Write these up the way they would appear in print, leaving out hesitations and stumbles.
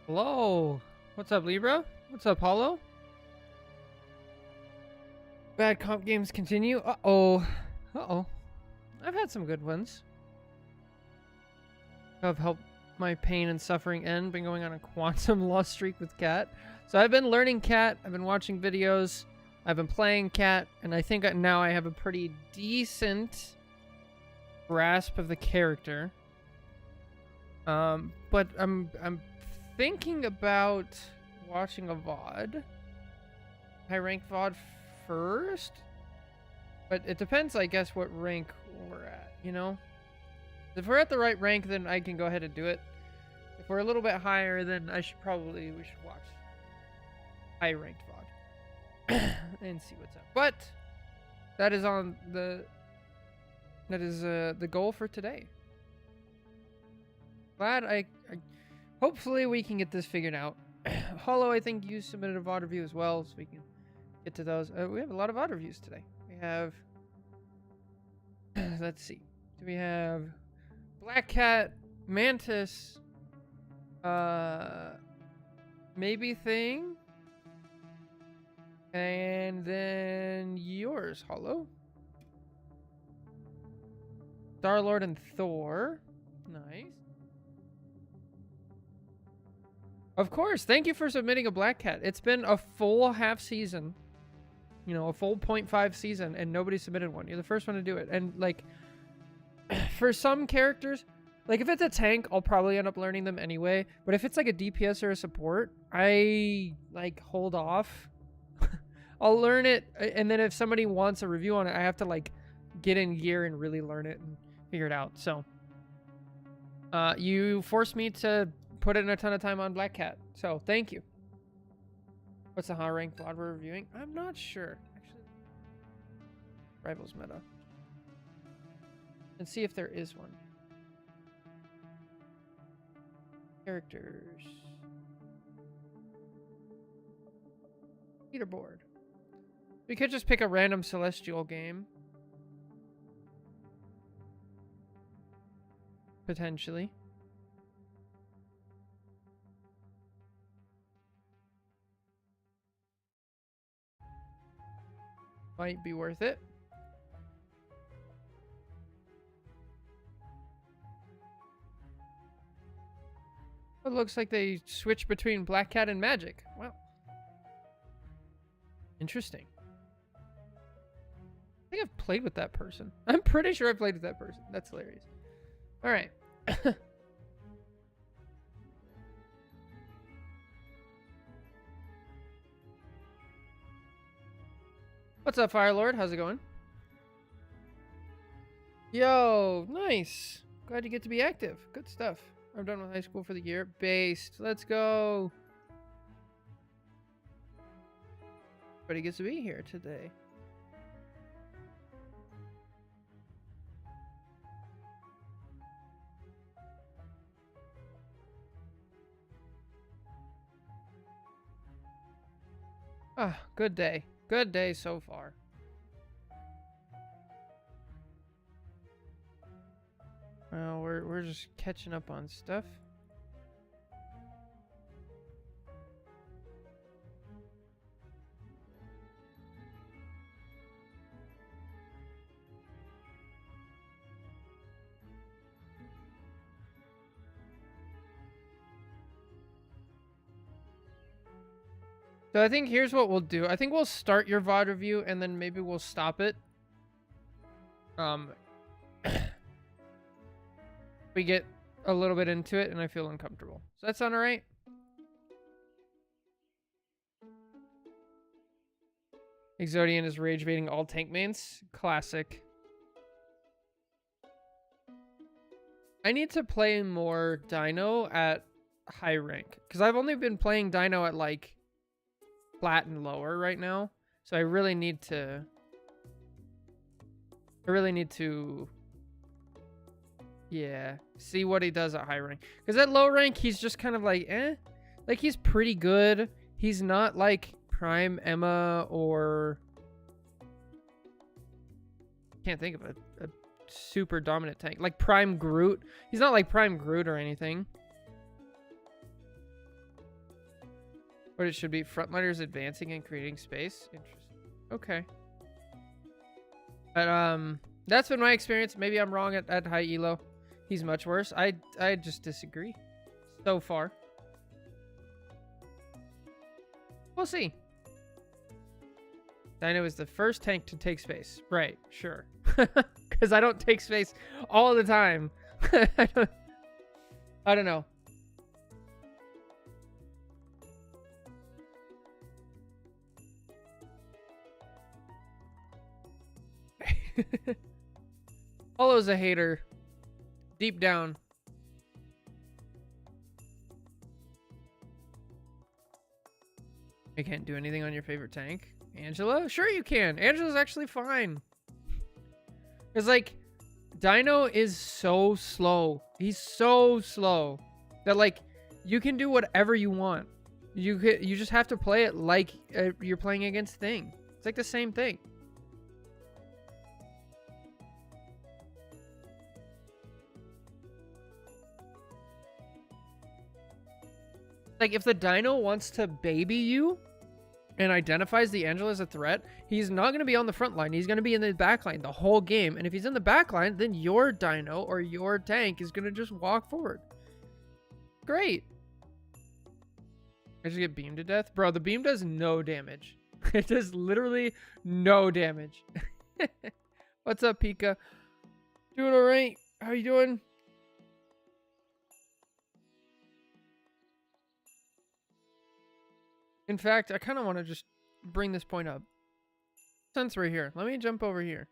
Hello. What's up, Libra? What's up, Hollow? Bad comp games continue. Uh-oh. Uh-oh. I've had some good ones. Have helped my pain and suffering end. Been going on a quantum lost streak with Cat. So I've been learning Cat. I've been watching videos. I've been playing Cat. And I think now I have a pretty decent grasp of the character. But I'm thinking about watching a VOD. High rank VOD first? But it depends, I guess, what rank we're at, you know? If we're at the right rank, then I can go ahead and do it. If we're a little bit higher, then we should watch high ranked VOD and see what's up. But that is the goal for today. Glad hopefully we can get this figured out. Hollow, I think you submitted a VOD review as well, so we can get to those. We have a lot of VOD reviews today. We have, let's see. Do we have Black Cat, Mantis, maybe Thing, and then yours, Hollow. Star-Lord and Thor. Nice. Of course. Thank you for submitting a Black Cat. It's been a full half season. You know, a full 0.5 season, and nobody submitted one. You're the first one to do it. And, like, for some characters, like, if it's a tank, I'll probably end up learning them anyway. But if it's, like, a DPS or a support, I, like, hold off. I'll learn it, and then if somebody wants a review on it, I have to, like, get in gear and really learn it and figure it out. So, you forced me to put in a ton of time on Black Cat, so thank you. What's the high rank VOD we're reviewing? I'm not sure, actually. Rivals meta. And see if there is one. Characters. Leaderboard. We could just pick a random Celestial game. Potentially. Might be worth it. It looks like they switch between Black Cat and Magic. Wow. Interesting. I think I've played with that person. I'm pretty sure I played with that person. That's hilarious. All right. What's up, Firelord? How's it going? Yo, nice. Glad you get to be active. Good stuff. I'm done with high school for the year. Based. Let's go. Everybody gets to be here today. Ah, good day. Good day so far. Well, we're just catching up on stuff. So I think here's what we'll do. I think we'll start your VOD review and then maybe we'll stop it. We get a little bit into it and I feel uncomfortable. Does that sound alright? Exodian is rage baiting all tank mains. Classic. I need to play more Dino at high rank. Because I've only been playing Dino at like plat and lower right now. So I really need to yeah, see what he does at high rank. Because at low rank, he's just kind of like, eh. Like, he's pretty good. He's not like Prime Emma or... Can't think of a super dominant tank. Like Prime Groot. He's not like Prime Groot or anything. What it should be, frontliners advancing and creating space. Interesting. Okay. But that's been my experience. Maybe I'm wrong at high elo. He's much worse. I just disagree. So far. We'll see. Dino is the first tank to take space. Right, sure. Because I don't take space all the time. I don't know. Hollow's a hater. Deep down. You can't do anything on your favorite tank. Angela? Sure you can. Angela's actually fine. It's like, Dino is so slow. He's so slow that like you can do whatever you want. You just have to play it like you're playing against Thing. It's like the same thing. Like if the Dino wants to baby you and identifies the Angela as a threat, he's not going to be on the front line. He's going to be in the back line the whole game. And if he's in the back line, then your Dino or your tank is going to just walk forward. Great. I just get beamed to death. Bro, the beam does no damage. It does literally no damage. What's up, Pika? Doing all right. How you doing? In fact, I kind of want to just bring this point up. Since we're here, let me jump over here.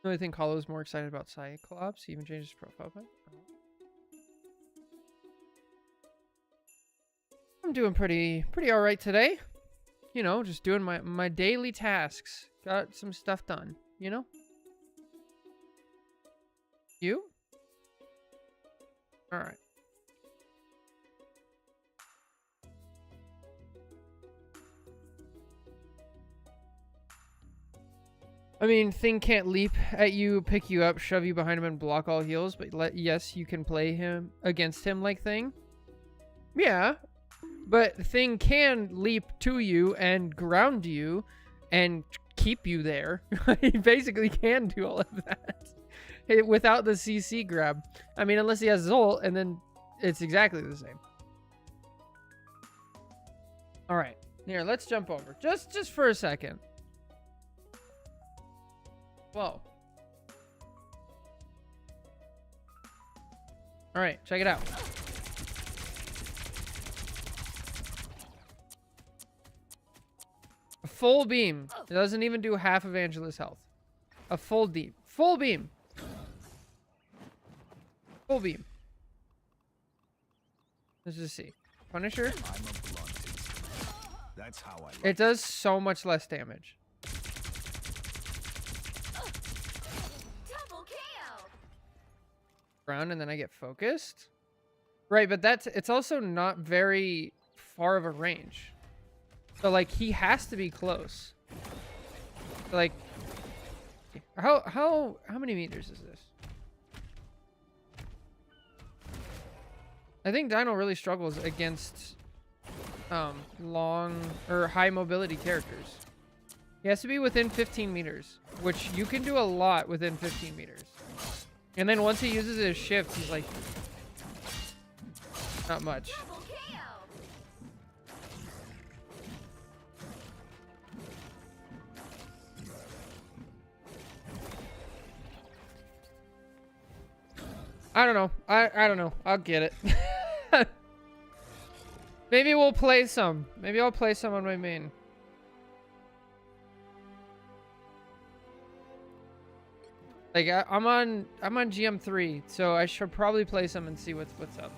I think Hollow's more excited about Cyclops. He even changed his profile pic. I'm doing pretty all right today. You know, just doing my daily tasks. Got some stuff done, you know? You? All right. I mean, Thing can't leap at you, pick you up, shove you behind him, and block all heals. But yes, you can play him against him like Thing. Yeah, but Thing can leap to you and ground you and keep you there. He basically can do all of that without the CC grab. I mean, unless he has his ult, and then it's exactly the same. All right, here, let's jump over just for a second. Whoa. All right, check it out. A full beam. It doesn't even do half of Angela's health. A full beam. Full beam. Full beam. Let's just see. Punisher. That's how I like it does so much less damage. Around and then I get focused. Right, but it's also not very far of a range. So like he has to be close. Like how many meters is this? I think Dino really struggles against long or high mobility characters. He has to be within 15 meters, which you can do a lot within 15 meters. And then once he uses his shift, he's like, not much. I don't know. I don't know. I'll get it. Maybe we'll play some. Maybe I'll play some on my main. Like I'm on GM3, so I should probably play some and see what's up.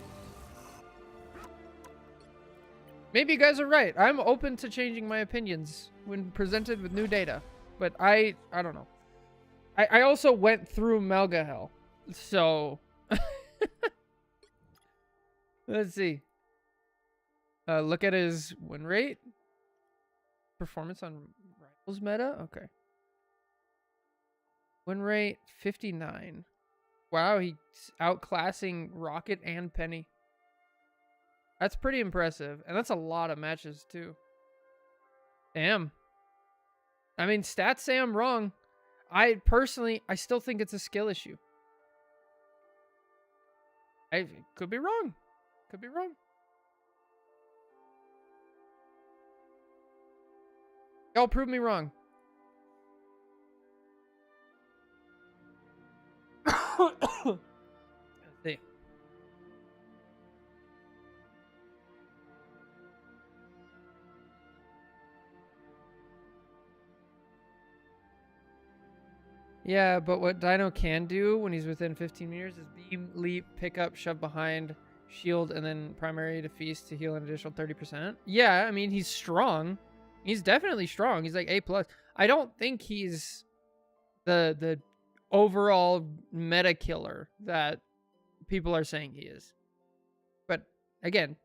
Maybe you guys are right. I'm open to changing my opinions when presented with new data, but I don't know. I also went through Melga Hell, so let's see. Look at his win rate, performance on Rivals meta. Okay. Win rate 59. Wow, he's outclassing Rocket and Penny. That's pretty impressive. And that's a lot of matches, too. Damn. I mean, stats say I'm wrong. I still think it's a skill issue. I could be wrong. Could be wrong. Y'all prove me wrong. Let's see. Yeah, but what Dino can do when he's within 15 meters is beam, leap, pick up, shove behind, shield, and then primary to feast to heal an additional 30%. Yeah, I mean, he's strong. He's definitely strong. He's like A+. I don't think he's the overall meta killer that people are saying he is. But again,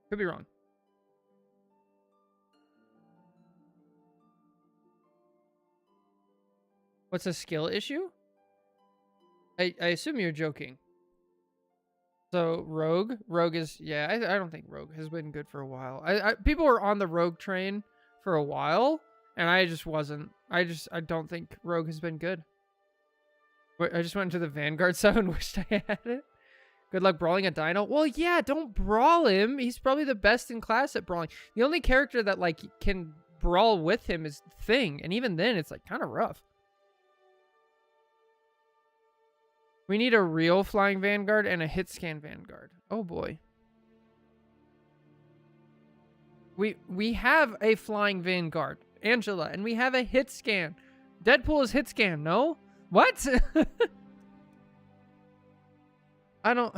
could be wrong. What's a skill issue? I assume you're joking. So Rogue is, yeah, I don't think Rogue has been good for a while. People were on the Rogue train for a while, and I just wasn't. I don't think Rogue has been good. I just went into the Vanguard sub and wished I had it. Good luck brawling a Dino. Well, yeah, don't brawl him. He's probably the best in class at brawling. The only character that like can brawl with him is Thing, and even then, it's like kind of rough. We need a real flying Vanguard and a hit scan Vanguard. Oh boy. We have a flying Vanguard, Angela, and we have a hit scan. Deadpool is hit scan, no? What? I don't...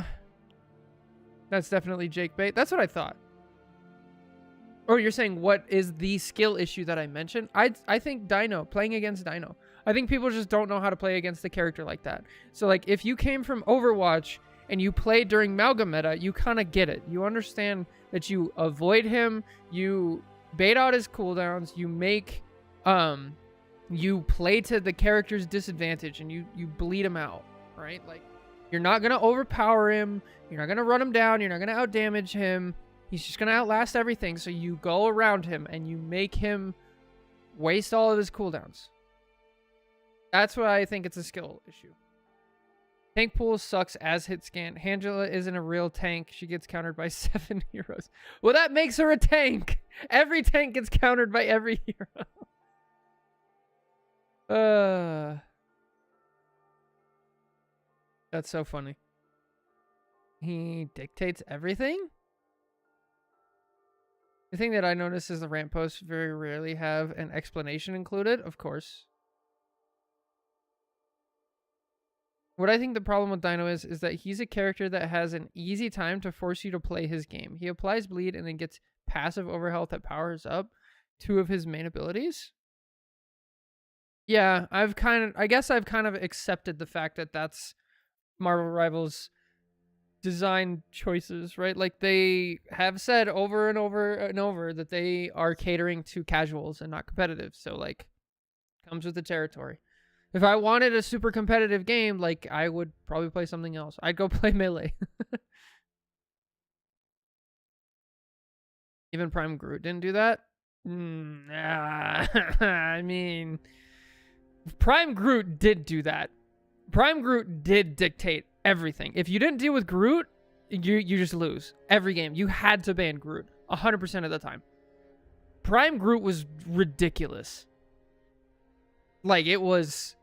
That's definitely Jake bait. That's what I thought. Or you're saying what is the skill issue that I mentioned? I think Dino, playing against Dino. I think people just don't know how to play against a character like that. So like if you came from Overwatch and you played during Malga meta, you kind of get it. You understand that you avoid him, you bait out his cooldowns, you make you play to the character's disadvantage and you bleed him out, right? Like you're not going to overpower him, you're not going to run him down, you're not going to outdamage him. He's just going to outlast everything. So you go around him and you make him waste all of his cooldowns. That's why I think it's a skill issue. Tank pool sucks as hit scan. Angela isn't a real tank. She gets countered by 7 heroes. Well, that makes her a tank. Every tank gets countered by every hero. That's so funny. He dictates everything? The thing that I notice is the rant posts very rarely have an explanation included, of course. What I think the problem with Dino is that he's a character that has an easy time to force you to play his game. He applies bleed and then gets passive overhealth that powers up 2 of his main abilities. Yeah, I guess I've kind of accepted the fact that that's Marvel Rivals' design choices, right? Like they have said over and over and over that they are catering to casuals and not competitive. So like comes with the territory. If I wanted a super competitive game, like I would probably play something else. I'd go play Melee. Even Prime Groot didn't do that? I mean, Prime Groot did do that. Prime Groot did dictate everything. If you didn't deal with Groot, you just lose. Every game. You had to ban Groot 100% of the time. Prime Groot was ridiculous. Like, it was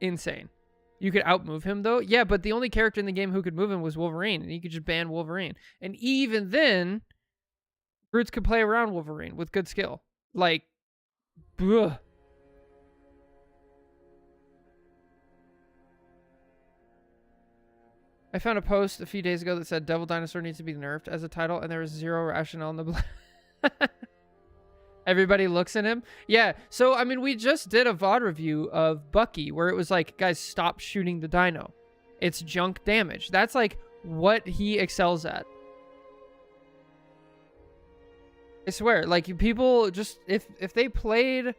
insane. You could outmove him, though. Yeah, but the only character in the game who could move him was Wolverine, and you could just ban Wolverine. And even then, Groots could play around Wolverine with good skill. Like, ugh. I found a post a few days ago that said Devil Dinosaur needs to be nerfed as a title, and there was zero rationale in the Everybody looks at him. Yeah, so, I mean, we just did a VOD review of Bucky where it was like, guys, stop shooting the dino. It's junk damage. That's, like, what he excels at. I swear, like, people just, if they played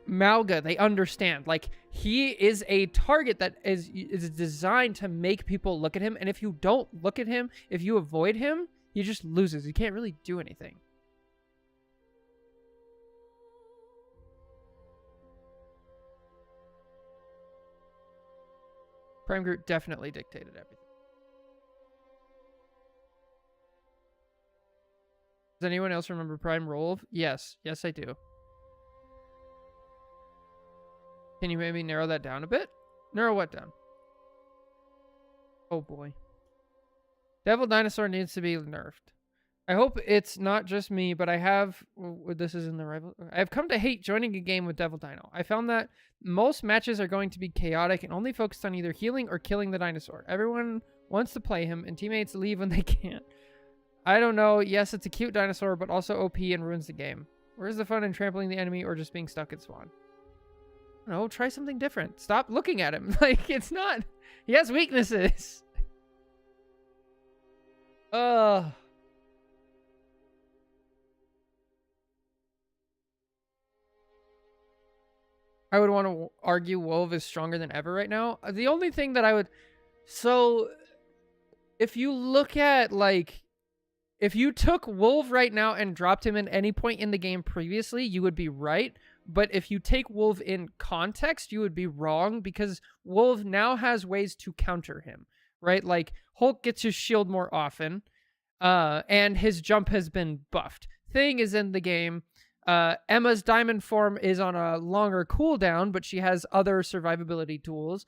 Malga, they understand. Like, he is a target that is designed to make people look at him. And if you don't look at him, if you avoid him, he just loses. You can't really do anything. Prime Groot definitely dictated everything. Does anyone else remember Prime Rolv? Yes. Yes, I do. Can you maybe narrow that down a bit? Narrow what down? Oh boy. Devil Dinosaur needs to be nerfed. I hope it's not just me, but I have... This is in the rival... I've come to hate joining a game with Devil Dino. I found that most matches are going to be chaotic and only focused on either healing or killing the dinosaur. Everyone wants to play him, and teammates leave when they can't. I don't know. Yes, it's a cute dinosaur, but also OP and ruins the game. Where's the fun in trampling the enemy or just being stuck at spawn? No, try something different. Stop looking at him. Like, it's not... He has weaknesses. I would want to argue Wolv is stronger than ever right now. The only thing that I would... So, if you look at, like... If you took Wolv right now and dropped him at any point in the game previously, you would be right. But if you take Wolv in context, you would be wrong, because Wolv now has ways to counter him, right? Like, Hulk gets his shield more often, and his jump has been buffed. Thing is in the game. Emma's diamond form is on a longer cooldown, but she has other survivability tools.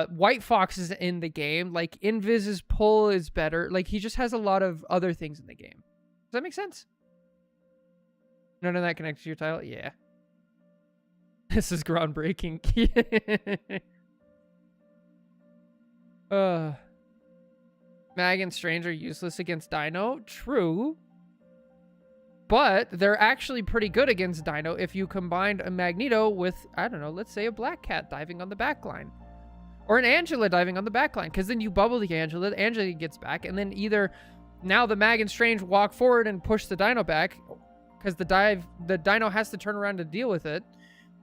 White Fox is in the game. Like, Invis's pull is better. Like, he just has a lot of other things in the game. Does that make sense? None of that connects to your title? Yeah. This is groundbreaking. Mag and Strange are useless against Dino. True. But they're actually pretty good against Dino if you combined a Magneto with, I don't know, let's say a Black Cat diving on the backline. Or an Angela diving on the backline, because then you bubble the Angela gets back, and then either now the Mag and Strange walk forward and push the Dino back, because the Dino has to turn around to deal with it,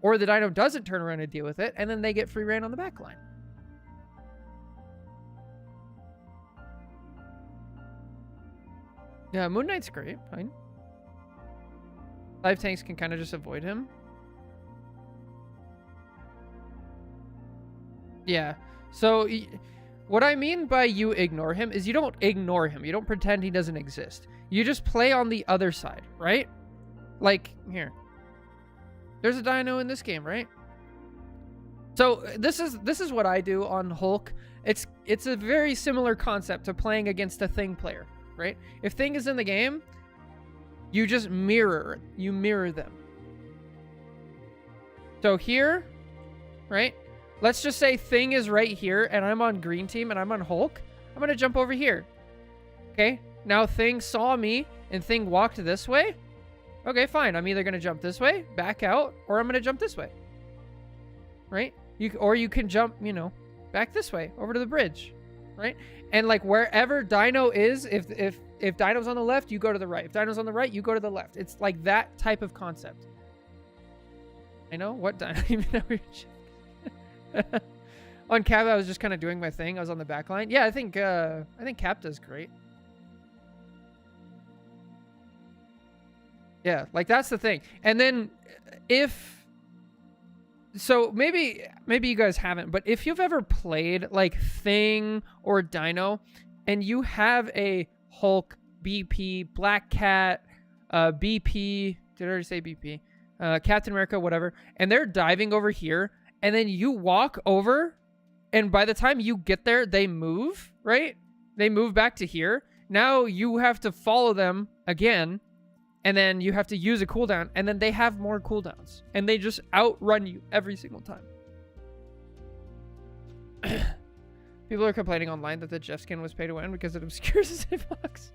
or the Dino doesn't turn around to deal with it, and then they get free reign on the backline. Yeah, Moon Knight's great, fine. 5 tanks can kind of just avoid him. Yeah, so what I mean by you ignore him is you don't ignore him. You don't pretend he doesn't exist. You just play on the other side, right? Like, here. There's a Dino in this game, right? So this is what I do on Hulk. It's a very similar concept to playing against a Thing player, right? If Thing is in the game, you just mirror them. So here, right? Let's just say Thing is right here, and I'm on green team, and I'm on Hulk. I'm going to jump over here. Okay? Now Thing saw me, and Thing walked this way. Okay, fine. I'm either going to jump this way, back out, or I'm going to jump this way. Right? Or you can jump, you know, back this way, over to the bridge. Right? And, like, wherever Dino is, if Dino's on the left, you go to the right. If Dino's on the right, you go to the left. It's like that type of concept. I know? What Dino? On Cap, I was just kind of doing my thing. I was on the back line. Yeah, I think Cap does great. Yeah, like that's the thing. And then so maybe you guys haven't, but if you've ever played like Thing or Dino and you have a Hulk, BP, Black Cat, BP, did I already say BP? Captain America, whatever, and they're diving over here, and then you walk over, and by the time you get there, they move, right? They move back to here. Now you have to follow them again, and then you have to use a cooldown, and then they have more cooldowns, and they just outrun you every single time. People are complaining online that the Jeff skin was pay to win because it obscures his hitbox.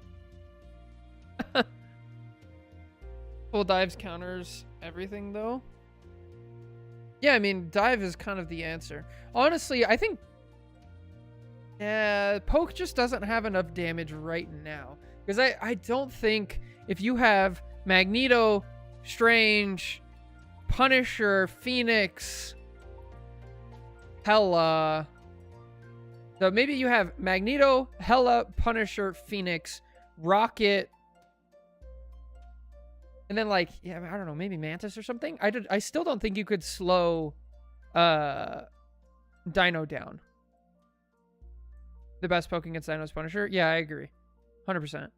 Full dives counters everything, though. Yeah, I mean, dive is kind of the answer. Honestly, I think... Yeah, poke just doesn't have enough damage right now. Because I don't think if you have Magneto, Strange, Punisher, Phoenix, Hela. So maybe you have Magneto, Hela, Punisher, Phoenix, Rocket, and then like, yeah, I don't know, maybe Mantis or something. I still don't think you could slow Dino down. The best poke against Dino's Punisher? Yeah, I agree. 100%.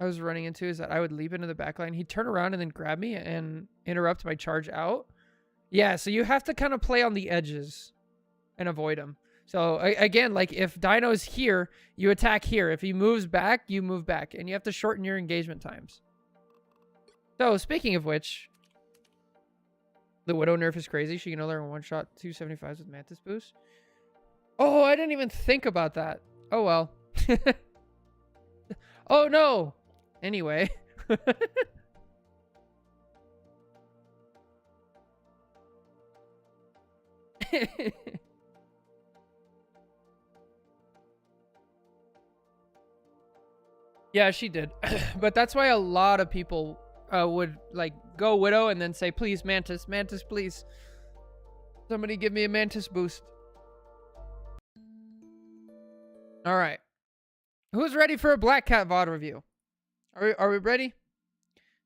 I was running into is that I would leap into the backline. He'd turn around and then grab me and interrupt my charge out. Yeah, so you have to kind of play on the edges and avoid him. So again, like if Dino's here, you attack here. If he moves back, you move back. And you have to shorten your engagement times. So speaking of which, the Widow nerf is crazy. She can only learn one-shot 275s with Mantis boost. Oh, I didn't even think about that. Oh, well. Oh, no. Anyway. Yeah, she did. But that's why a lot of people would like go Widow and then say, please, Mantis, Mantis, please. Somebody give me a Mantis boost. All right. Who's ready for a Black Cat VOD review? Are we ready?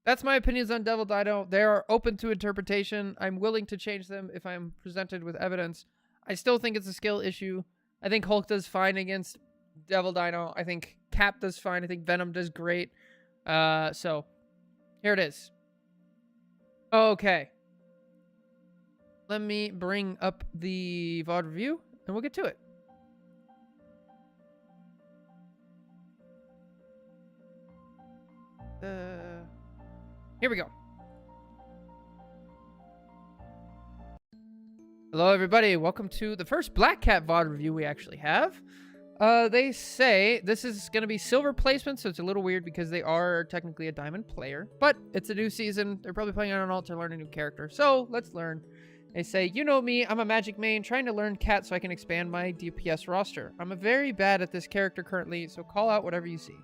That's my opinions on Devil Dino. They are open to interpretation. I'm willing to change them if I'm presented with evidence. I still think it's a skill issue. I think Hulk does fine against Devil Dino. I think Cap does fine. I think Venom does great. So here it is. Okay. Let me bring up the VOD review and we'll get to it. Here we go. Hello, everybody. Welcome to the first Black Cat VOD review we actually have. They say this is going to be silver placement, so it's a little weird because they are technically a diamond player, but it's a new season. They're probably playing on an alt to learn a new character, so let's learn. They say, you know me, I'm a magic main trying to learn cat so I can expand my DPS roster. I'm very bad at this character currently, so call out whatever you see.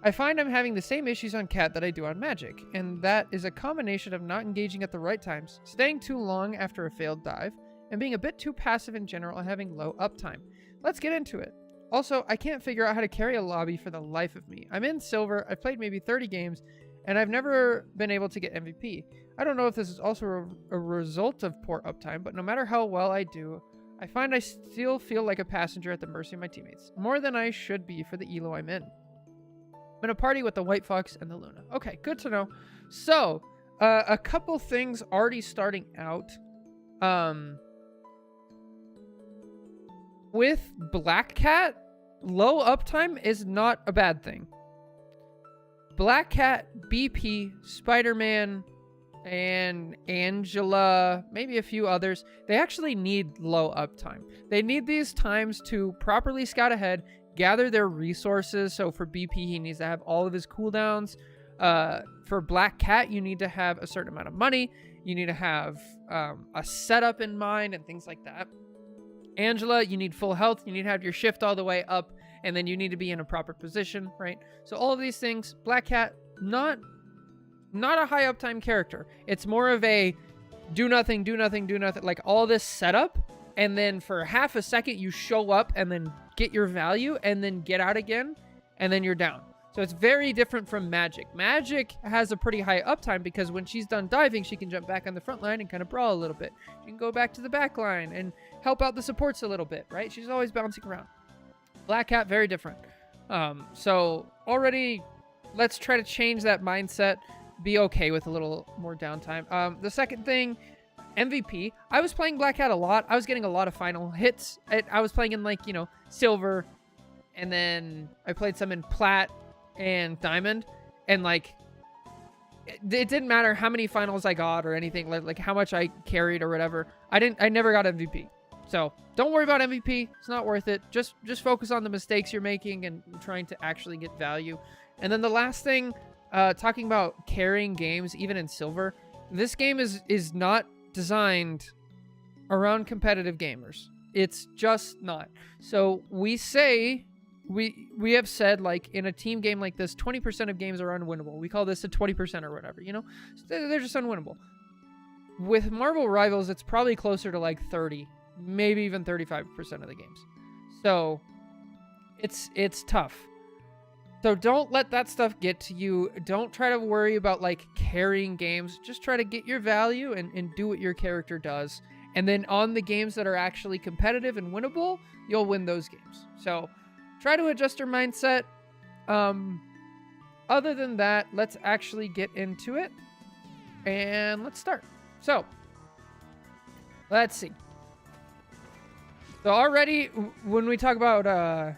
I find I'm having the same issues on cat that I do on magic, and that is a combination of not engaging at the right times, staying too long after a failed dive, and being a bit too passive in general and having low uptime. Let's get into it. Also, I can't figure out how to carry a lobby for the life of me. I'm in silver, I've played maybe 30 games, and I've never been able to get MVP. I don't know if this is also a result of poor uptime, but no matter how well I do, I find I still feel like a passenger at the mercy of my teammates, more than I should be for the elo I'm in. I'm in a party with the White Fox and the Luna. Okay, good to know. So, a couple things already starting out. With Black Cat, low uptime is not a bad thing. Black Cat, BP, Spider-Man, and Angela, maybe a few others, they actually need low uptime. They need these times to properly scout ahead, gather their resources. So for BP, he needs to have all of his cooldowns. For Black Cat, you need to have a certain amount of money. You need to have a setup in mind and things like that. Angela, you need full health. You need to have your shift all the way up, and then you need to be in a proper position, right? So all of these things, Black Cat, not a high uptime character. It's more of a do nothing, do nothing, do nothing, like all this setup, and then for half a second you show up and then get your value and then get out again, and then you're down. So it's very different from Magic. Magic has a pretty high uptime because when she's done diving, she can jump back on the front line and kind of brawl a little bit. She can go back to the back line and help out the supports a little bit, right? She's always bouncing around. Black Cat, very different. So already, let's try to change that mindset. Be okay with a little more downtime. The second thing, MVP. I was playing Black Cat a lot. I was getting a lot of final hits. I was playing in like, you know, silver, and then I played some in plat and diamond, and like it didn't matter how many finals I got or anything, like how much I carried or whatever. I never got MVP. So don't worry about MVP. It's not worth it. Just focus on the mistakes you're making and trying to actually get value. And then the last thing, talking about carrying games even in silver, this game is not designed around competitive gamers. It's just not. So we say we have said, like, in a team game like this, 20% of games are unwinnable. We call this a 20% or whatever, you know? So they're just unwinnable. With Marvel Rivals, it's probably closer to like 30, maybe even 35% of the games. So it's tough. So don't let that stuff get to you. Don't try to worry about like carrying games. Just try to get your value and do what your character does. And then on the games that are actually competitive and winnable, you'll win those games. So try to adjust your mindset. Other than that, let's actually get into it. And let's start. So, let's see. So already, when we talk about,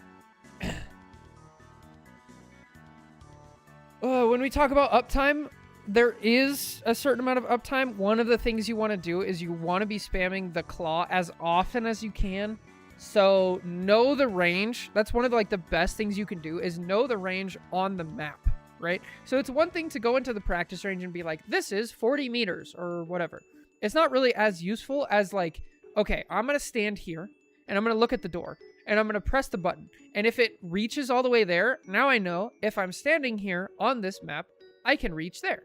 when we talk about uptime, there is a certain amount of uptime. One of the things you want to do is you want to be spamming the claw as often as you can. So know the range. That's one of the best things you can do is know the range on the map, right? So it's one thing to go into the practice range and be like, this is 40 meters or whatever. It's not really as useful as like, okay, I'm going to stand here and I'm going to look at the door and I'm going to press the button. And if it reaches all the way there, now I know if I'm standing here on this map, I can reach there.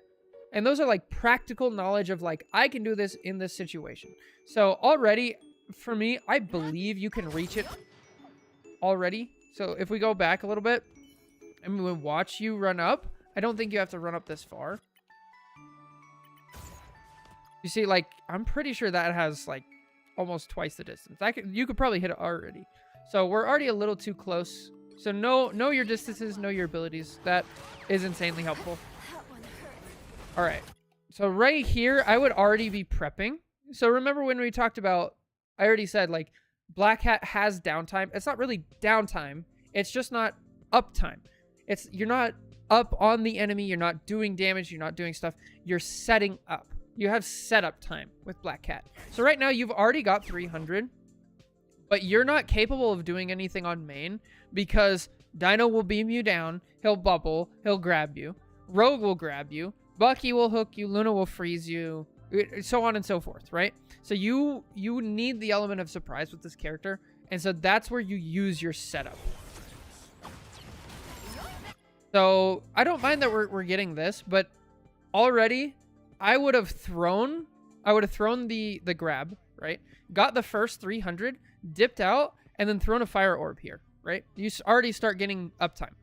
And those are like practical knowledge of like, I can do this in this situation. So already for me, I believe you can reach it already. So if we go back a little bit and we watch you run up, I don't think you have to run up this far. You see, like, I'm pretty sure that has like almost twice the distance. You could probably hit it already. So we're already a little too close. So know your distances, know your abilities. That is insanely helpful. All right. So right here, I would already be prepping. So remember when we talked about, I already said like Black Hat has downtime. It's not really downtime. It's just not uptime. You're not up on the enemy. You're not doing damage. You're not doing stuff. You're setting up. You have setup time with Black Cat. So right now you've already got 300, but you're not capable of doing anything on main because Dino will beam you down. He'll bubble. He'll grab you. Rogue will grab you. Bucky will hook you. Luna will freeze you. So on and so forth, right? So you need the element of surprise with this character. And so that's where you use your setup. So I don't mind that we're getting this, but already I would have thrown the grab, right? Got the first 300, dipped out, and then thrown a fire orb here, right? You already start getting uptime.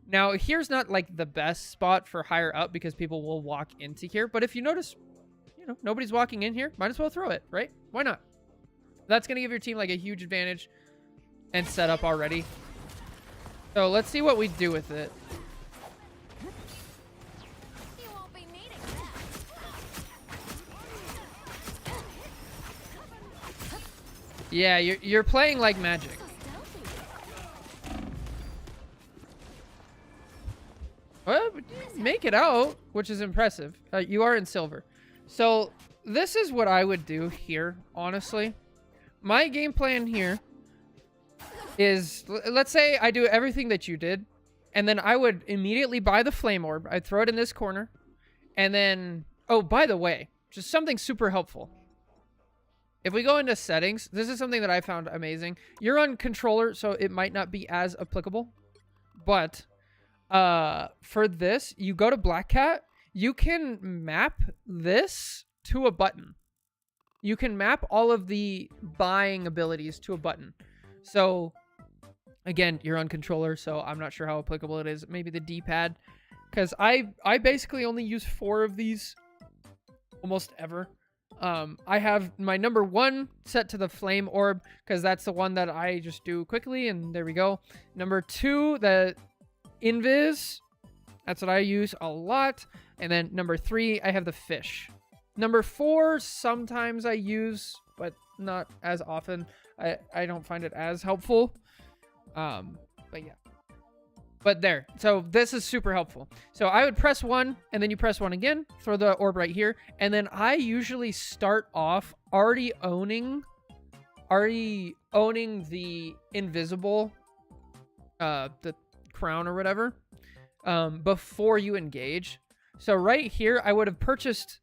Now, here's not like the best spot for higher up because people will walk into here. But if you notice, you know, nobody's walking in here, might as well throw it, right? Why not? That's going to give your team like a huge advantage and set up already. So let's see what we do with it. Yeah, you're playing like magic. Well, make it out, which is impressive. You are in silver. So this is what I would do here, honestly. My game plan here is, let's say I do everything that you did, and then I would immediately buy the flame orb. I'd throw it in this corner, and then, oh, by the way, just something super helpful. If we go into settings, this is something that I found amazing. You're on controller, so it might not be as applicable. But for this, you go to Black Cat. You can map this to a button. You can map all of the buying abilities to a button. So, again, you're on controller, so I'm not sure how applicable it is. Maybe the D-pad. Because I basically only use 4 of these almost ever. I have my number 1 set to the flame orb because that's the one that I just do quickly, and there we go. Number 2, the invis, that's what I use a lot. And then number 3, I have the fish. Number 4, sometimes I use, but not as often. I don't find it as helpful. But yeah. But there. So this is super helpful. So I would press 1, and then you press 1 again. Throw the orb right here. And then I usually start off already owning the invisible, the crown or whatever, before you engage. So right here, I would have purchased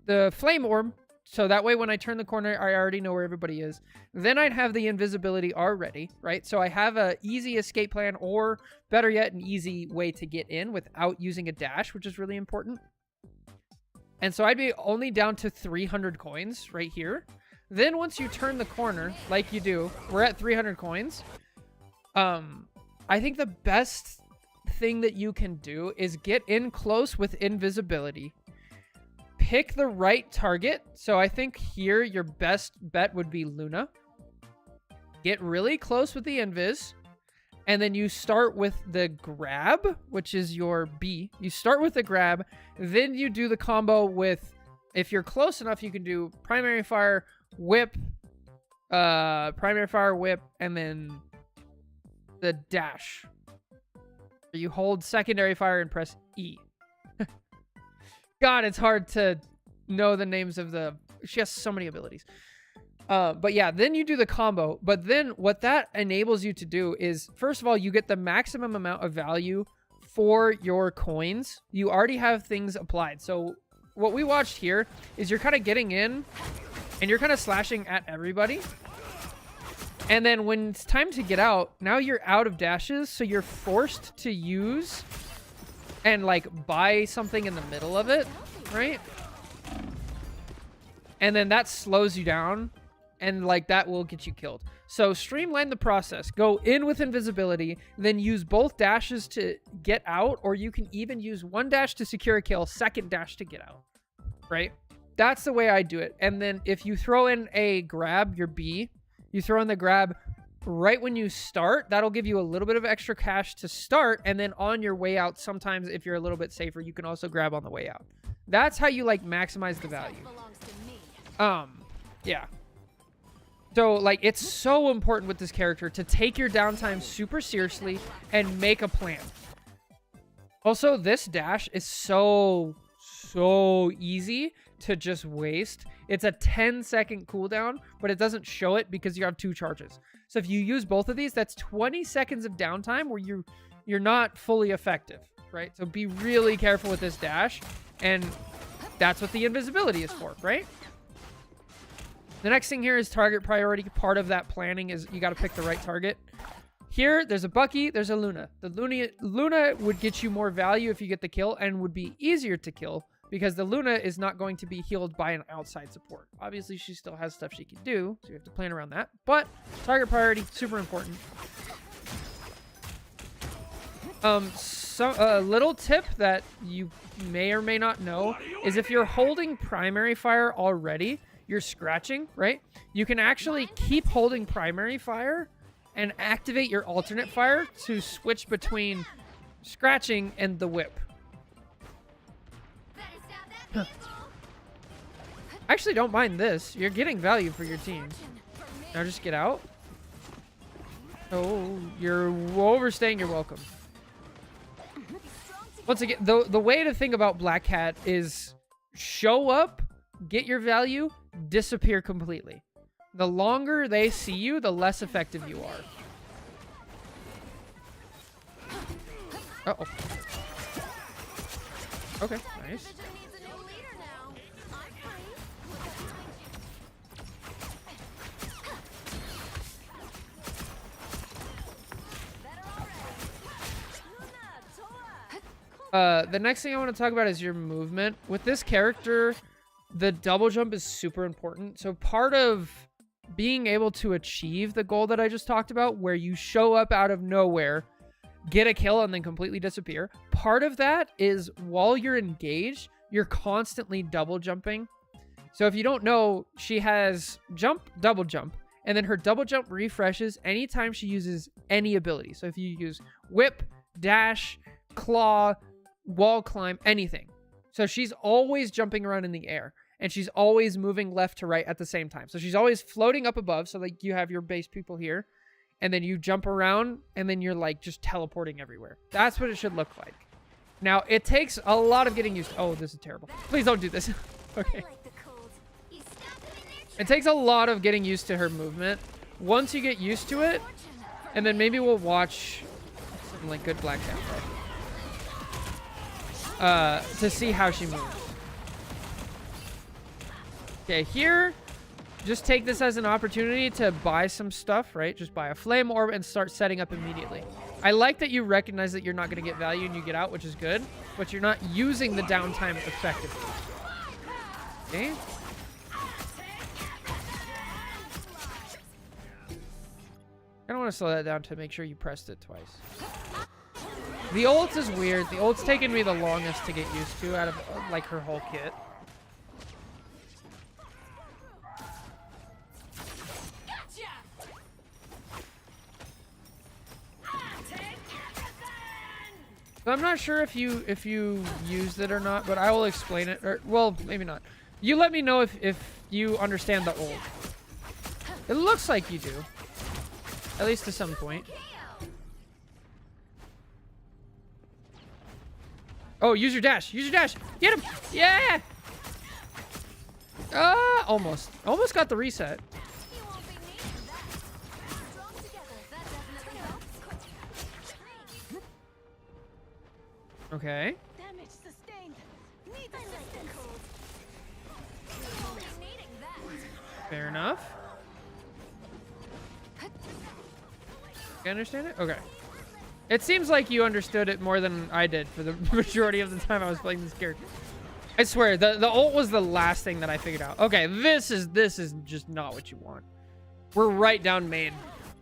the flame orb, So that way when I turn the corner, I already know where everybody is. Then I'd have the invisibility already, right? So I have a easy escape plan, or better yet, an easy way to get in without using a dash, which is really important. And so I'd be only down to 300 coins right here. Then once you turn the corner, like you do, we're at 300 coins. I think the best thing that you can do is get in close with invisibility. Pick the right target. So I think here your best bet would be Luna. Get really close with the invis. And then you start with the grab, which is your B. You start with the grab. Then you do the combo with, if you're close enough, you can do primary fire, whip, primary fire, whip, and then the dash. You hold secondary fire and press E. God, it's hard to know the names of the... She has so many abilities. But yeah, then you do the combo. But then what that enables you to do is, first of all, you get the maximum amount of value for your coins. You already have things applied. So what we watched here is you're kind of getting in and you're kind of slashing at everybody. And then when it's time to get out, now you're out of dashes. So you're forced to use and like buy something in the middle of it, right? And then that slows you down, and like that will get you killed. So streamline the process. Go in with invisibility, then use both dashes to get out, or you can even use one dash to secure a kill, second dash to get out, right? That's the way I do it. And then if you throw in a grab, your B, you throw in the grab right when you start, that'll give you a little bit of extra cash to start, and then on your way out, sometimes if you're a little bit safer, you can also grab on the way out. That's how you like maximize the value. Yeah. So like it's so important with this character to take your downtime super seriously and make a plan. Also, this dash is so easy to just waste. It's a 10-second cooldown, but it doesn't show it because you have 2 charges. So if you use both of these, that's 20 seconds of downtime where you're not fully effective, right? So be really careful with this dash, and that's what the invisibility is for, right? The next thing here is target priority. Part of that planning is you got to pick the right target. Here, there's a Bucky, there's a Luna. The Luna would get you more value if you get the kill and would be easier to kill because the Luna is not going to be healed by an outside support. Obviously, she still has stuff she can do, so you have to plan around that. But target priority, super important. A little tip that you may or may not know is if you're holding primary fire already, you're scratching, right? You can actually keep holding primary fire and activate your alternate fire to switch between scratching and the whip. I actually don't mind this. You're getting value for your team. Now just get out. Oh, you're overstaying your welcome. Once again, the way to think about Black Cat is show up, get your value, disappear completely. The longer they see you, the less effective you are. Uh-oh. Okay, nice. The next thing I want to talk about is your movement. With this character, the double jump is super important. So part of being able to achieve the goal that I just talked about, where you show up out of nowhere, get a kill, and then completely disappear, part of that is while you're engaged, you're constantly double jumping. So if you don't know, she has jump, double jump, and then her double jump refreshes anytime she uses any ability. So if you use whip, dash, claw, wall climb, anything. So she's always jumping around in the air, and she's always moving left to right at the same time. So she's always floating up above. So like you have your base people here, and then you jump around, and then you're like just teleporting everywhere. That's what it should look like. Now it takes a lot of getting used to. Oh, this is terrible. Please don't do this. Okay. It takes a lot of getting used to her movement. Once you get used to it, and then maybe we'll watch some like good Black Cat play. To see how she moves. Okay, here, just take this as an opportunity to buy some stuff, right? Just buy a flame orb and start setting up immediately. I like that you recognize that you're not going to get value and you get out, which is good, but you're not using the downtime effectively. Okay. I don't want to slow that down to make sure you pressed it twice. The ult is weird. The ult's taken me the longest to get used to out of like her whole kit. So I'm not sure if you used it or not, but I will explain it. Or, well, maybe not. You let me know if you understand the ult. It looks like you do. At least to some point. Oh, use your dash. Use your dash. Get him. Yeah. Almost. Almost got the reset. Okay. Damage sustained. Need Fair enough. You understand it? Okay. It seems like you understood it more than I did for the majority of the time I was playing this character. I swear, the ult was the last thing that I figured out. Okay, this is just not what you want. We're right down main.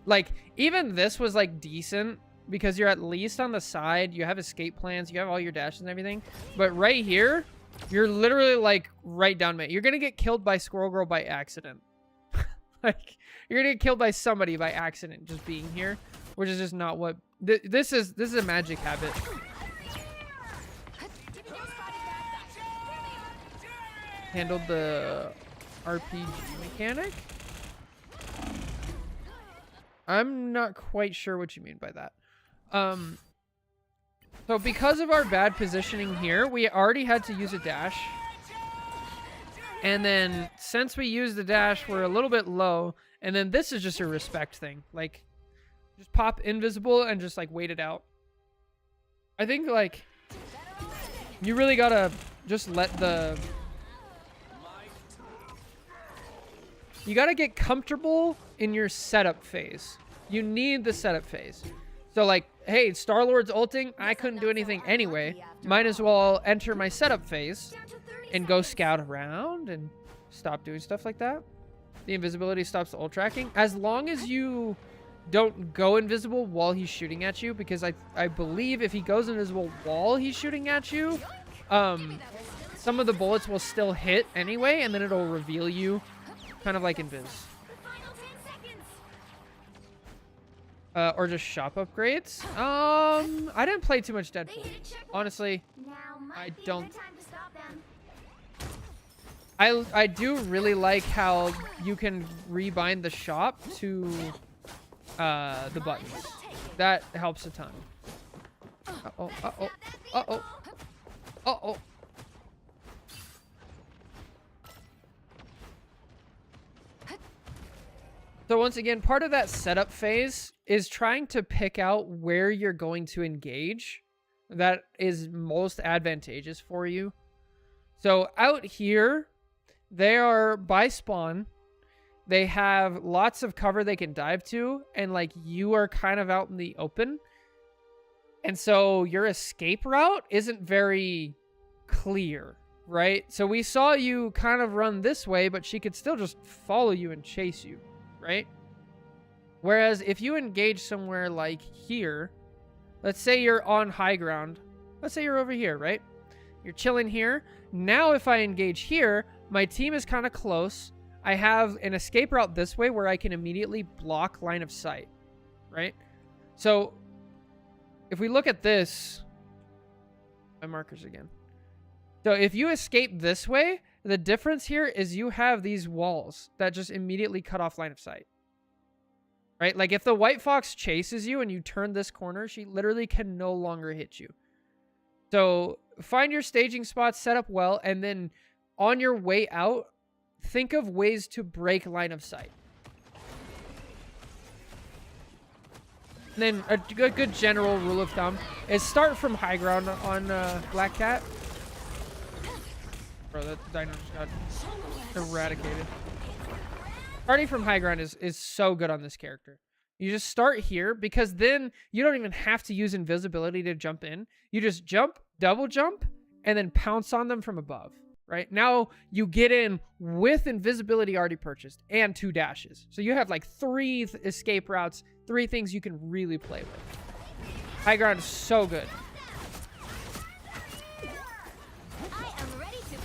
Like, even this was like decent because you're at least on the side. You have escape plans. You have all your dashes and everything. But right here, you're literally like right down main. You're gonna get killed by Squirrel Girl by accident. Like, you're gonna get killed by somebody by accident just being here, which is just not what this is a magic habit. Handled the RPG mechanic. I'm not quite sure what you mean by that. So because of our bad positioning here, we already had to use a dash. And then since we used the dash, we're a little bit low. And then this is just a respect thing. Like, just pop invisible and just like wait it out. I think like you really gotta just let the... You gotta get comfortable in your setup phase. You need the setup phase. So like, hey, Star-Lord's ulting, I couldn't do anything anyway. Might as well enter my setup phase and go scout around and stop doing stuff like that. The invisibility stops the ult tracking. As long as you don't go invisible while he's shooting at you, because I believe if he goes invisible while he's shooting at you, some of the bullets will still hit anyway, and then it'll reveal you, kind of like invis. Or just shop upgrades. I didn't play too much Deadpool. Honestly, I don't. I do really like how you can rebind the shop to the buttons. That helps a ton. Uh-oh, uh-oh, uh-oh, uh-oh. So once again, part of that setup phase is trying to pick out where you're going to engage that is most advantageous for you. So out here, they are by spawn. They have lots of cover they can dive to, and like you are kind of out in the open. And so your escape route isn't very clear, right? So we saw you kind of run this way, but she could still just follow you and chase you, right? Whereas if you engage somewhere like here, let's say you're on high ground. Let's say you're over here, right? You're chilling here. Now if I engage here, my team is kind of close. I have an escape route this way where I can immediately block line of sight, right? So if we look at this, my markers again. So if you escape this way, the difference here is you have these walls that just immediately cut off line of sight, right? Like if the white fox chases you and you turn this corner, she literally can no longer hit you. So find your staging spots, set up well, and then on your way out, think of ways to break line of sight. And then a good general rule of thumb is start from high ground on Black Cat. Bro, that dino just got eradicated. Starting from high ground is so good on this character. You just start here because then you don't even have to use invisibility to jump in. You just jump, double jump, and then pounce on them from above, right? Now you get in with invisibility already purchased and 2 dashes. So you have like 3 escape routes, 3 things you can really play with. High ground is so good.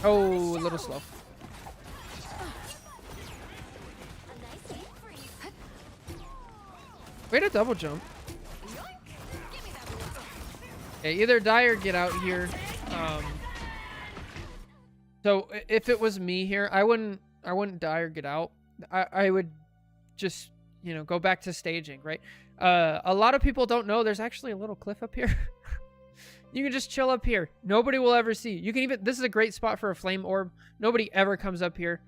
Oh, a little slow. Way to double jump. Okay, either die or get out here. So if it was me here, I wouldn't die or get out. I would just, you know, go back to staging, right? A lot of people don't know there's actually a little cliff up here. You can just chill up here. Nobody will ever see. You can even, this is a great spot for a flame orb. Nobody ever comes up here.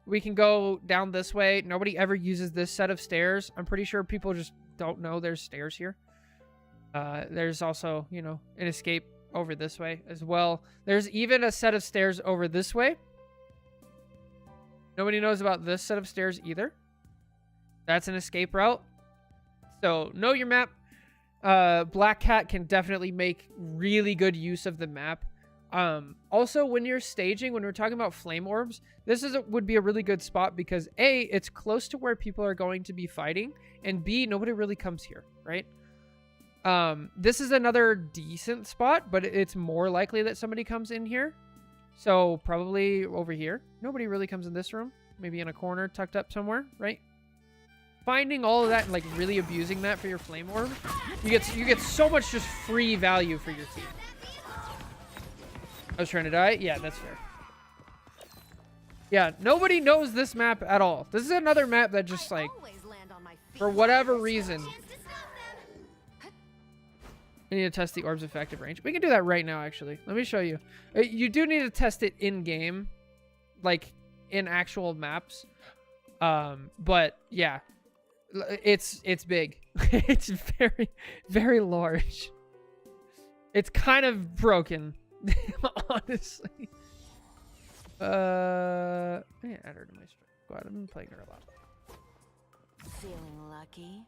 We can go down this way. Nobody ever uses this set of stairs. I'm pretty sure people just don't know there's stairs here. There's also, you know, an escape over this way as well. There's even a set of stairs over this way. Nobody knows about this set of stairs either. That's an escape route. So know your map. Black Cat can definitely make really good use of the map. Also, when you're staging, when we're talking about flame orbs, this would be a really good spot because A, it's close to where people are going to be fighting, and B, nobody really comes here, right? This is another decent spot, but it's more likely that somebody comes in here. So probably over here. Nobody really comes in this room. Maybe in a corner tucked up somewhere, right? Finding all of that and like really abusing that for your flame orb, you get so much just free value for your team. I was trying to die. Yeah, that's fair. Yeah, nobody knows this map at all. This is another map that just like, for whatever reason, we need to test the orb's effective range. We can do that right now, actually. Let me show you. You do need to test it in game, like in actual maps. But yeah, it's big. It's very, very large. It's kind of broken, honestly. Yeah, add her to my squad. I've been playing her a lot. Feeling lucky?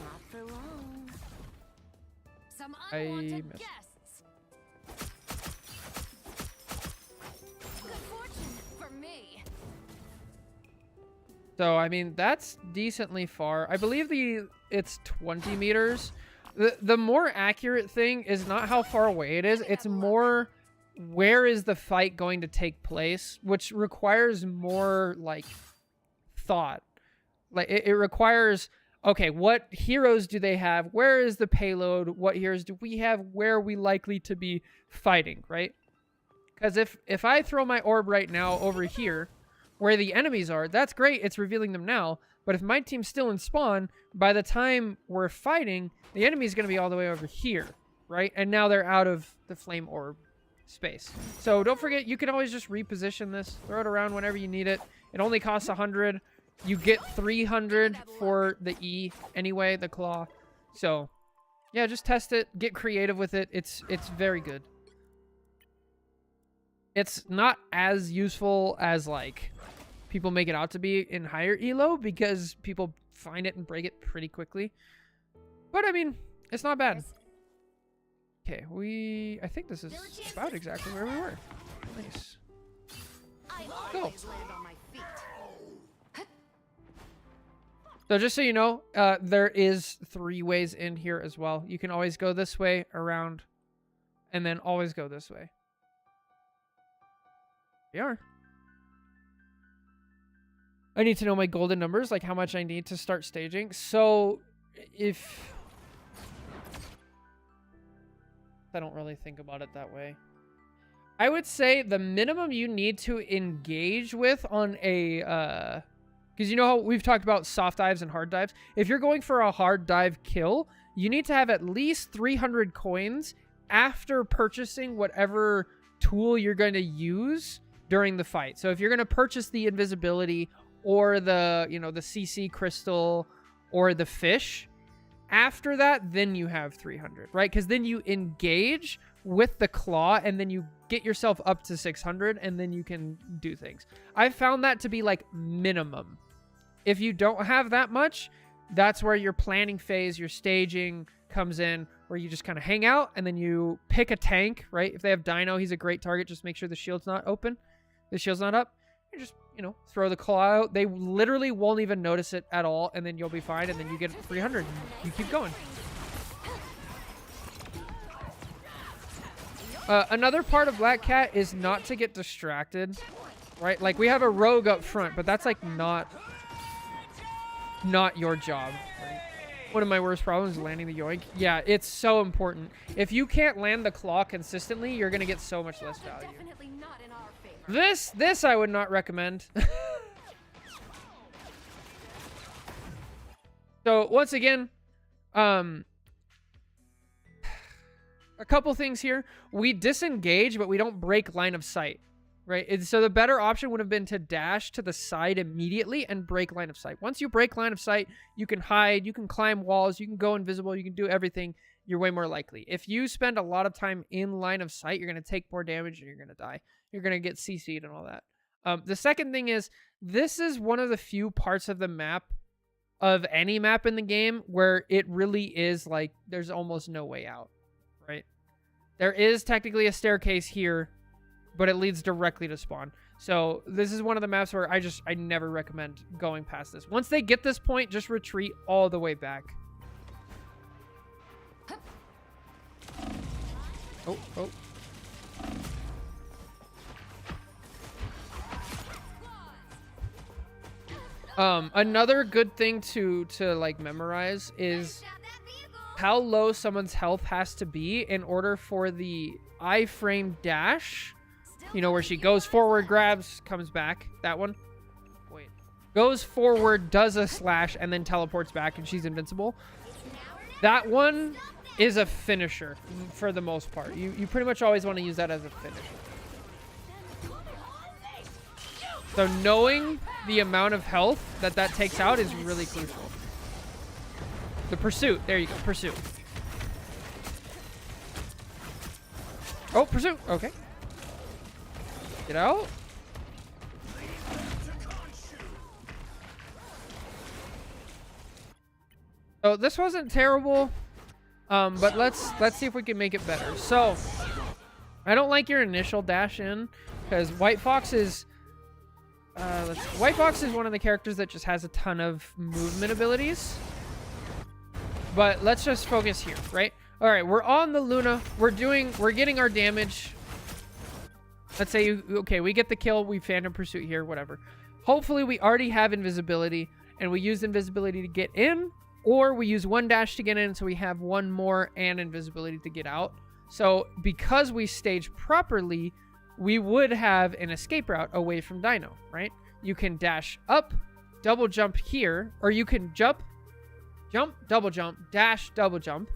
Not for long. Some I unwanted missed. guests. Good fortune for me. So, I mean, that's decently far. I believe it's 20 meters. The more accurate thing is not how far away it is. It's more where is the fight going to take place, which requires more, like, thought. Like, it requires, okay, what heroes do they have? Where is the payload? What heroes do we have? Where are we likely to be fighting, right? Because if I throw my orb right now over here, where the enemies are, that's great. It's revealing them now. But if my team's still in spawn, by the time we're fighting, the enemy's going to be all the way over here, right? And now they're out of the flame orb space. So don't forget, you can always just reposition this. Throw it around whenever you need it. It only costs 100. You get 300 for the E anyway, the claw. So yeah, just test it. Get creative with it. It's very good. It's not as useful as like people make it out to be in higher elo because people find it and break it pretty quickly. But I mean, it's not bad. Okay, I think this is about exactly where we were. Nice. Go. So just so you know, there is 3 ways in here as well. You can always go this way, around, and then always go this way. We are. I need to know my golden numbers, like how much I need to start staging. So if I don't really think about it that way, I would say the minimum you need to engage with on a because you know how we've talked about soft dives and hard dives. If you're going for a hard dive kill, you need to have at least 300 coins after purchasing whatever tool you're going to use during the fight. So if you're going to purchase the invisibility or the, you know, the CC crystal or the fish, after that, then you have 300, right? Because then you engage with the claw and then you get yourself up to 600 and then you can do things. I've found that to be like minimum. If you don't have that much, that's where your planning phase, your staging comes in, where you just kind of hang out and then you pick a tank, right? If they have Dino, he's a great target. Just make sure the shield's not open. The shield's not up. You just, you know, throw the claw out. They literally won't even notice it at all, and then you'll be fine, and then you get 300 and you keep going. Another part of Black Cat is not to get distracted, right? Like, we have a rogue up front, but that's like not your job, right? One of my worst problems is landing the yoink. Yeah, it's so important. If you can't land the claw consistently, you're gonna get so much less value. This I would not recommend. So once again, a couple things here. We disengage, but we don't break line of sight. Right? And so the better option would have been to dash to the side immediately and break line of sight. Once you break line of sight, you can hide, you can climb walls, you can go invisible, you can do everything. You're way more likely. If you spend a lot of time in line of sight, you're going to take more damage and you're going to die. You're going to get CC'd and all that. The second thing is, this is one of the few parts of the map, of any map in the game, where it really is like there's almost no way out. Right? There is technically a staircase here, but it leads directly to spawn. So this is one of the maps where I never recommend going past this. Once they get this point, just retreat all the way back. Oh, oh. Another good thing to like memorize is how low someone's health has to be in order for the iframe dash. You know, where she goes forward, grabs, comes back. That one. Wait. Goes forward, does a slash, and then teleports back, and she's invincible. That one is a finisher for the most part. You pretty much always want to use that as a finisher. So knowing the amount of health that takes out is really crucial. The pursuit. There you go. Pursuit. Oh, pursuit. Okay. Get out. So this wasn't terrible, but let's see if we can make it better. So I don't like your initial dash in, because White Fox is White Fox is one of the characters that just has a ton of movement abilities. But let's just focus here, right? All right, we're on the Luna. We're getting our damage. Let's say, okay, we get the kill. We Phantom Pursuit here, whatever. Hopefully, we already have invisibility, and we use invisibility to get in, or we use one dash to get in, so we have one more and invisibility to get out. So, because we stage properly, we would have an escape route away from Dino, right? You can dash up, double jump here, or you can jump, double jump, dash, double jump,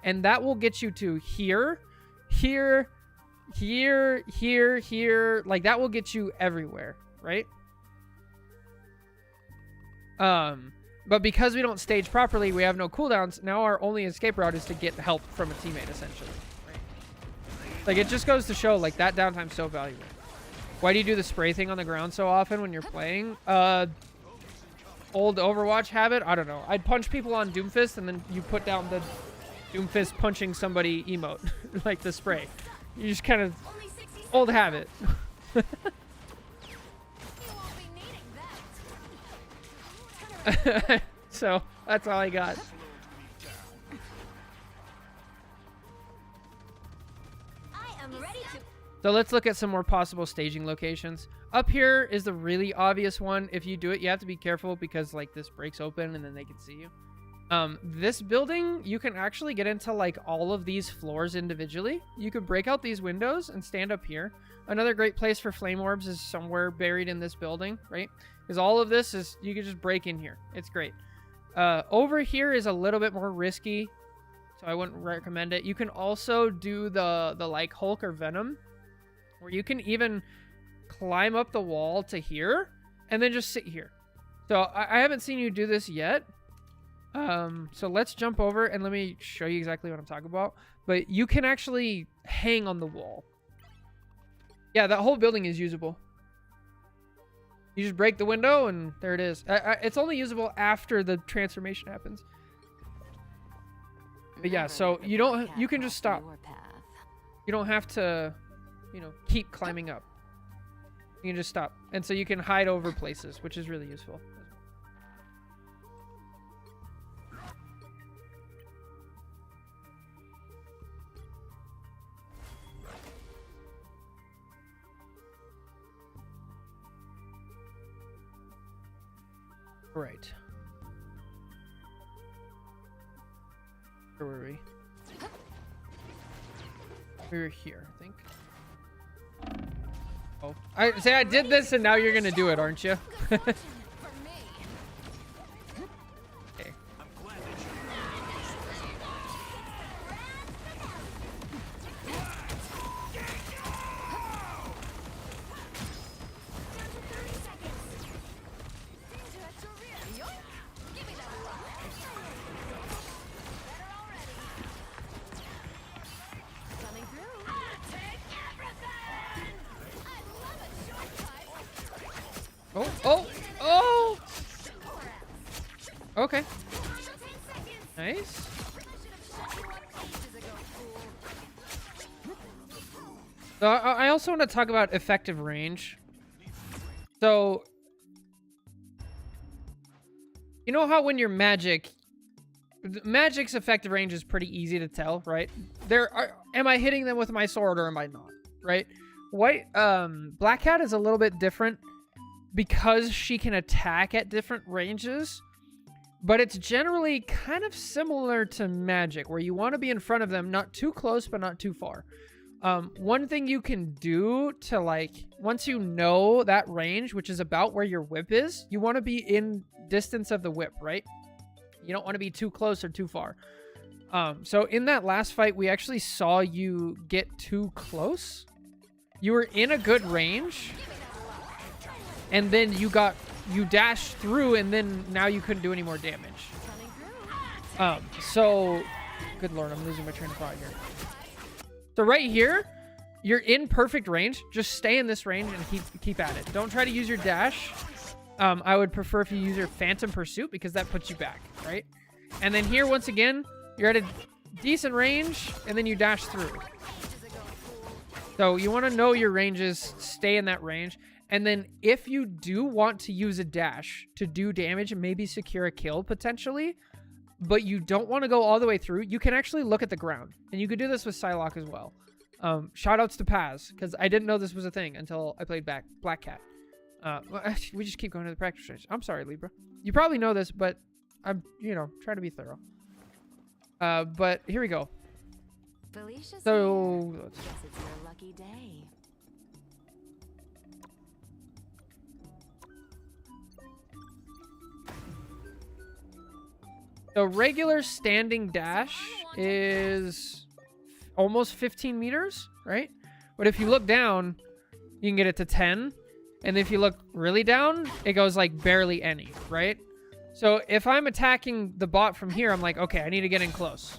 and that will get you to here, here, here, here, here. Like, that will get you everywhere, right? But because we don't stage properly, we have no cooldowns. Now our only escape route is to get help from a teammate, essentially. Right? Like, it just goes to show, like, that downtime's so valuable. Why do you do the spray thing on the ground so often when you're playing? Old Overwatch habit? I don't know. I'd punch people on Doomfist, and then you put down the Doomfist punching somebody emote. Like the spray. You just kind of... Old habit. So, that's all I got. So let's look at some more possible staging locations. Up here is the really obvious one. If you do it, you have to be careful because, like, this breaks open and then they can see you. This building, you can actually get into, like, all of these floors individually. You could break out these windows and stand up here. Another great place for flame orbs is somewhere buried in this building, right? Because all of this is, you can just break in here. It's great. Over here is a little bit more risky, so I wouldn't recommend it. You can also do the like Hulk or Venom, where you can even climb up the wall to here and then just sit here. So I haven't seen you do this yet. So let's jump over and let me show you exactly what I'm talking about. But you can actually hang on the wall. Yeah, that whole building is usable. You just break the window and there it is. It's only usable after the transformation happens. But yeah, so you can just stop. You don't have to, you know, keep climbing up. You can just stop. And so you can hide over places, which is really useful. Right. Where were we? We were here, I think. Oh, I say I did this and now you're gonna do it, aren't you? Okay. Oh, oh, oh! Okay. Nice. So I also want to talk about effective range. So, you know how when you're magic's effective range is pretty easy to tell, right? Am I hitting them with my sword or am I not, right? Black Cat is a little bit different because she can attack at different ranges, but it's generally kind of similar to magic, where you want to be in front of them, not too close, but not too far. One thing you can do to, like, once you know that range, which is about where your whip is, you want to be in distance of the whip, right? You don't want to be too close or too far. So in that last fight, we actually saw you get too close. You were in a good range, and then you dashed through, and then now you couldn't do any more damage. So, good lord, I'm losing my train of thought here. So right here, you're in perfect range. Just stay in this range and keep at it. Don't try to use your dash. I would prefer if you use your Phantom Pursuit, because that puts you back, right? And then here, once again, you're at a decent range, and then you dash through. So you want to know your ranges, stay in that range. And then if you do want to use a dash to do damage and maybe secure a kill potentially, but you don't want to go all the way through, you can actually look at the ground. And you could do this with Psylocke as well. Shout outs to Paz, because I didn't know this was a thing until I played Black Cat. We just keep going to the practice range. I'm sorry, Libra. You probably know this, but I'm, trying to be thorough. But here we go. Felicia's So, here. Guess it's your lucky day. the regular standing dash is almost 15 meters, right? But if you look down, you can get it to 10. And if you look really down, it goes like barely any, right? So if I'm attacking the bot from here, I'm like, okay, I need to get in close.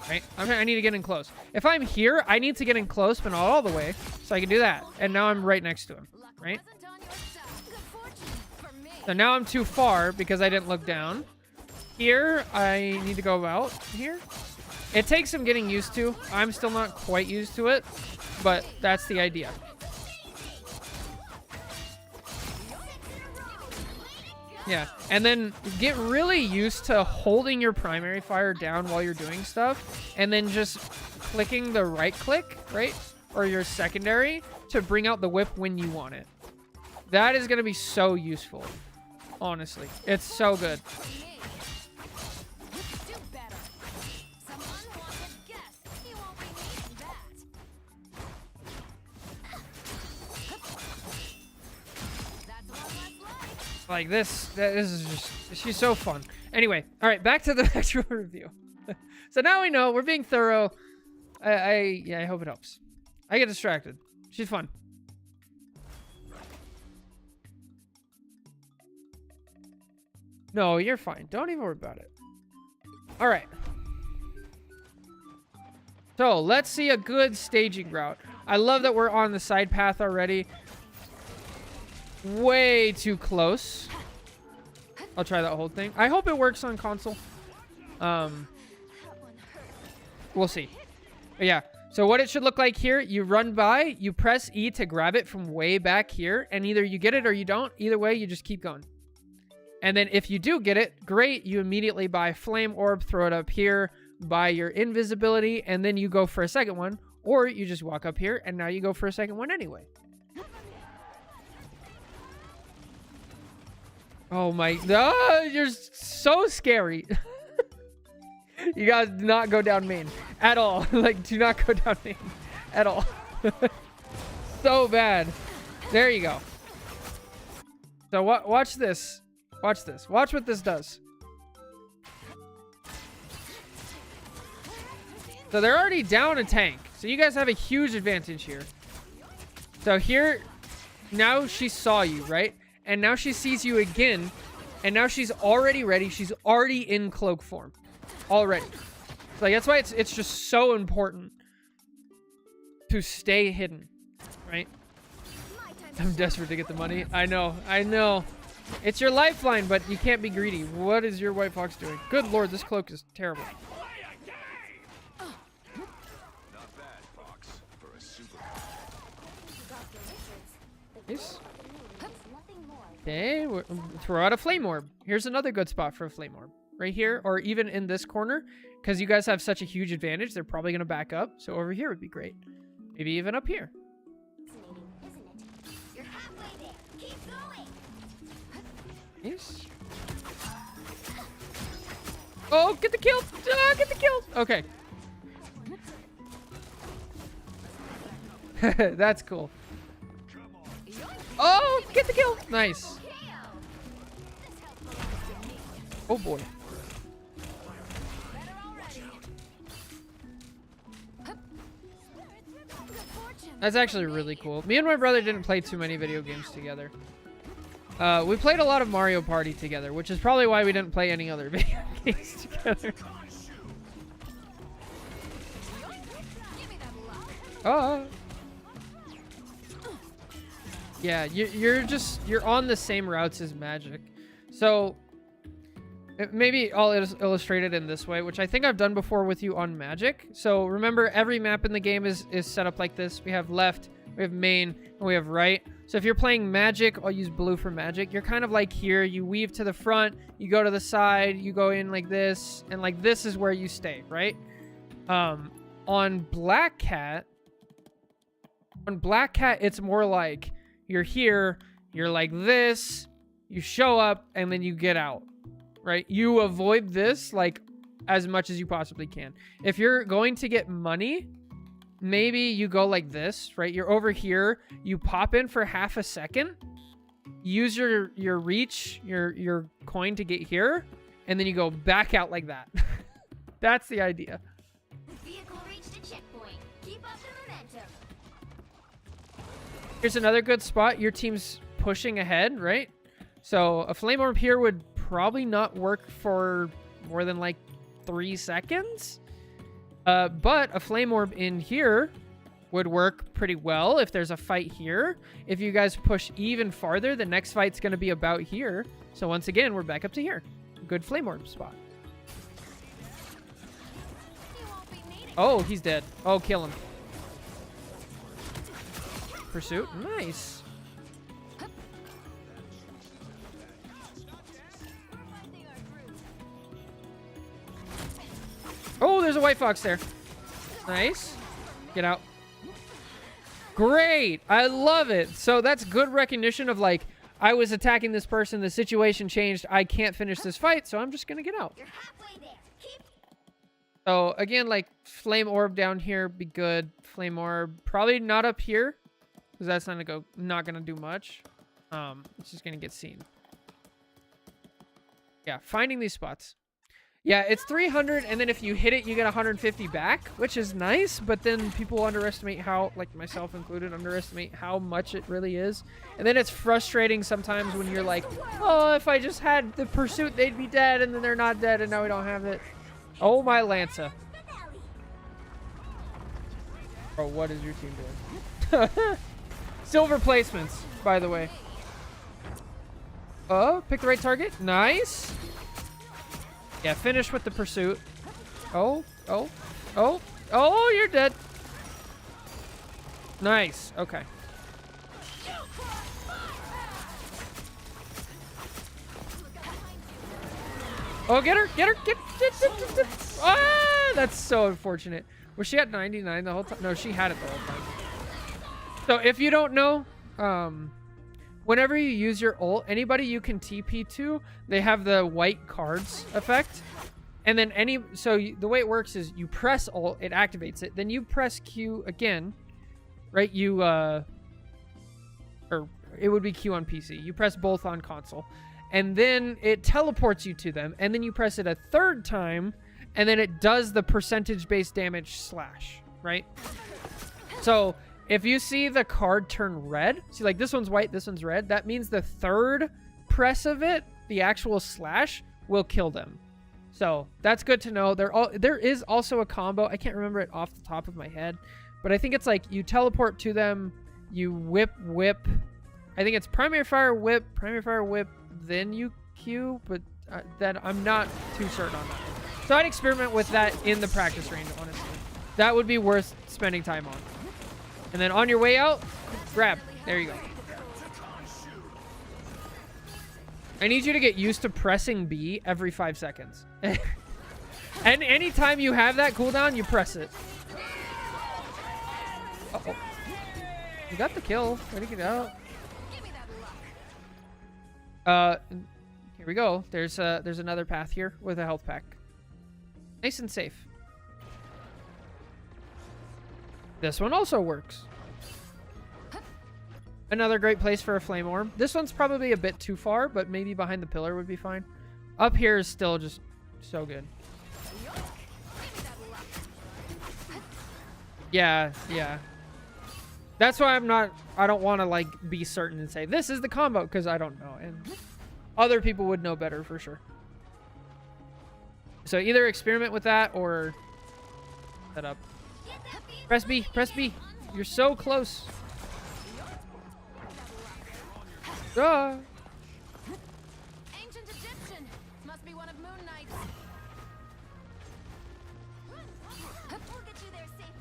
Right? I need to get in close. If I'm here, I need to get in close, but not all the way. So I can do that. And now I'm right next to him, right? So now I'm too far because I didn't look down. Here, I need to go out here. It takes some getting used to. I'm still not quite used to it, but that's the idea. Yeah, and then get really used to holding your primary fire down while you're doing stuff, and then just clicking the right click, right? Or your secondary to bring out the whip when you want it. That is going to be so useful. Honestly, it's so good. Like this is just, she's so fun. Anyway, all right, back to the actual review. So now we know we're being thorough. I hope it helps. I get distracted. She's fun. No, you're fine. Don't even worry about it. All right. So let's see a good staging route. I love that we're on the side path already. Way too close. I'll try that whole thing. I hope it works on console. We'll see. But yeah. So what it should look like here, you run by, you press E to grab it from way back here, and either you get it or you don't. Either way, you just keep going. And then if you do get it, great. You immediately buy Flame Orb, throw it up here, buy your invisibility, and then you go for a second one. Or you just walk up here, and now you go for a second one anyway. Oh my, you're so scary. You guys do not go down main at all. Like, do not go down main at all. So bad. There you go. So watch this. Watch this. Watch what this does. So they're already down a tank. So you guys have a huge advantage here. So here, now she saw you, right? And now she sees you again. And now she's already ready. She's already in cloak form. Already. So like, that's why it's just so important to stay hidden, right? I'm desperate to get the money. I know. It's your lifeline, but you can't be greedy. What is your white fox doing? Good lord, this cloak is terrible. Nice. Okay, throw out a flame orb. Here's another good spot for a flame orb. Right here, or even in this corner, because you guys have such a huge advantage, they're probably going to back up. So over here would be great. Maybe even up here. Yes. Oh, get the kill! Get the kill! Okay. That's cool. Oh, get the kill! Nice. Oh boy. That's actually really cool. Me and my brother didn't play too many video games together. We played a lot of Mario Party together, which is probably why we didn't play any other video games together. Oh. Yeah, you're on the same routes as Magic. So maybe I'll illustrate it in this way, which I think I've done before with you on Magic. So remember, every map in the game is set up like this. We have left, we have main, and we have right. So if you're playing Magic, I'll use blue for Magic. You're kind of like here. You weave to the front, you go to the side, you go in like this, and like this is where you stay, right? On Black Cat, it's more like you're here, you're like this, you show up, and then you get out. Right? You avoid this like as much as you possibly can. If you're going to get money, maybe you go like this, right? You're over here, you pop in for half a second, use your reach, your coin to get here, and then you go back out like that. That's the idea. Vehicle reached a checkpoint. Keep up the momentum. Here's another good spot. Your team's pushing ahead, right? So a flame orb here would probably not work for more than like 3 seconds. But a flame orb in here would work pretty well if there's a fight here. If you guys push even farther, the next fight's going to be about here. So once again, we're back up to here. Good flame orb spot. Oh, he's dead. Oh, kill him. Pursuit. Nice. Oh, there's a white fox there. Nice. Get out. Great. I love it. So that's good recognition of like, I was attacking this person. The situation changed. I can't finish this fight, so I'm just going to get out. So again, like flame orb down here be good. Flame orb probably not up here because that's not going to do much. It's just going to get seen. Yeah, finding these spots. Yeah, it's 300, and then if you hit it, you get 150 back, which is nice, but then people underestimate how, like myself included, underestimate how much it really is. And then it's frustrating sometimes when you're like, oh, if I just had the pursuit, they'd be dead, and then they're not dead, and now we don't have it. Oh, my Lanza. Oh, what is your team doing? Silver placements, by the way. Oh, pick the right target. Nice. Yeah, finish with the pursuit. Oh, oh, oh, oh, you're dead. Nice. Okay. Oh, get her, get her, get. Ah, that's so unfortunate. Was she at 99 the whole time? No, she had it the whole time. So if you don't know, whenever you use your ult, anybody you can TP to, they have the white cards effect. And then the way it works is you press ult, it activates it. Then you press Q again, right? Or it would be Q on PC. You press both on console. And then it teleports you to them. And then you press it a third time. And then it does the percentage-based damage slash, right? So if you see the card turn red, see like this one's white, this one's red, that means the third press of it, the actual slash, will kill them. So that's good to know. There is also a combo. I can't remember it off the top of my head, but I think it's like you teleport to them, you whip. I think it's primary fire, whip, then you Q, but that I'm not too certain on that. So I'd experiment with that in the practice range, honestly. That would be worth spending time on. And then on your way out, grab. There you go. I need you to get used to pressing B every 5 seconds. And anytime you have that cooldown, you press it. Uh-oh. You got the kill. Way to get out. Here we go. There's another path here with a health pack. Nice and safe. This one also works. Another great place for a flame orb. This one's probably a bit too far, but maybe behind the pillar would be fine. Up here is still just so good. Yeah. That's why I don't want to like be certain and say this is the combo, because I don't know. And other people would know better for sure. So either experiment with that or set up. Press B, press B. You're so close. Ah. Ancient Egyptian. Must be one of Moon Knight's. We'll get you there safe.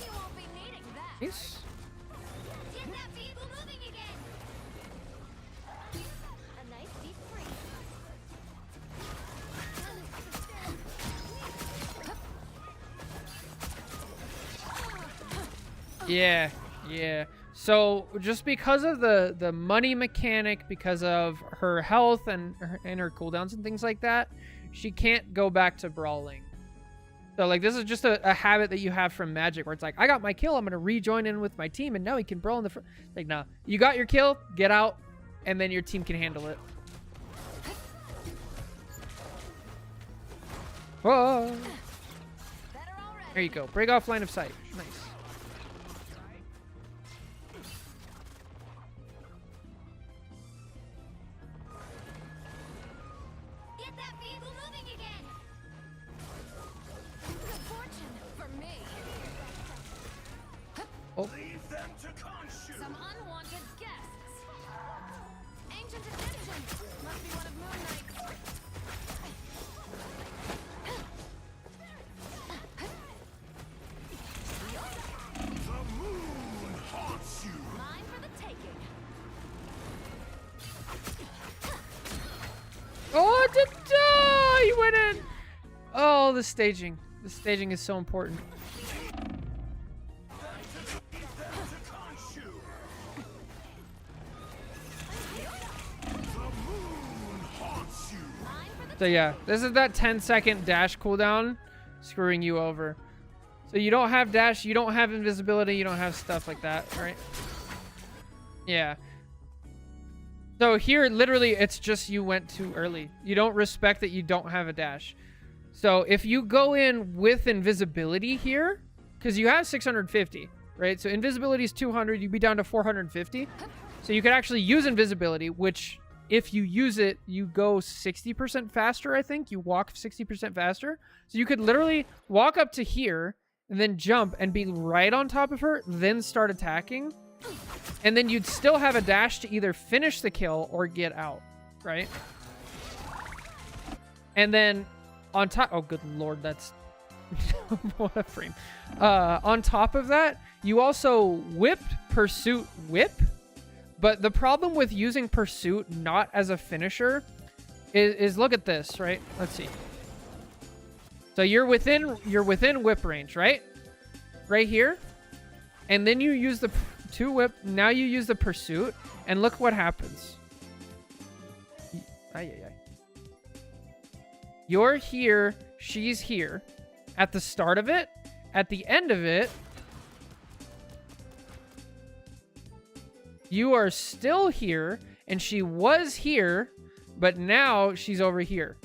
You won't be needing that. Nice. Get that vehicle moving again. A nice deep freeze. Yeah. So just because of the money mechanic, because of her health and her cooldowns and things like that, she can't go back to brawling. So like this is just a habit that you have from Magic, where it's like, I got my kill, I'm gonna rejoin in with my team, and now he can brawl in the front. Like, nah, you got your kill, get out, and then your team can handle it. Whoa. There you go. Break off line of sight. Nice. Get that vehicle moving again. Good fortune for me. Oh. Leave them to Khonshu. Some unwanted guests. Ancient Egyptian. Must be one of Moon Knight's. The moon haunts you. Mine for the taking. Oh, he went in. Oh, the staging. The staging is so important. Leave them to Khonshu. The moon haunts you. Mine for the So yeah, this is that 10-second dash cooldown screwing you over. So you don't have dash, you don't have invisibility, you don't have stuff like that, right? Yeah. So here, literally, it's just you went too early. You don't respect that you don't have a dash. So if you go in with invisibility here, because you have 650, right? So invisibility is 200, you'd be down to 450. So you could actually use invisibility, which if you use it, you go 60% faster, I think. You walk 60% faster. So you could literally walk up to here and then jump and be right on top of her, then start attacking. And then you'd still have a dash to either finish the kill or get out, right? And then on top... Oh, good lord, that's... what a frame. On top of that, you also whipped Pursuit Whip. But the problem with using Pursuit not as a finisher is look at this, right? Let's see. So you're within whip range, right? Right here. And then you use the 2 whip. Now you use the Pursuit. And look what happens. You're here. She's here. At the start of it. At the end of it. You are still here. And she was here. But now she's over here.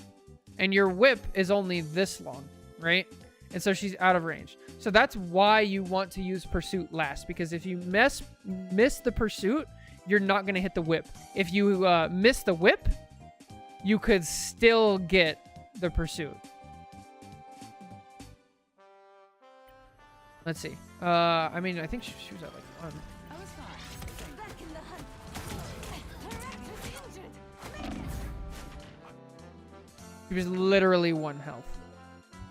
And your whip is only this long, right? And so she's out of range. So that's why you want to use Pursuit last. Because if you miss the Pursuit, you're not going to hit the whip. If you miss the whip, you could still get the Pursuit. Let's see. I mean, I think she was at like 1. I was fine. Back in the hunt. Her actor's injured. She was literally 1 health.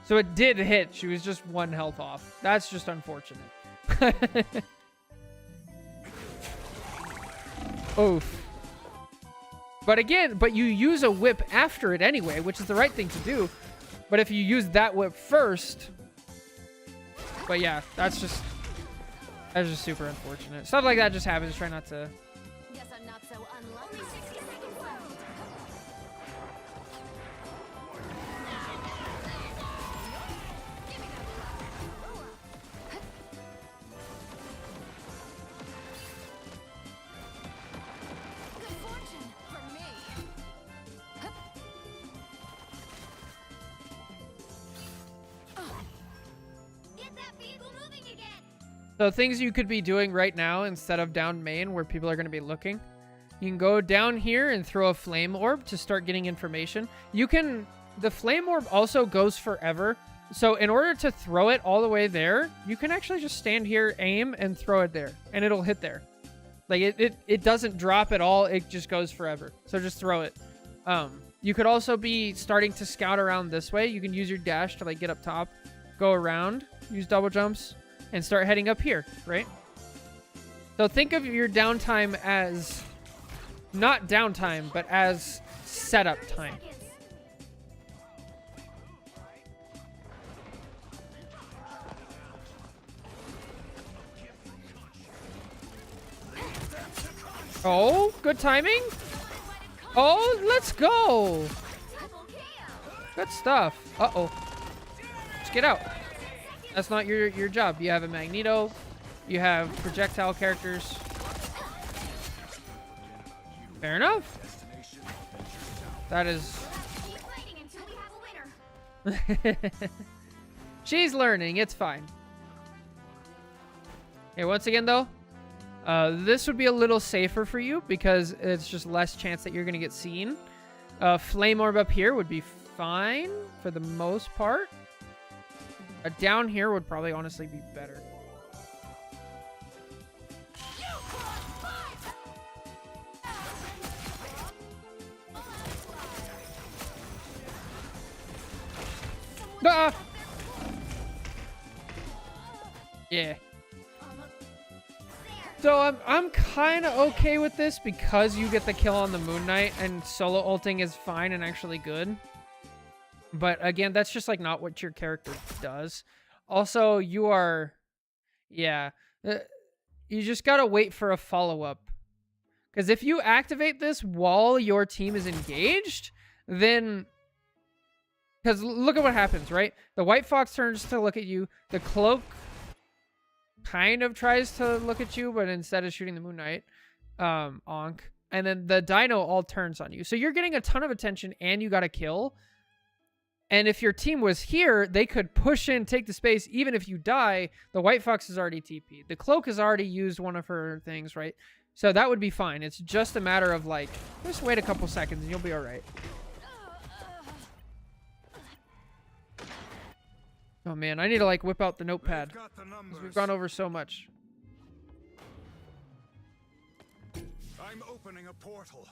So it did hit. She was just 1 health off. That's just unfortunate. Oof. But again, you use a whip after it anyway, which is the right thing to do. But if you use that whip first... But yeah, that's just super unfortunate. Stuff like that just happens. Try not to... Guess I'm not so unlucky. 60 seconds left. Good fortune for me. Get that vehicle moving again. So things you could be doing right now instead of down main where people are going to be looking. You can go down here and throw a flame orb to start getting information. You can... The flame orb also goes forever. So in order to throw it all the way there, you can actually just stand here, aim, and throw it there. And it'll hit there. Like, it doesn't drop at all. It just goes forever. So just throw it. You could also be starting to scout around this way. You can use your dash to, like, get up top. Go around. Use double jumps. And start heading up here, right? So think of your downtime as... Not downtime, but as setup time. Oh, good timing. Oh, let's go. Good stuff. Uh-oh. Just get out. That's not your job. You have a Magneto. You have projectile characters. Fair enough. That is... She's learning. It's fine. Okay, once again, though, this would be a little safer for you because it's just less chance that you're going to get seen. Flame orb up here would be fine for the most part. Down here would probably honestly be better. Ah! Yeah. So I'm kind of okay with this because you get the kill on the Moon Knight and solo ulting is fine and actually good. But again, that's just like not what your character does. Also, you are... Yeah. You just gotta wait for a follow-up. Because if you activate this while your team is engaged, then... Because look at what happens, right? The White Fox turns to look at you. The Cloak kind of tries to look at you, but instead of shooting the Moon Knight, Onk. And then the Dino all turns on you. So you're getting a ton of attention and you got a kill. And if your team was here, they could push in, take the space. Even if you die, the White Fox is already TP'd. The Cloak has already used one of her things, right? So that would be fine. It's just a matter of like, just wait a couple seconds and you'll be all right. Oh man, I need to like whip out the notepad. They've got the 'Cause numbers. we've gone over so much. I'm opening a portal.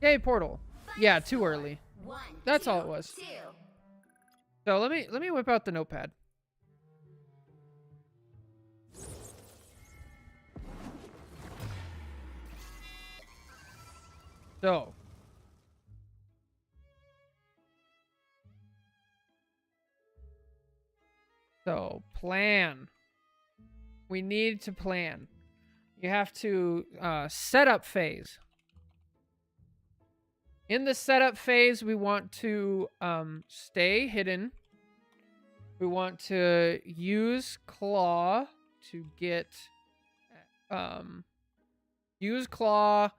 Yay, portal. Yeah, too early. That's all it was. So let me whip out the notepad. So plan. We need to plan. You have to setup phase. In the setup phase, we want to stay hidden. We want to use claw to get use claw.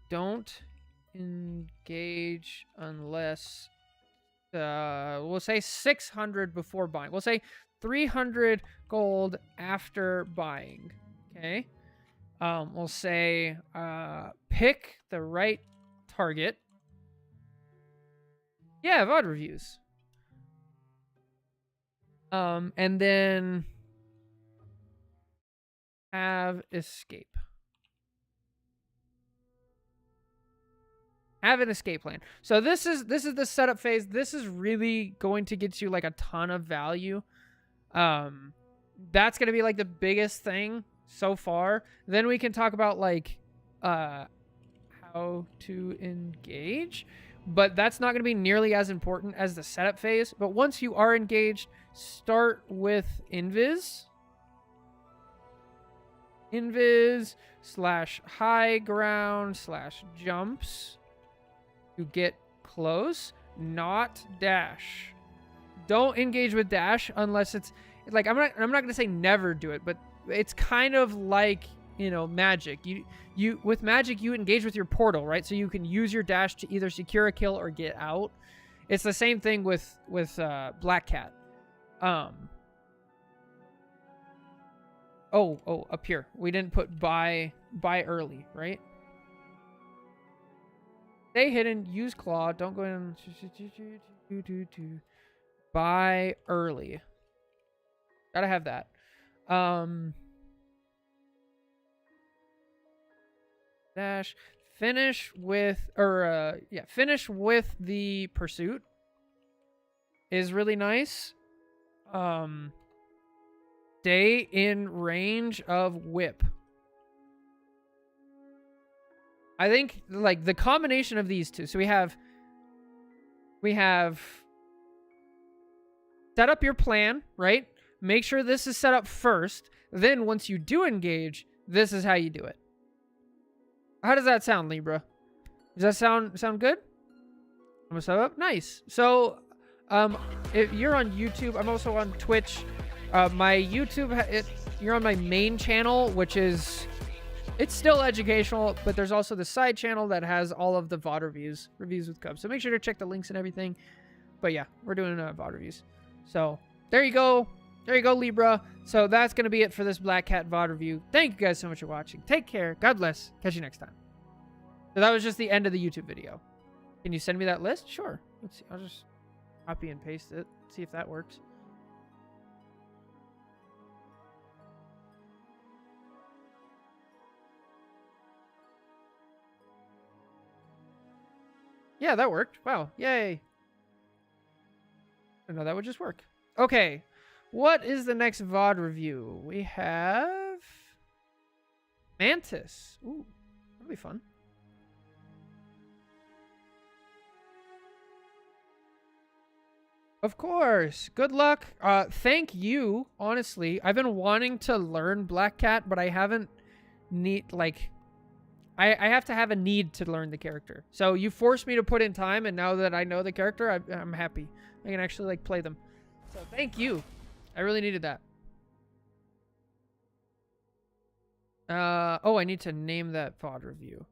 Don't engage unless we'll say 600 before buying. We'll say 300 gold after buying. Okay. We'll say pick the right target. Yeah, VOD reviews. And then have escape. Have an escape plan. So this is the setup phase. This is really going to get you like a ton of value. That's gonna be like the biggest thing so far. Then we can talk about like how to engage, but that's not gonna be nearly as important as the setup phase. But once you are engaged, start with invis. Invis / high ground / jumps. To get close, not dash. Don't engage with dash unless it's like I'm not gonna say never do it, but it's kind of like, you know, magic. You with magic you engage with your portal, right? So you can use your dash to either secure a kill or get out. It's the same thing with Black Cat. Oh, up here. We didn't put buy early, right? Stay hidden, use claw, don't go in. Buy early. Gotta have that. Dash. Finish with, finish with the pursuit is really nice. Stay in range of whip. I think like the combination of these two. So we have set up your plan, right? Make sure this is set up first. Then once you do engage, this is how you do it. How does that sound, Libra? Does that sound good? I'm gonna set up. Nice. So if you're on YouTube, I'm also on Twitch. My YouTube, you're on my main channel, which is, it's still educational, but there's also the side channel that has all of the VOD reviews with Cubs. So make sure to check the links and everything. But yeah, we're doing VOD reviews. So there you go. There you go, Libra. So that's going to be it for this Black Cat VOD review. Thank you guys so much for watching. Take care. God bless. Catch you next time. So that was just the end of the YouTube video. Can you send me that list? Sure. Let's see. I'll just copy and paste it. See if that works. Yeah, that worked. Wow. Yay. I know that would just work. Okay. What is the next VOD review? We have Mantis. Ooh, that'll be fun. Of course. Good luck. Thank you. Honestly, I've been wanting to learn Black Cat, but I haven't I have to have a need to learn the character. So you forced me to put in time, and now that I know the character, I'm happy. I can actually like play them. So thank you. I really needed that. Oh, I need to name that VOD review.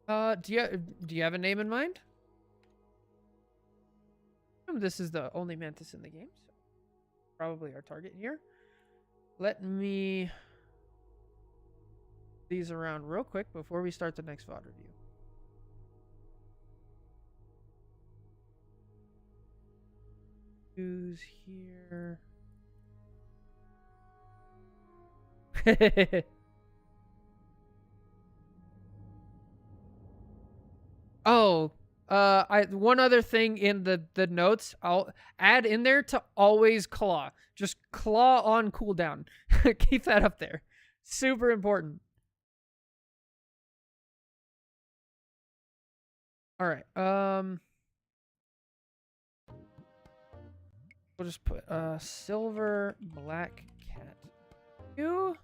Do you have a name in mind? This is the only Mantis in the game, so probably our target here. Let me these around real quick before we start the next VOD review. Who's here? Oh, one other thing in the notes I'll add in there to always claw. Just claw on cooldown. Keep that up there. Super important. All right. We'll just put silver black cat. You.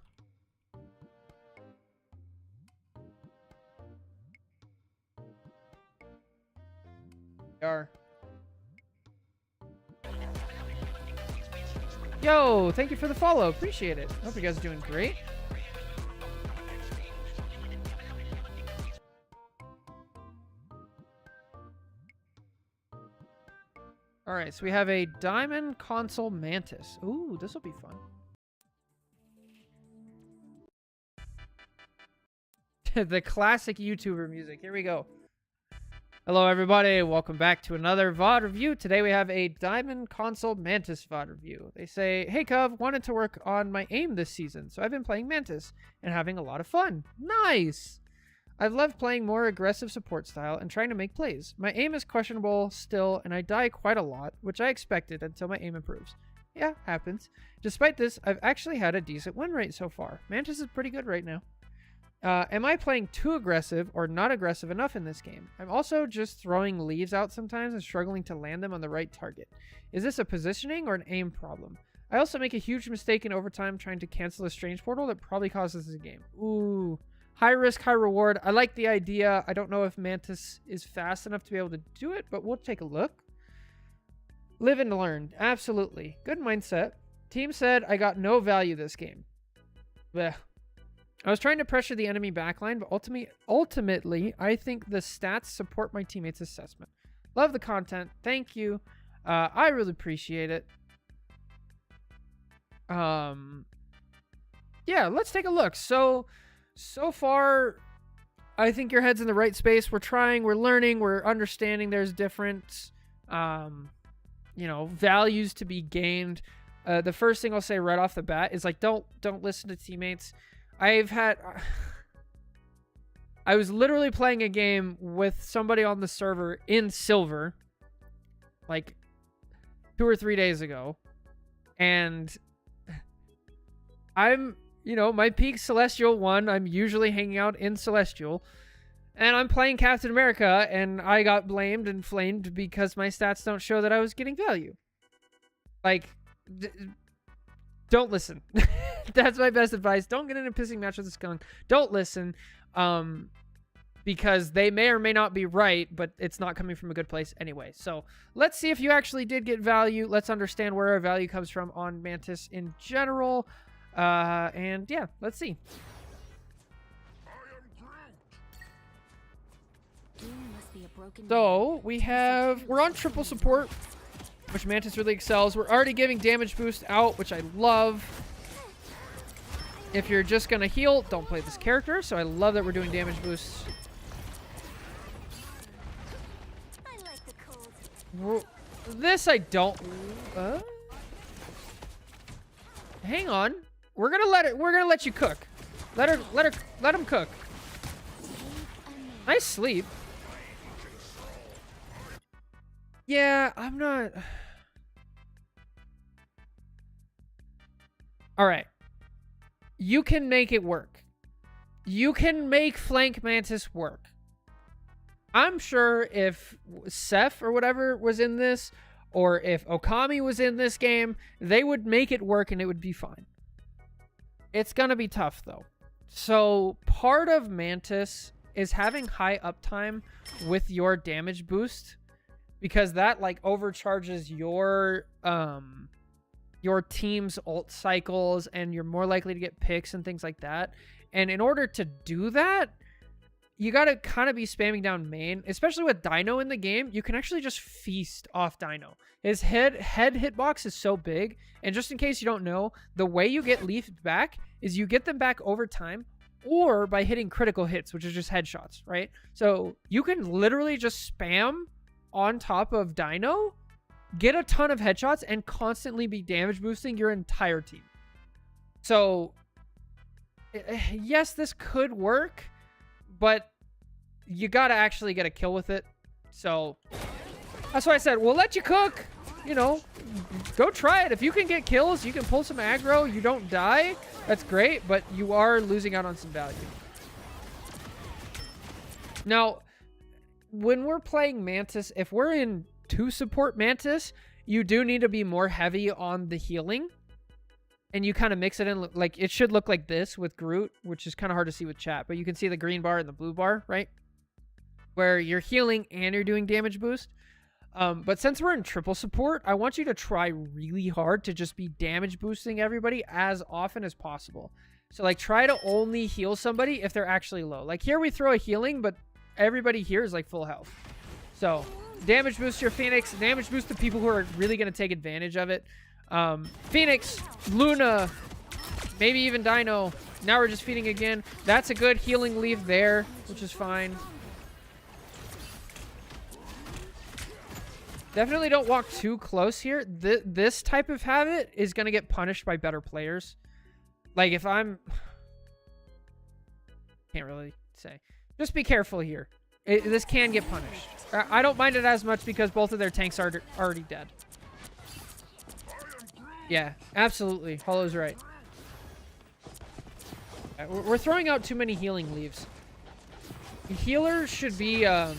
Are. Yo, thank you for the follow. Appreciate it. Hope you guys are doing great. All right, so we have a Diamond Console Mantis. Ooh, this will be fun. The classic YouTuber music. Here we go. Hello, everybody. Welcome back to another VOD review. Today we have a Diamond Console Mantis VOD review. They say, hey, Cov, wanted to work on my aim this season, so I've been playing Mantis and having a lot of fun. Nice! I've loved playing more aggressive support style and trying to make plays. My aim is questionable still, and I die quite a lot, which I expected until my aim improves. Yeah, happens. Despite this, I've actually had a decent win rate so far. Mantis is pretty good right now. Am I playing too aggressive or not aggressive enough in this game? I'm also just throwing leaves out sometimes and struggling to land them on the right target. Is this a positioning or an aim problem? I also make a huge mistake in overtime trying to cancel a strange portal that probably causes the game. Ooh. High risk, high reward. I like the idea. I don't know if Mantis is fast enough to be able to do it, but we'll take a look. Live and learn. Absolutely. Good mindset. Team said I got no value this game. Blech. I was trying to pressure the enemy backline, but ultimately, I think the stats support my teammates' assessment. Love the content. Thank you. I really appreciate it. Yeah, let's take a look. So far, I think your head's in the right space. We're trying, we're learning, we're understanding there's different, values to be gained. The first thing I'll say right off the bat is like, don't listen to teammates. I was literally playing a game with somebody on the server in silver like 2 or 3 days ago. And I'm, my peak Celestial 1. I'm usually hanging out in Celestial. And I'm playing Captain America, and I got blamed and flamed because my stats don't show that I was getting value. Like, don't listen. That's my best advice. Don't get in a pissing match with a skunk. Don't listen, because they may or may not be right, but it's not coming from a good place anyway. So let's see if you actually did get value. Let's understand where our value comes from on Mantis in general. And yeah, let's see. So we're on triple support, which Mantis really excels. We're already giving damage boost out, which I love. If you're just going to heal, don't play this character. So I love that we're doing damage boosts. This I don't... hang on. We're going to let you cook. Let him cook. Nice sleep. Yeah, I'm not... All right. You can make it work. You can make Flank Mantis work. I'm sure if Seth or whatever was in this, or if Okami was in this game, they would make it work and it would be fine. It's going to be tough, though. So part of Mantis is having high uptime with your damage boost, because that like overcharges your team's ult cycles, and you're more likely to get picks and things like that. And in order to do that, you gotta kind of be spamming down main, especially with Dino in the game. You can actually just feast off Dino. His head hitbox is so big, and just in case you don't know, the way you get Leaf back is you get them back over time or by hitting critical hits, which is just headshots, right? So you can literally just spam on top of Dino, get a ton of headshots, and constantly be damage boosting your entire team. So yes, this could work, but you gotta actually get a kill with it. So that's why I said, we'll let you cook. You know, go try it. If you can get kills, you can pull some aggro, you don't die, that's great, but you are losing out on some value. Now, when we're playing Mantis, if we're in 2 support Mantis, you do need to be more heavy on the healing. And you kind of mix it in, like, it should look like this with Groot, which is kind of hard to see with chat, but you can see the green bar and the blue bar, right? Where you're healing and you're doing damage boost. But since we're in triple support, I want you to try really hard to just be damage boosting everybody as often as possible. So, like, try to only heal somebody if they're actually low. Like, here we throw a healing, but everybody here is, like, full health. So, damage boost your Phoenix, damage boost the people who are really going to take advantage of it. Phoenix, Luna, maybe even Dino. Now we're just feeding again. That's a good healing leaf there, which is fine. Definitely don't walk too close here. This type of habit is going to get punished by better players. Like, if I'm... Can't really say. Just be careful here. This can get punished. I don't mind it as much because both of their tanks are already dead. Yeah, absolutely. Hollow's right. We're throwing out too many healing leaves. Healers should be, yeah,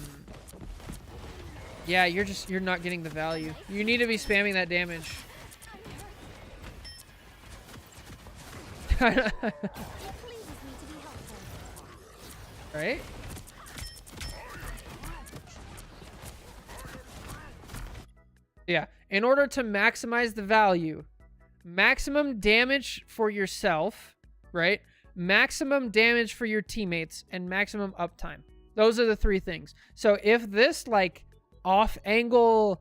you're not getting the value. You need to be spamming that damage. Right? Yeah, in order to maximize the value, maximum damage for yourself, right? Maximum damage for your teammates, and maximum uptime. Those are the 3 things. So if this, like, off angle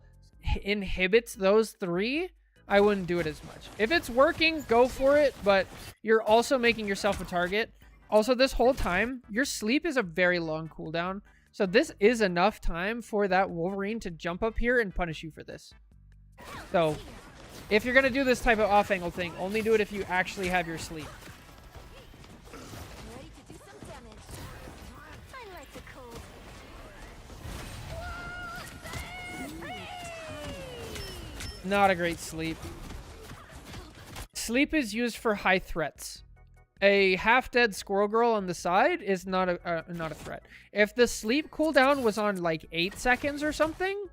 inhibits those 3, I wouldn't do it as much. If it's working, go for it, but you're also making yourself a target. Also, this whole time, your sleep is a very long cooldown. So this is enough time for that Wolverine to jump up here and punish you for this. So if you're going to do this type of off-angle thing, only do it if you actually have your sleep. Ready to do some damage. I like the cold. Not a great sleep. Sleep is used for high threats. A half-dead squirrel girl on the side is not a threat. If the sleep cooldown was on like 8 seconds or something,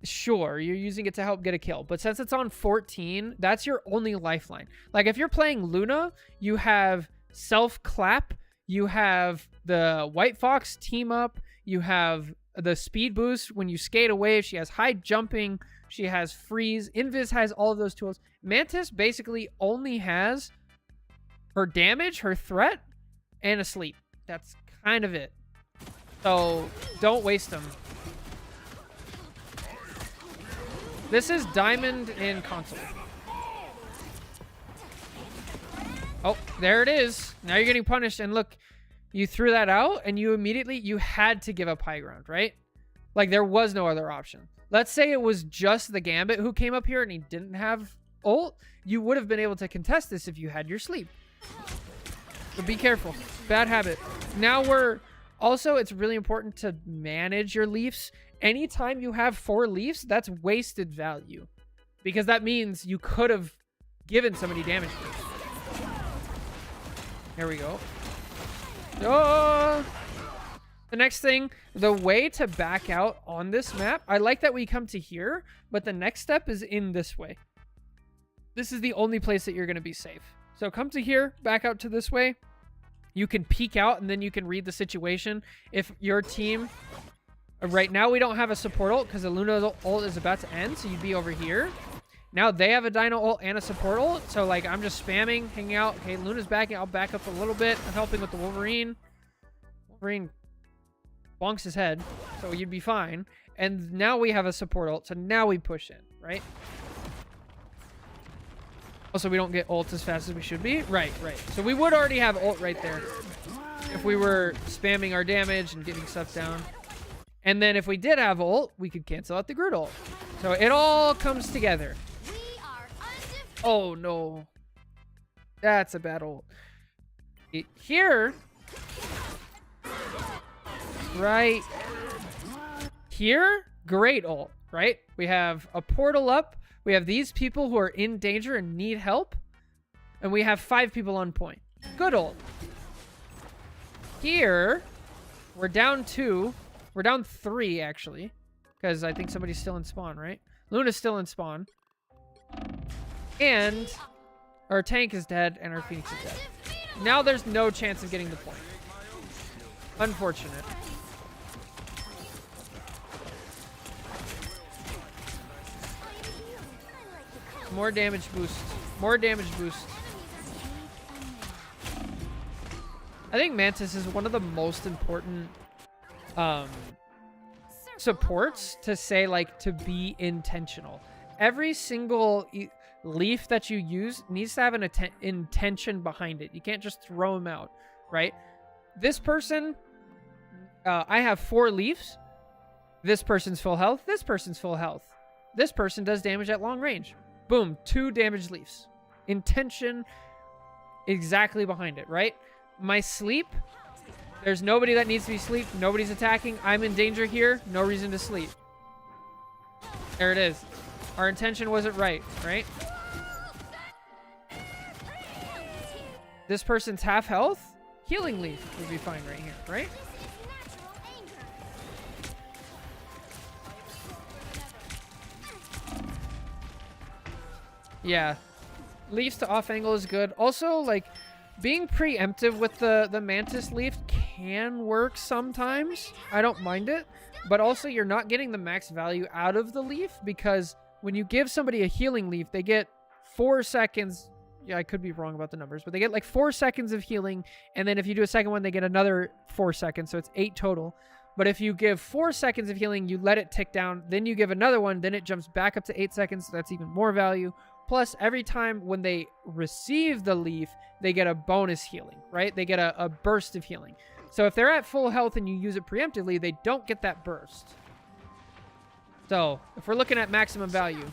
sure, you're using it to help get a kill. But since it's on 14, that's your only lifeline. Like, if you're playing Luna, you have self-clap, you have the White Fox team up, you have the speed boost when you skate away. She has high jumping, she has freeze. Invis has all of those tools. Mantis basically only has her damage, her threat, and a sleep. That's kind of it. So don't waste them. This is Diamond in console. Oh, there it is. Now you're getting punished. And look, you threw that out and you had to give up high ground, right? Like, there was no other option. Let's say it was just the Gambit who came up here and he didn't have ult. You would have been able to contest this if you had your sleep. But be careful. Bad habit. Now it's really important to manage your leafs. Anytime you have 4 leafs, that's wasted value. Because that means you could have given somebody damage boost. There we go. Oh! The next thing, the way to back out on this map, I like that we come to here, but the next step is in this way. This is the only place that you're going to be safe. So come to here, back out to this way. You can peek out and then you can read the situation. If your team... Right now we don't have a support ult because the Luna ult is about to end, so you'd be over here. Now they have a Dino ult and a support ult, so like I'm just spamming, hanging out. Okay, Luna's backing. I'll back up a little bit. I'm helping with the Wolverine. Wolverine bonks his head, so you'd be fine. And now we have a support ult, so now we push in, right? Also, we don't get ult as fast as we should be. Right. So we would already have ult right there if we were spamming our damage and getting stuff down. And then if we did have ult, we could cancel out the Groot ult. So it all comes together. We are undefeated. Oh, no. That's a bad ult. Here. Right. Here. Great ult, right? We have a portal up. We have these people who are in danger and need help. And we have 5 people on point. Good ult. Here, we're down 2. We're down 3, actually. Because I think somebody's still in spawn, right? Luna's still in spawn. And our tank is dead and our Phoenix is dead. Now there's no chance of getting the point. Unfortunate. More damage boost. More damage boost. I think Mantis is one of the most important supports to say, like, to be intentional. Every single leaf that you use needs to have an intention behind it. You can't just throw them out, right? This person, I have 4 leaves. This person's full health. This person's full health. This person does damage at long range. Boom, 2 damaged leaves. Intention exactly behind it, right? My sleep, there's nobody that needs to be sleep. Nobody's attacking. I'm in danger here. No reason to sleep. There it is. Our intention wasn't right? This person's half health. Healing leaf would be fine right here, right? Yeah, leaves to off angle is good. Also, like, being preemptive with the Mantis leaf can work sometimes. I don't mind it. But also, you're not getting the max value out of the leaf, because when you give somebody a healing leaf, they get 4 seconds. Yeah, I could be wrong about the numbers, but they get like 4 seconds of healing. And then if you do a second one, they get another 4 seconds. So it's 8 total. But if you give 4 seconds of healing, you let it tick down. Then you give another one. Then it jumps back up to 8 seconds. So that's even more value. Plus, every time when they receive the leaf, they get a bonus healing, right? They get a burst of healing. So if they're at full health and you use it preemptively, they don't get that burst. So if we're looking at maximum value,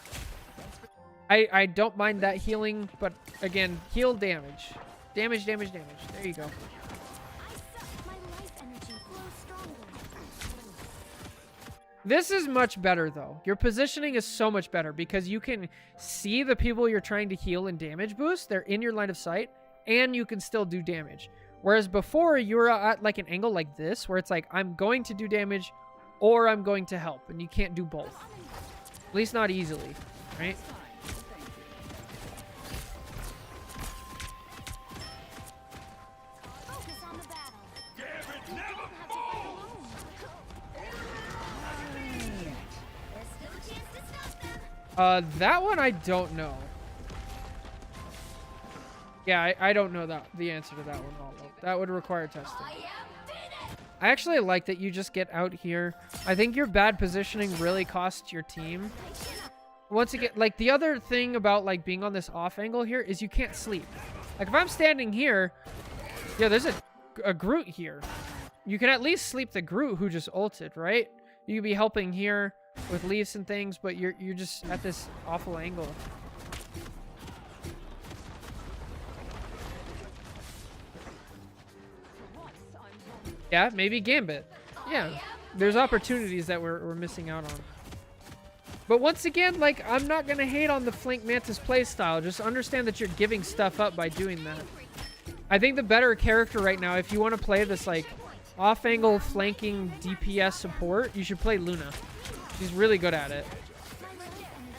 I don't mind that healing, but again, heal damage. Damage. There you go. This is much better, though. Your positioning is so much better because you can see the people you're trying to heal and damage boost. They're in your line of sight, and you can still do damage. Whereas before, you were at like an angle like this, where it's like, I'm going to do damage, or I'm going to help, and you can't do both. At least not easily, right? That one I don't know. Yeah, I don't know the answer to that one. That would require testing. I actually like that you just get out here. I think your bad positioning really costs your team. Once again, like, the other thing about like being on this off angle here is you can't sleep. Like, if I'm standing here, yeah, there's a Groot here. You can at least sleep the Groot who just ulted, right? You could be helping here with leaves and things, but you're just at this awful angle. Yeah, maybe Gambit. Yeah, there's opportunities that we're missing out on. But once again, like, I'm not gonna hate on the Flank Mantis playstyle. Just understand that you're giving stuff up by doing that. I think the better character right now, if you want to play this like off-angle flanking DPS support, you should play Luna. She's really good at it.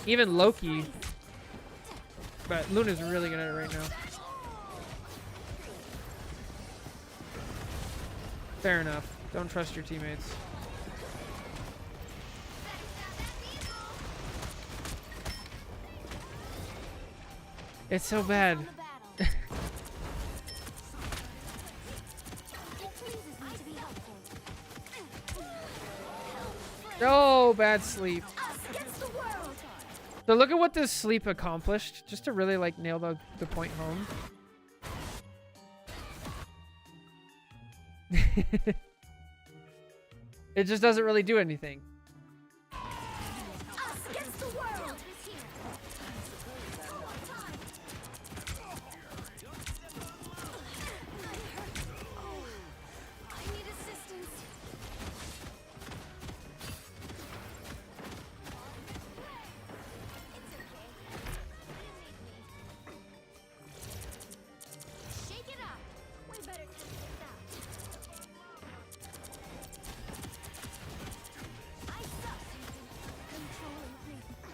Even Loki. But Luna's really good at it right now. Fair enough. Don't trust your teammates. It's so bad. No, bad sleep. Us against the world. So look at what this sleep accomplished, just to really like nail the point home. It just doesn't really do anything. Us against the world. Oh, I need assistance. Shake it up. We better test this out. I suck. Controlling breathing.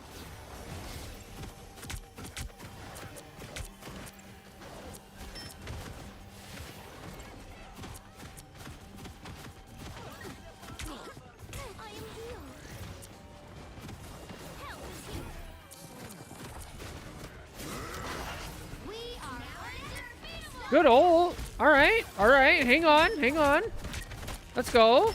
I am healed. Help is here. We are undefeatable. Good ult. All right. All right. Hang on. Hang on. Let's go.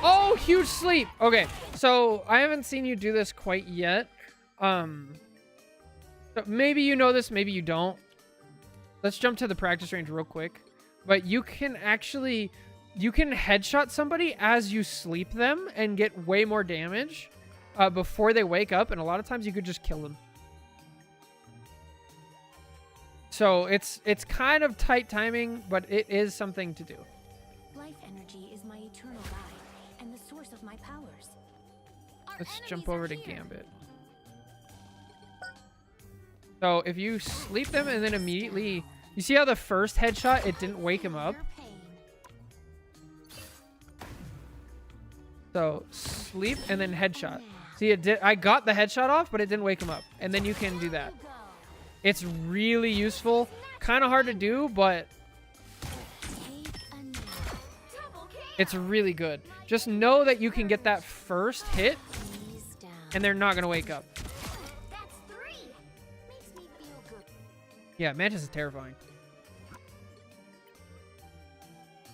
Oh, huge sleep. Okay. So I haven't seen you do this quite yet. So maybe you know this, maybe you don't. Let's jump to the practice range real quick. But you can actually, you can headshot somebody as you sleep them and get way more damage before they wake up. And a lot of times you could just kill them. So it's kind of tight timing, but it is something to do. Life energy is my eternal guide and the source of my powers. Let's jump over to Gambit. So if you sleep them and then immediately, you see how the first headshot, it didn't wake him up? So sleep and then headshot. See, it did. I got the headshot off, but it didn't wake him up. And then you can do that. It's really useful. Kind of hard to do, but it's really good. Just know that you can get that first hit, and they're not gonna wake up. That's 3. Makes me feel good. Yeah, Mantis is terrifying.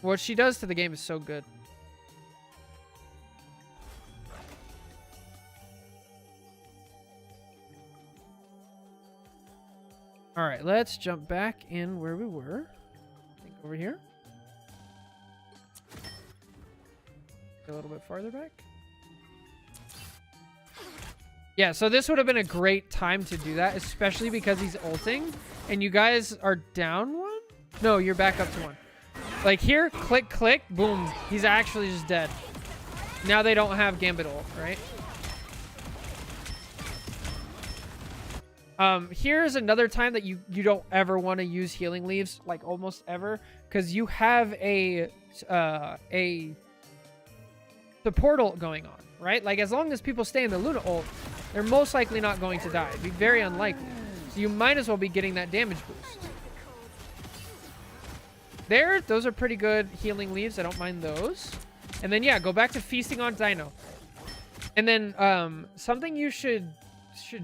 What she does to the game is so good. All right, let's jump back in where we were. I think over here. A little bit farther back. Yeah, so this would have been a great time to do that, especially because he's ulting. And you guys are down 1? No, you're back up to 1. Like here, click, click, boom. He's actually just dead. Now they don't have Gambit ult, right? Here's another time that you don't ever want to use healing leaves, like almost ever, because you have a support ult going on, right? Like as long as people stay in the Luna ult, they're most likely not going to die. It'd be very unlikely. So you might as well be getting that damage boost. There, those are pretty good healing leaves. I don't mind those. And then yeah, go back to feasting on Dino. And then something you should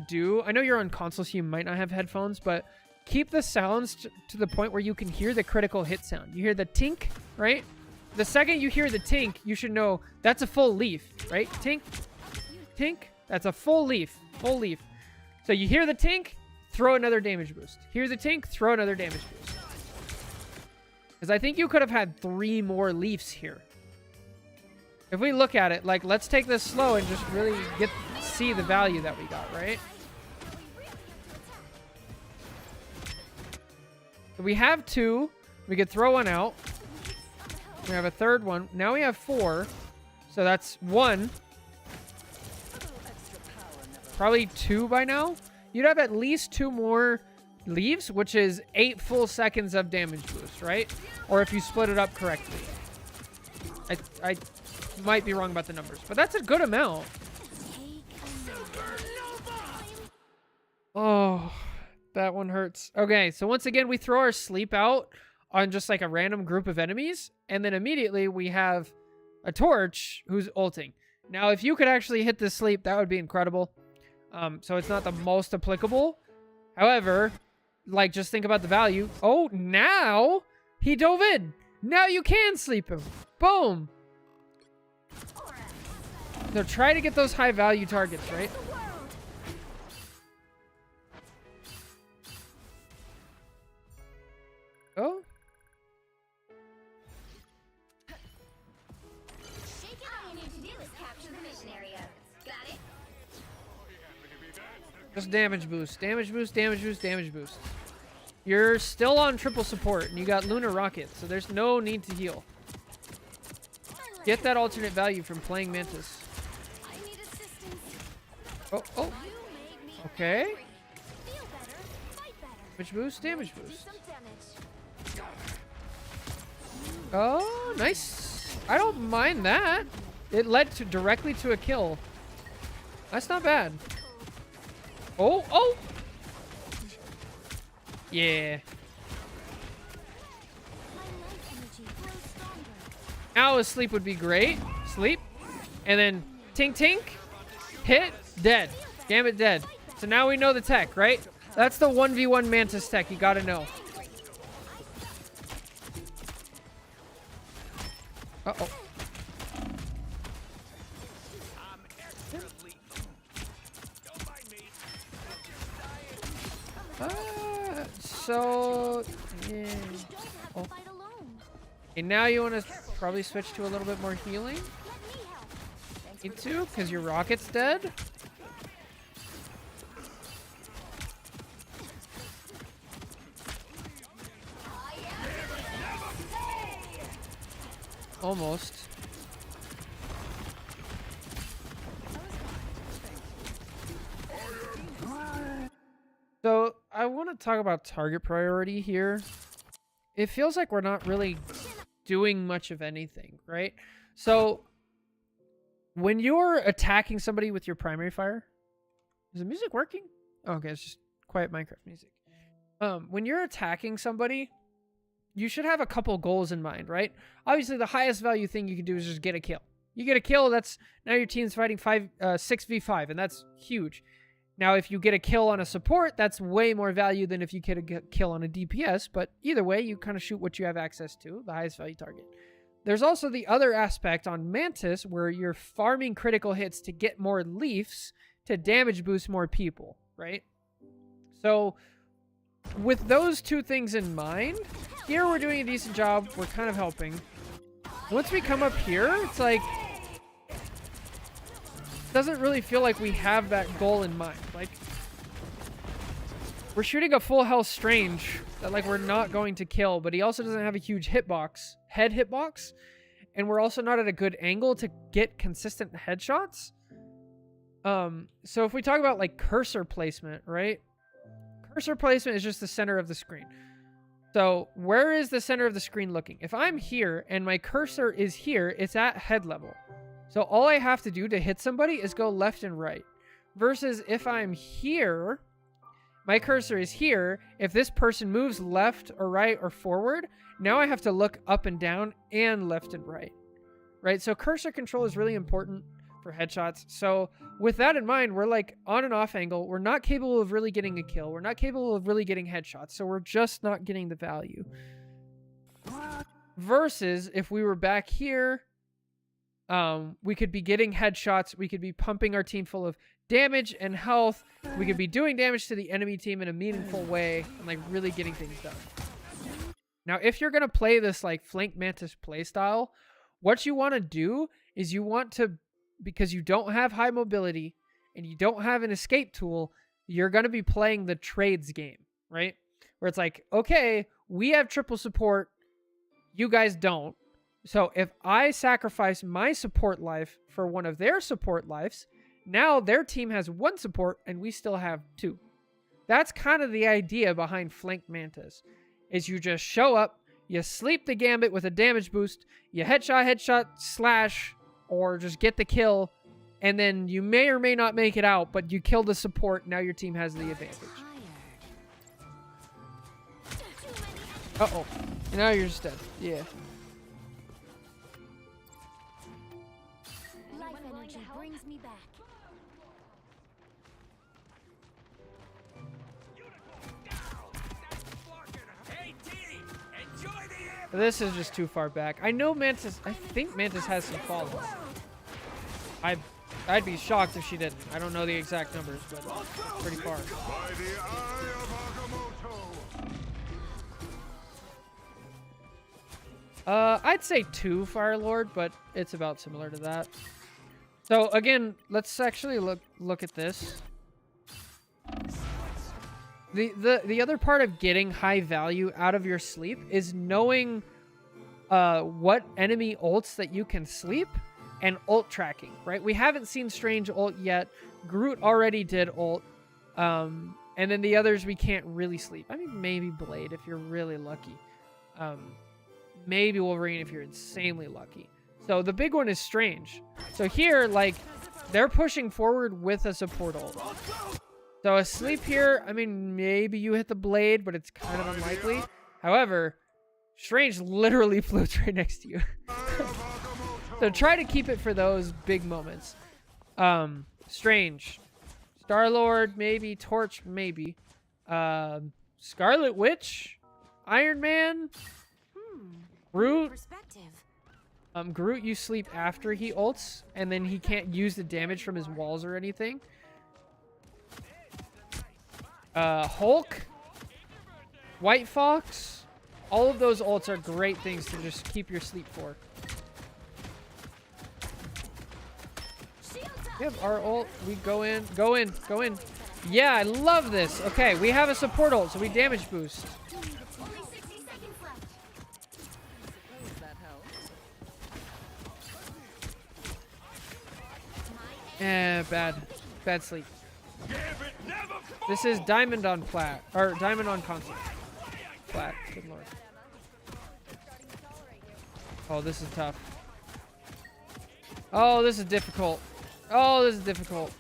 do, I know you're on console so you might not have headphones, but keep the sounds to the point where you can hear the critical hit sound. You hear the tink, right? The second you hear the tink, you should know that's a full leaf, right? Tink, tink, that's a full leaf, full leaf. So you hear the tink, throw another damage boost. Hear the tink, throw another damage boost. Because I think you could have had 3 more leaves here. If we look at it, like, let's take this slow and just really see the value that we got, right? So we have 2. We could throw 1 out. We have a 3rd one. Now we have 4. So that's 1. Probably 2 by now. You'd have at least 2 more leaves, which is 8 full seconds of damage boost, right? Or if you split it up correctly. I might be wrong about the numbers, but that's a good amount. Oh, that one hurts. Okay, so once again, we throw our sleep out on just like a random group of enemies, and then immediately we have a torch who's ulting. Now, if you could actually hit this sleep, that would be incredible. So it's not the most applicable. However, like, just think about the value. Oh, now he dove in. Now you can sleep him. Boom. So try to get those high value targets, right? The world. Oh, Shake it. All you need to do is capture the mission area. Got it? just damage boost, damage boost, damage boost, damage boost. You're still on triple support, and you got Lunar Rocket, so there's no need to heal. Get that alternate value from playing Mantis. I need assistance. Oh, oh, You made me okay. angry. Feel better. Fight better. Damage boost, damage Do boost. some damage. Oh, nice. I don't mind that. It led to directly to a kill. That's not bad. Oh, oh. Yeah. My life energy grows stronger. Now a sleep would be great. Sleep. And then tink tink. Hit. Dead. Damn it, dead. So now we know the tech, right? That's the 1v1 Mantis tech you gotta know. Uh-oh. I'm extra lethal. Don't mind me. So... Yeah. You don't have Oh. to fight alone. And now you want to probably switch to a little bit more healing? Let me help. Need to, because your rocket's dead? Almost. So, I want to talk about target priority here. It feels like we're not really doing much of anything, right? So, when you're attacking somebody with your primary fire... Is the music working? Oh, okay, it's just quiet Minecraft music. When you're attacking somebody, you should have a couple goals in mind, right? Obviously, the highest value thing you can do is just get a kill. You get a kill, that's now your team's fighting 6v5, and that's huge. Now, if you get a kill on a support, that's way more value than if you get a kill on a DPS, but either way, you kind of shoot what you have access to, the highest value target. There's also the other aspect on Mantis where you're farming critical hits to get more leafs to damage boost more people, right? So, with those two things in mind, here we're doing a decent job. We're kind of helping. Once we come up here, it's like... doesn't really feel like we have that goal in mind. Like, we're shooting a full health Strange that, like, we're not going to kill, but he also doesn't have a huge head hitbox, and we're also not at a good angle to get consistent headshots. So if we talk about, like, cursor placement, right? Cursor placement is just the center of the screen. So where is the center of the screen looking? If I'm here and my cursor is here, it's at head level. So all I have to do to hit somebody is go left and right. Versus if I'm here, my cursor is here. If this person moves left or right or forward, now I have to look up and down and left and right. Right? So cursor control is really important for headshots. So with that in mind, we're like on and off angle. We're not capable of really getting a kill. We're not capable of really getting headshots. So we're just not getting the value. Versus if we were back here, we could be getting headshots. We could be pumping our team full of damage and health. We could be doing damage to the enemy team in a meaningful way and like really getting things done. Now, if you're going to play this like flank Mantis playstyle, what you want to do is you want to, because you don't have high mobility and you don't have an escape tool, you're going to be playing the trades game, right? Where it's like, okay, we have triple support. You guys don't. So if I sacrifice my support life for one of their support lives, now their team has one support and we still have two. That's kind of the idea behind flank Mantis, is you just show up, you sleep the gambit with a damage boost, you headshot, slash, or just get the kill, and then you may or may not make it out, but you kill the support, now your team has the advantage. Uh-oh. Now you're just dead. Yeah. Life energy brings me back. Hey, Dee, enjoy the air. This is just too far back. I know Mantis... I think Mantis has some follows. I I'd be shocked if she didn't. I don't know the exact numbers, but pretty far. By the eye of Agamotto. I'd say 2 Fire Lord, but it's about similar to that. So again, let's actually look at this. The other part of getting high value out of your sleep is knowing what enemy ults that you can sleep and ult tracking, right? We haven't seen Strange ult yet. Groot already did ult. And then the others we can't really sleep. I mean, maybe Blade if you're really lucky. Maybe Wolverine if you're insanely lucky. So the big one is Strange. So here, like, they're pushing forward with a support ult. So asleep here, I mean, maybe you hit the Blade, but it's kind of unlikely. However, Strange literally floats right next to you. So try to keep it for those big moments. Strange. Star-Lord, maybe. Torch, maybe. Scarlet Witch. Iron Man. Groot. Perspective. Groot, you sleep after he ults, and then he can't use the damage from his walls or anything. Hulk. White Fox. All of those ults are great things to just keep your sleep for. We have our ult. We go in. Go in. Go in. Yeah, I love this. Okay, we have a support ult, so we damage boost. Only 60 seconds left. Bad. Bad sleep. This is diamond on plat. Or diamond on console. Plat. Good lord. Oh, this is tough. Oh, this is difficult. Oh, this is difficult.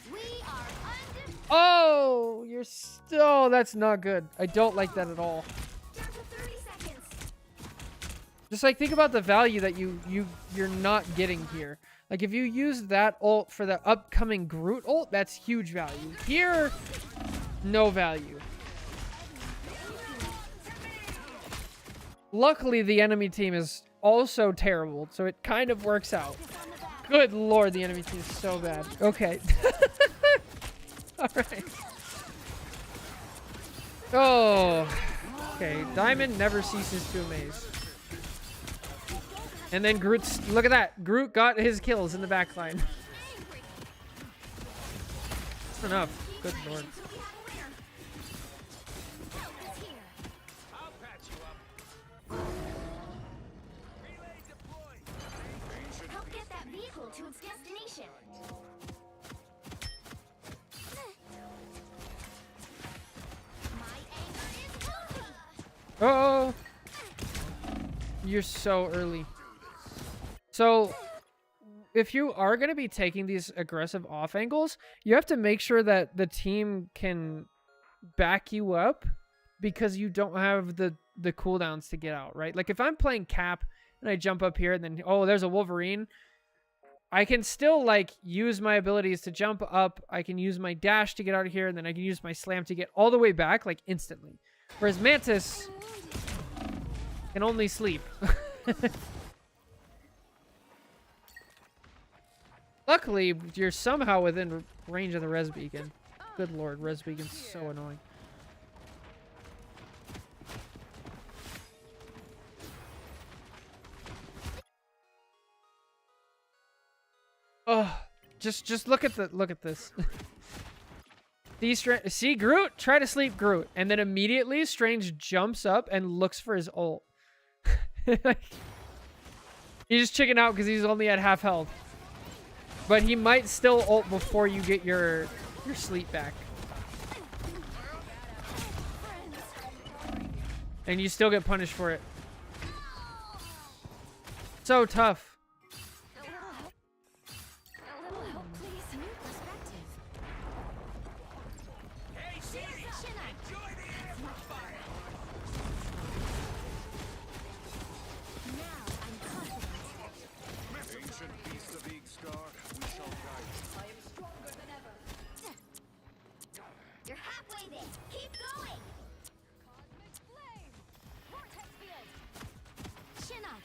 We are undefeated. Oh, you're still... That's not good. I don't like that at all. Down to 30 seconds. Just like think about the value that you're not getting here. Like if you use that ult for the upcoming Groot ult, that's huge value. Here, no value. Luckily, the enemy team is also terrible, so it kind of works out. Good lord, the enemy team is so bad. Okay. All right. Oh. Okay, Diamond never ceases to amaze. And then Groot's... Look at that. Groot got his kills in the backline. That's enough. Good lord. I'll patch you up. Relay deployed. Help get that vehicle to its destination. My anger is healthy. Oh. You're so early. So, if you are going to be taking these aggressive off angles, you have to make sure that the team can back you up because you don't have the cooldowns to get out, right? Like if I'm playing Cap and I jump up here and then, oh, there's a Wolverine, I can still like use my abilities to jump up. I can use my dash to get out of here, and then I can use my slam to get all the way back like instantly. Whereas Mantis can only sleep. Luckily, you're somehow within range of the res beacon. Good lord, res beacon's so annoying. Oh, just look at this. See Groot? Try to sleep Groot, and then immediately Strange jumps up and looks for his ult. He's just chicken out because he's only at half health. But he might still ult before you get your sleep back. And you still get punished for it. So tough. A little help, please. New perspective. Hey, Shady, enjoy the amplifier. Now I'm confident. Ancient beast of Eagstar, we shall guide you. I am stronger than ever. You're halfway there. Keep going. Cosmic flame. Vortex field. Chin up.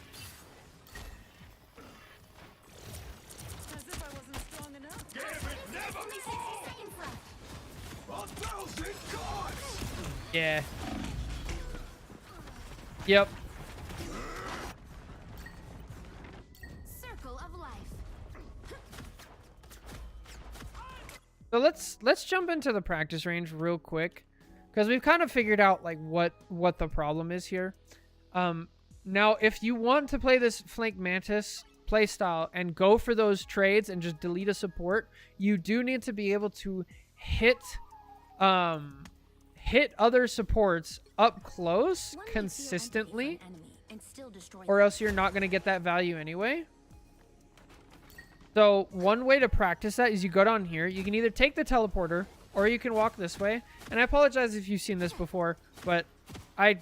Yeah. Yep. Circle of life. So let's jump into the practice range real quick, because we've kind of figured out like what the problem is here. Now if you want to play this Flank Mantis playstyle and go for those trades and just delete a support, you do need to be able to hit other supports up close consistently, or else you're not going to get that value anyway. So one way to practice that is you go down here. You can either take the teleporter or you can walk this way. And I apologize if you've seen this before, but I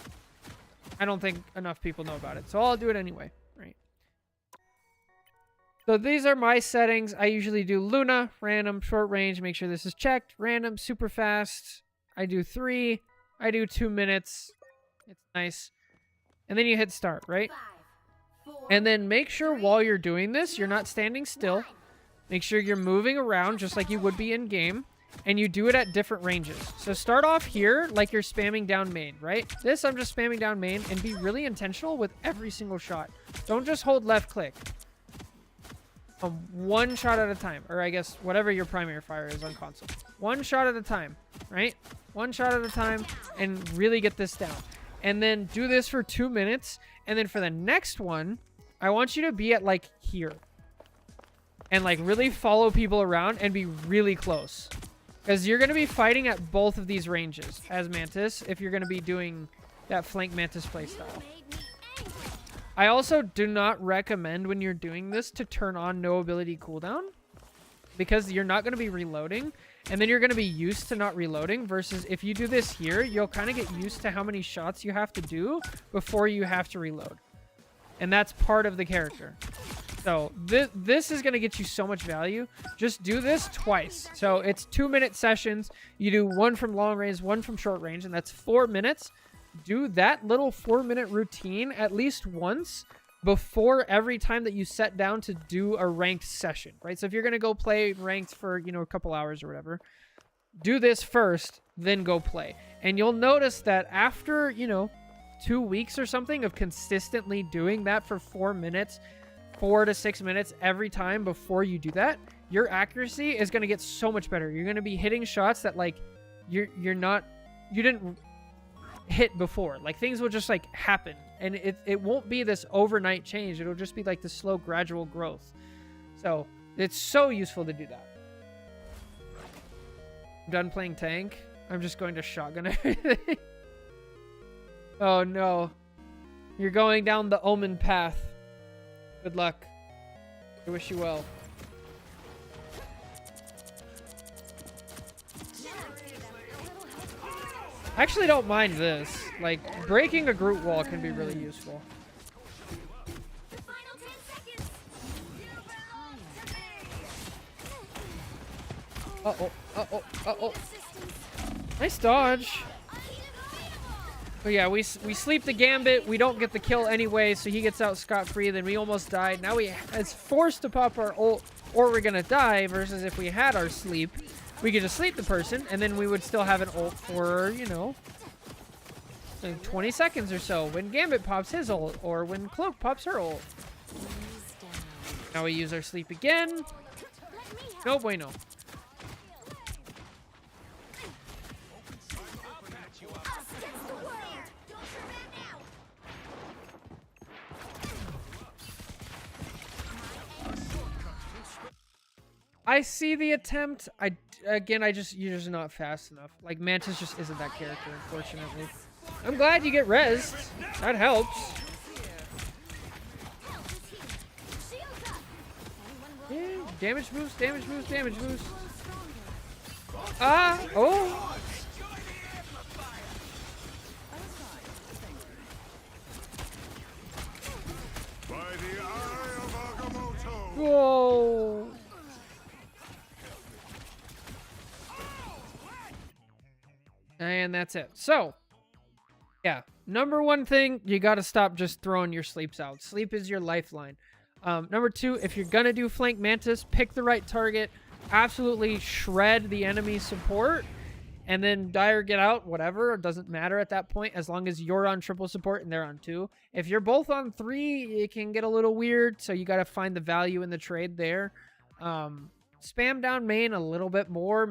don't think enough people know about it. So I'll do it anyway, right? So these are my settings. I usually do Luna, random, short range. Make sure this is checked. Random, super fast. I do 3. I do 2 minutes. It's nice. And then you hit start, right? 5, 4, And then make sure while you're doing this, you're not standing still. 1. Make sure you're moving around just like you would be in game. And you do it at different ranges. So start off here like you're spamming down main, right? This, I'm just spamming down main, and be really intentional with every single shot. Don't just hold left click. One shot at a time. Or I guess whatever your primary fire is on console. One shot at a time, right? One shot at a time, and really get this down. And then do this for 2 minutes. And then for the next one, I want you to be at like here. And like really follow people around and be really close. Because you're going to be fighting at both of these ranges as Mantis if you're going to be doing that Flank Mantis playstyle. Made me angry. I also do not recommend when you're doing this to turn on no ability cooldown, because you're not going to be reloading, and then you're going to be used to not reloading, versus if you do this here, you'll kind of get used to how many shots you have to do before you have to reload. And that's part of the character. So this is going to get you so much value. Just do this twice. So it's 2-minute sessions. You do 1 from long range, 1 from short range, and that's 4 minutes. Do that little 4-minute routine at least once before every time that you set down to do a ranked session, right? So if you're going to go play ranked for, you know, a couple hours or whatever, do this first, then go play. And you'll notice that after, you know, 2 weeks or something of consistently doing that for 4 minutes, 4 to 6 minutes every time before you do that, your accuracy is going to get so much better. You're going to be hitting shots that like you didn't hit before. Like things will just like happen, and it won't be this overnight change. It'll just be like the slow gradual growth. So it's so useful to do that. I'm done playing tank. I'm just going to shotgun everything. Oh no, you're going down the Omen path. Good luck. I wish you well. I actually don't mind this. Like, breaking a Groot wall can be really useful. The final 10 seconds. You belong to me. Uh-oh. Uh-oh. Uh-oh. Assistance. Nice dodge. But yeah, we sleep the Gambit. We don't get the kill anyway, so he gets out scot-free. Then we almost died. Now it's forced to pop our ult, or we're gonna die, versus if we had our sleep, we could just sleep the person, and then we would still have an ult for, you know, like 20 seconds or so when Gambit pops his ult, or when Cloak pops her ult. Now we use our sleep again. No bueno. I see the attempt. You're just not fast enough. Like, Mantis just isn't that character, unfortunately. I'm glad you get rezzed. That helps. Yeah, damage boost, damage boost, damage boost. Ah! Oh! By the eye of Agamotto. Whoa! And that's it. So, yeah. Number one thing, you got to stop just throwing your sleeps out. Sleep is your lifeline. Number 2, if you're going to do Flank Mantis, pick the right target. Absolutely shred the enemy support. and then Dire get out, whatever. It doesn't matter at that point as long as you're on triple support and they're on 2. If you're both on 3, it can get a little weird, so you got to find the value in the trade there. Spam down main a little bit more,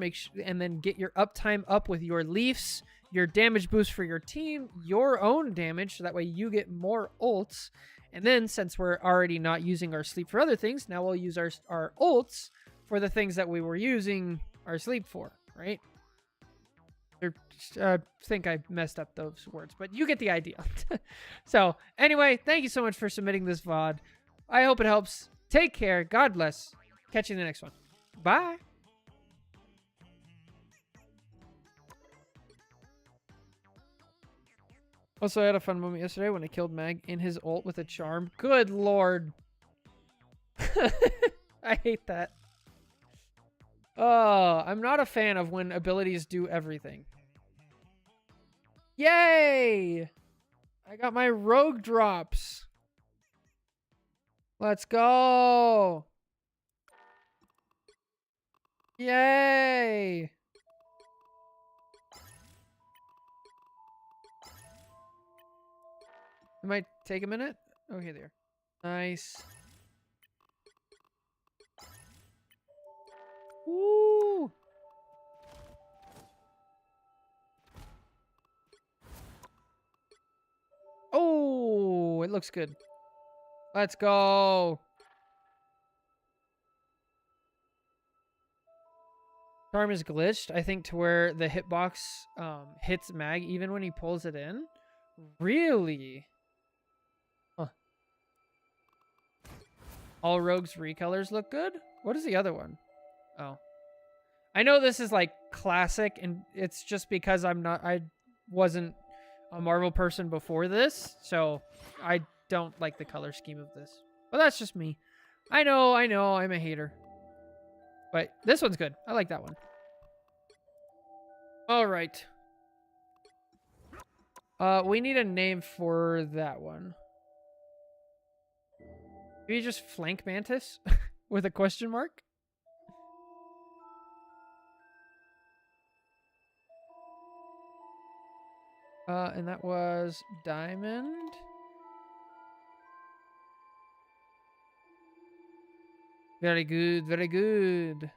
and then get your uptime up with your Leafs, your damage boost for your team, your own damage, so that way you get more ults. And then, since we're already not using our sleep for other things, now we'll use our ults for the things that we were using our sleep for, right? I think I messed up those words, but you get the idea. So, anyway, thank you so much for submitting this VOD. I hope it helps. Take care. God bless. Catch you in the next one. Bye. Also, I had a fun moment yesterday when I killed Mag in his ult with a charm. Good lord. I hate that. Oh, I'm not a fan of when abilities do everything. Yay! I got my rogue drops. Let's go. Yay! It might take a minute. Okay, there. Nice. Woo! Oh, it looks good. Let's go. Charm is glitched, I think, to where the hitbox hits Mag even when he pulls it in. Really? Huh. All rogues recolors look good? What is the other one? Oh. I know this is like classic, and it's just because I wasn't a Marvel person before this, so I don't like the color scheme of this. But that's just me. I know, I'm a hater. But this one's good. I like that one. All right. We need a name for that one. Maybe just Flank Mantis with a question mark? And that was Diamond. Very good, very good.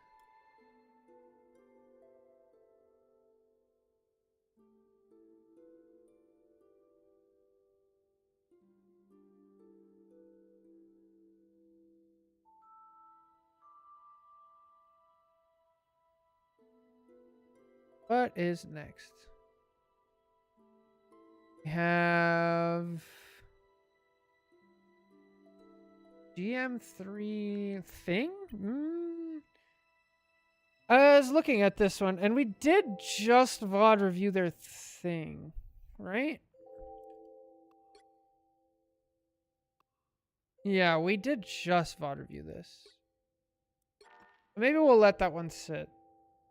What is next? We have GM3 thing? I was looking at this one, and we did just VOD review their thing, right? Yeah, we did just VOD review this. Maybe we'll let that one sit.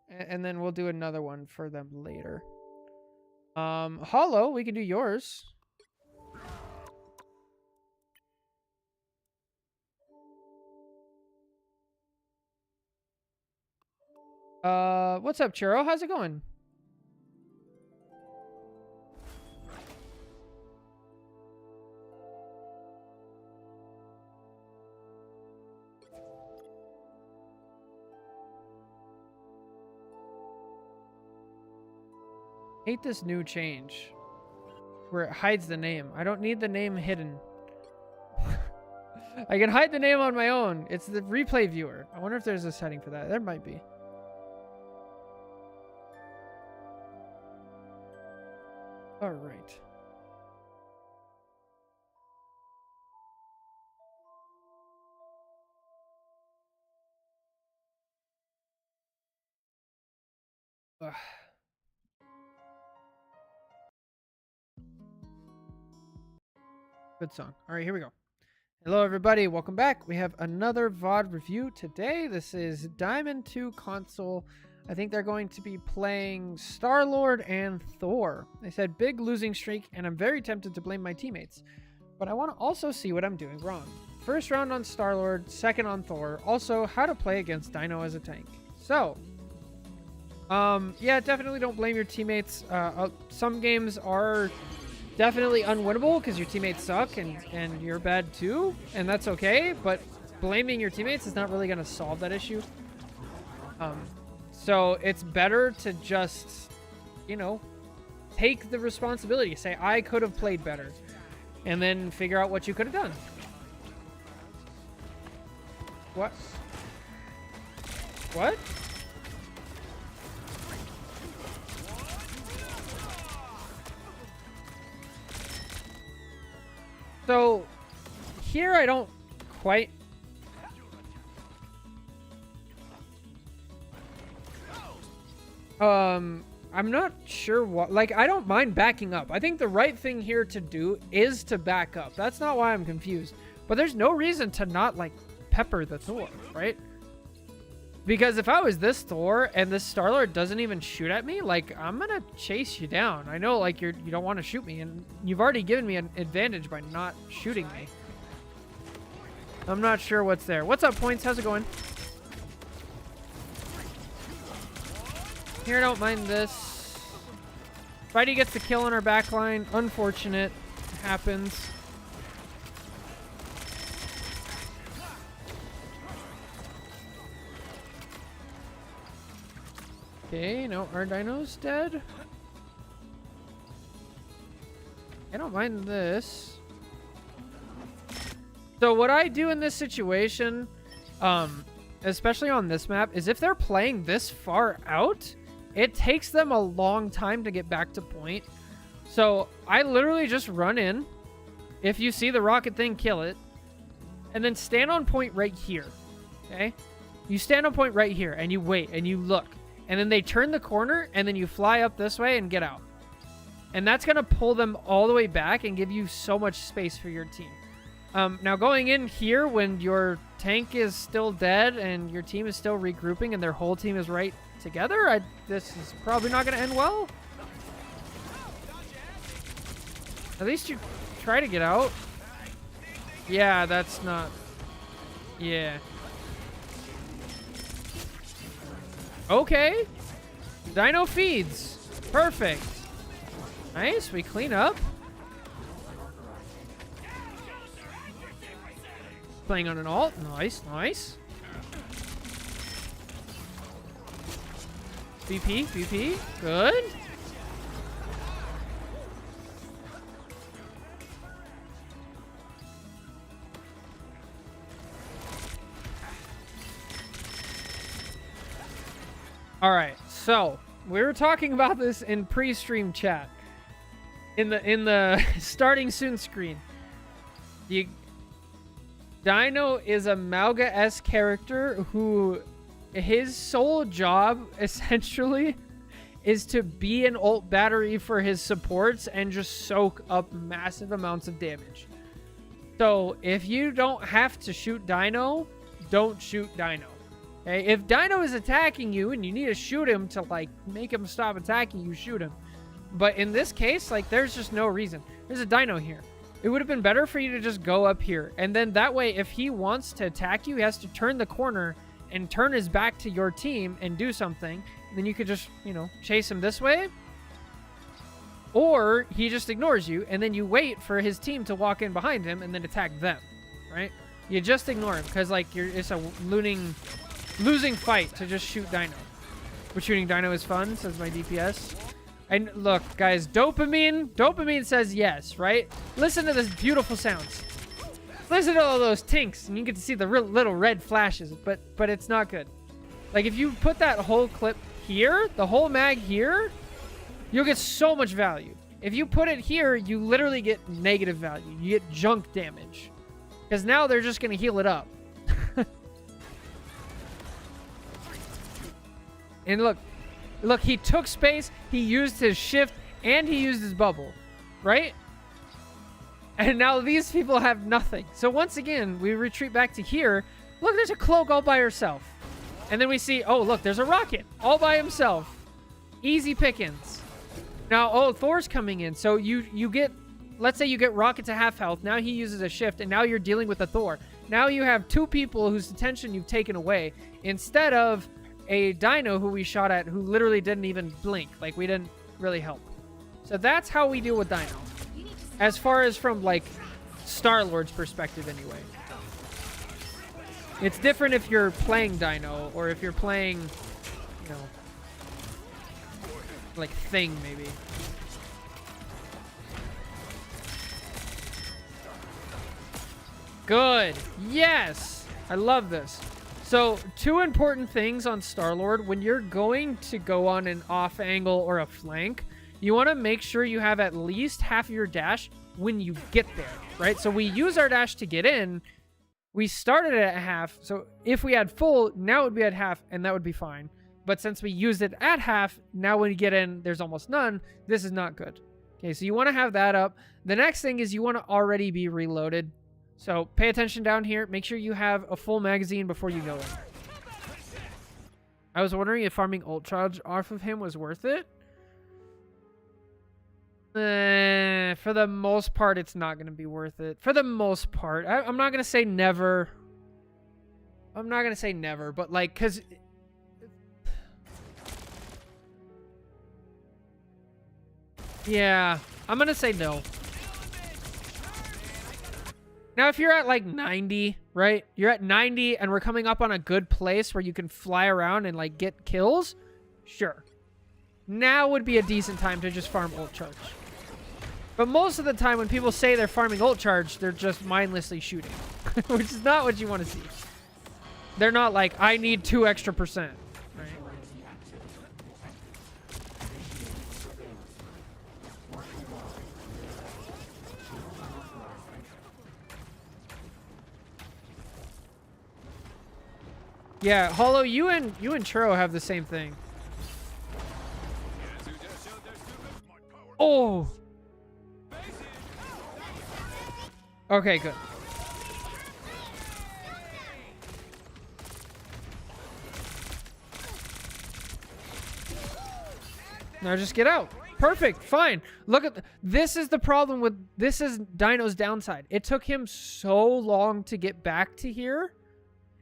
And then we'll do another one for them later. Hollow, we can do yours. What's up, Churro? How's it going? Hate this new change where it hides the name. I don't need the name hidden. I can hide the name on my own. It's the replay viewer. I wonder if there's a setting for that. There might be. All right. Ugh. Good song. All right, here we go. Hello, everybody. Welcome back. We have another VOD review today. This is Diamond 2 console. I think they're going to be playing Star-Lord and Thor. They said big losing streak, and I'm very tempted to blame my teammates. But I want to also see what I'm doing wrong. First round on Star-Lord, second on Thor. Also, how to play against Dino as a tank. So, Yeah, definitely don't blame your teammates. Some games are definitely unwinnable because your teammates suck and you're bad too, and that's okay, but blaming your teammates is not really going to solve that issue. So it's better to just, you know, take the responsibility. Say, I could have played better, and then figure out what you could have done. What? What? So here I don't quite... I'm not sure what... Like, I don't mind backing up. I think the right thing here to do is to back up. That's not why I'm confused. But there's no reason to not, like, pepper the Thor, right? Because if I was this Thor and this Star-Lord doesn't even shoot at me, like, I'm gonna chase you down. I know, like, you don't want to shoot me, and you've already given me an advantage by not shooting me. I'm not sure what's there. What's up, Points? How's it going? Here, I don't mind this. Spidey gets the kill on our backline. Unfortunate. Happens. Okay, no, our dino's dead. I don't mind this. So what I do in this situation, especially on this map, is if they're playing this far out, it takes them a long time to get back to point. So I literally just run in. If you see the rocket thing, kill it. And then stand on point right here. Okay? You stand on point right here, and you wait, and you look. And then they turn the corner, and then you fly up this way and get out. And that's going to pull them all the way back and give you so much space for your team. Now, going in here when your tank is still dead and your team is still regrouping and their whole team is right together, this is probably not going to end well. At least you try to get out. Yeah, that's not... Yeah. Okay. Dino feeds. Perfect. Nice, we clean up. Playing on an alt. Nice, nice. VP, VP. Good. All right, so we were talking about this in pre-stream chat. In the starting soon screen. Dino is a Mauga-esque character who his sole job essentially is to be an ult battery for his supports and just soak up massive amounts of damage. So if you don't have to shoot Dino, don't shoot Dino. Okay? If Dino is attacking you and you need to shoot him to like make him stop attacking you, shoot him. But in this case, like, there's just no reason. There's a Dino here. It would have been better for you to just go up here. And then that way, if he wants to attack you, he has to turn the corner and turn his back to your team and do something. And then you could just, you know, chase him this way. Or he just ignores you, and then you wait for his team to walk in behind him and then attack them, right? You just ignore him, because, like, it's a losing fight to just shoot Dino. But shooting Dino is fun, says my DPS. And look, guys, dopamine says yes, right? Listen to this beautiful sounds. Listen to all those tinks, and you get to see the real little red flashes, but it's not good. Like, if you put that whole clip here, the whole mag here, you'll get so much value. If you put it here, you literally get negative value. You get junk damage. Because now they're just going to heal it up. And look, he took space, he used his shift, and he used his bubble, right? And now these people have nothing. So once again, we retreat back to here. Look, there's a cloak all by herself. And then we see, oh, look, there's a rocket all by himself. Easy pickings. Now, oh, Thor's coming in. So you get, let's say you get rocket to half health. Now he uses a shift, and now you're dealing with a Thor. Now you have two people whose attention you've taken away instead of a dino who we shot at who literally didn't even blink. Like, we didn't really help. So that's how we deal with dino. As far as from, like, Star-Lord's perspective, anyway. It's different if you're playing dino, or if you're playing, you know, like, Thing, maybe. Good. Yes! I love this. So, two important things on Star-Lord. When you're going to go on an off angle or a flank, you want to make sure you have at least half of your dash when you get there, right? So we use our dash to get in. We started at half, so if we had full, now it would be at half, and that would be fine. But since we used it at half, now when you get in, there's almost none. This is not good. Okay, so you want to have that up. The next thing is you want to already be reloaded. So pay attention down here. Make sure you have a full magazine before you go in. I was wondering if farming ult charge off of him was worth it. For the most part, it's not going to be worth it. For the most part. I'm not going to say never. I'm not going to say never, but like, because... Yeah, I'm going to say no. Now, if you're at like 90, right? You're at 90 and we're coming up on a good place where you can fly around and like get kills. Sure. Now would be a decent time to just farm ult charge. But most of the time when people say they're farming ult charge, they're just mindlessly shooting. Which is not what you want to see. They're not like, I need 2 extra percent. Right? Yeah, Hollow, you and Churro have the same thing. Oh! Okay, good. Now just get out. Perfect, fine. Look at this is the problem with this is Dino's downside. It took him so long to get back to here.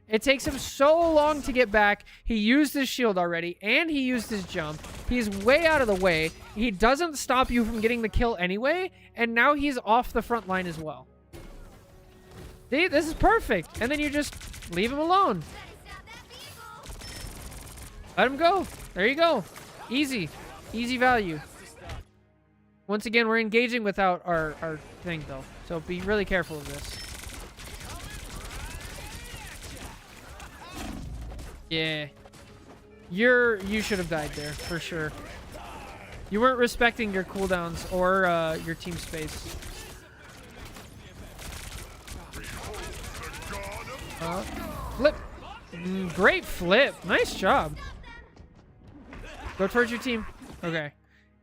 It takes him so long to get back. He used his shield already, and he used his jump. He's way out of the way. He doesn't stop you from getting the kill anyway, and now he's off the front line as well. See, this is perfect. And then you just leave him alone. Let him go. There you go. Easy. Easy value. Once again, we're engaging without our thing, though. So be really careful of this. Yeah. You should have died there, for sure. You weren't respecting your cooldowns or your team space. Flip. Great flip. Nice job. Go towards your team. Okay.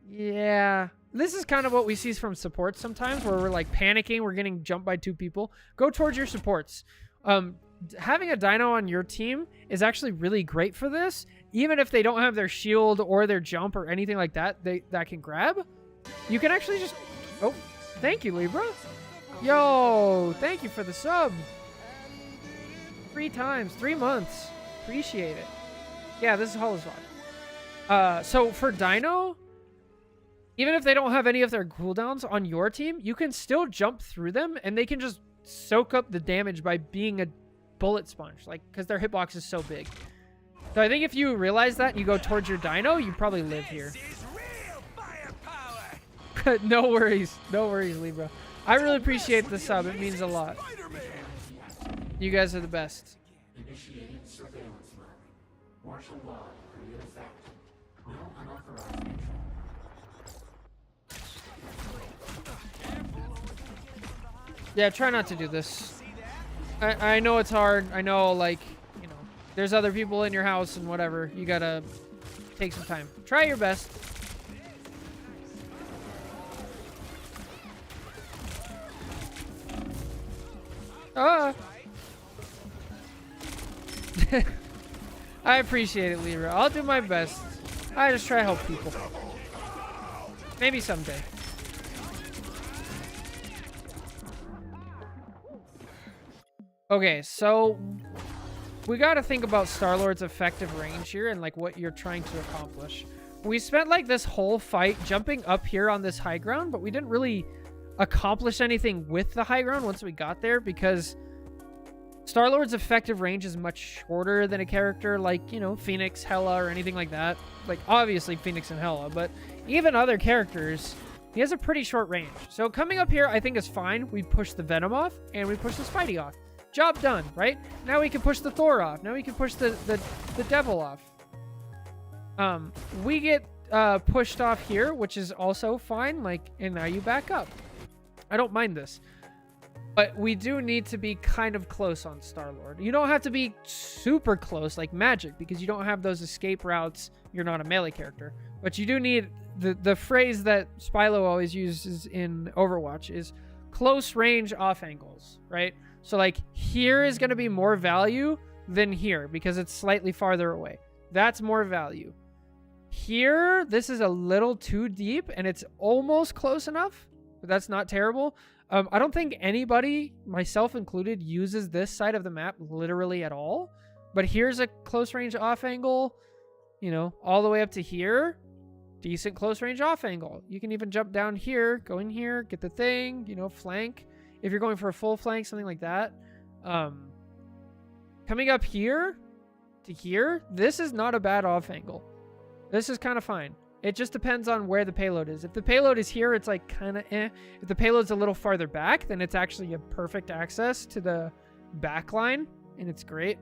Yeah. This is kind of what we see from supports sometimes, where we're like panicking. We're getting jumped by 2 people. Go towards your supports. Having a dino on your team is actually really great for this. Even if they don't have their shield or their jump or anything like that, that can grab. You can actually just... Oh, thank you, Libra. Yo, thank you for the sub. 3 times, 3 months. Appreciate it. Yeah, this is Hollow's VOD. So for Dino, even if they don't have any of their cooldowns on your team, you can still jump through them and they can just soak up the damage by being a bullet sponge, like, because their hitbox is so big. So I think if you realize that and you go towards your dino, you probably live here. No worries. No worries, Libra. I really appreciate the sub. It means a lot. You guys are the best. Yeah, try not to do this. I know it's hard. I know, like, you know, there's other people in your house and whatever. You gotta take some time. Try your best. I appreciate it, Libra. I'll do my best. I just try to help people. Maybe someday. Okay, so we got to think about Star-Lord's effective range here and like what you're trying to accomplish. We spent like this whole fight jumping up here on this high ground, but we didn't really accomplish anything with the high ground once we got there because Star-Lord's effective range is much shorter than a character like, you know, Phoenix, Hela, or anything like that. Like, obviously Phoenix and Hela, but even other characters, he has a pretty short range. So coming up here, I think is fine. We push the Venom off, and we push the Spidey off. Job done, right? Now we can push the Thor off. Now we can push the Devil off. We get pushed off here, which is also fine. Like, and now you back up. I don't mind this. But we do need to be kind of close on Star-Lord. You don't have to be super close like Magic, because you don't have those escape routes. You're not a melee character. But you do need... The phrase that Spylo always uses in Overwatch is close range off angles, right? So like here is going to be more value than here because it's slightly farther away. That's more value. Here, this is a little too deep and it's almost close enough, but that's not terrible. I don't think anybody, myself included, uses this side of the map literally at all. But here's a close range off angle, you know, all the way up to here. Decent close range off angle. You can even jump down here, go in here, get the thing, you know, flank. If you're going for a full flank, something like that. Coming up here to here, this is not a bad off angle. This is kind of fine. It just depends on where the payload is. If the payload is here, it's like kind of eh. If the payload's a little farther back, then it's actually a perfect access to the back line, and it's great.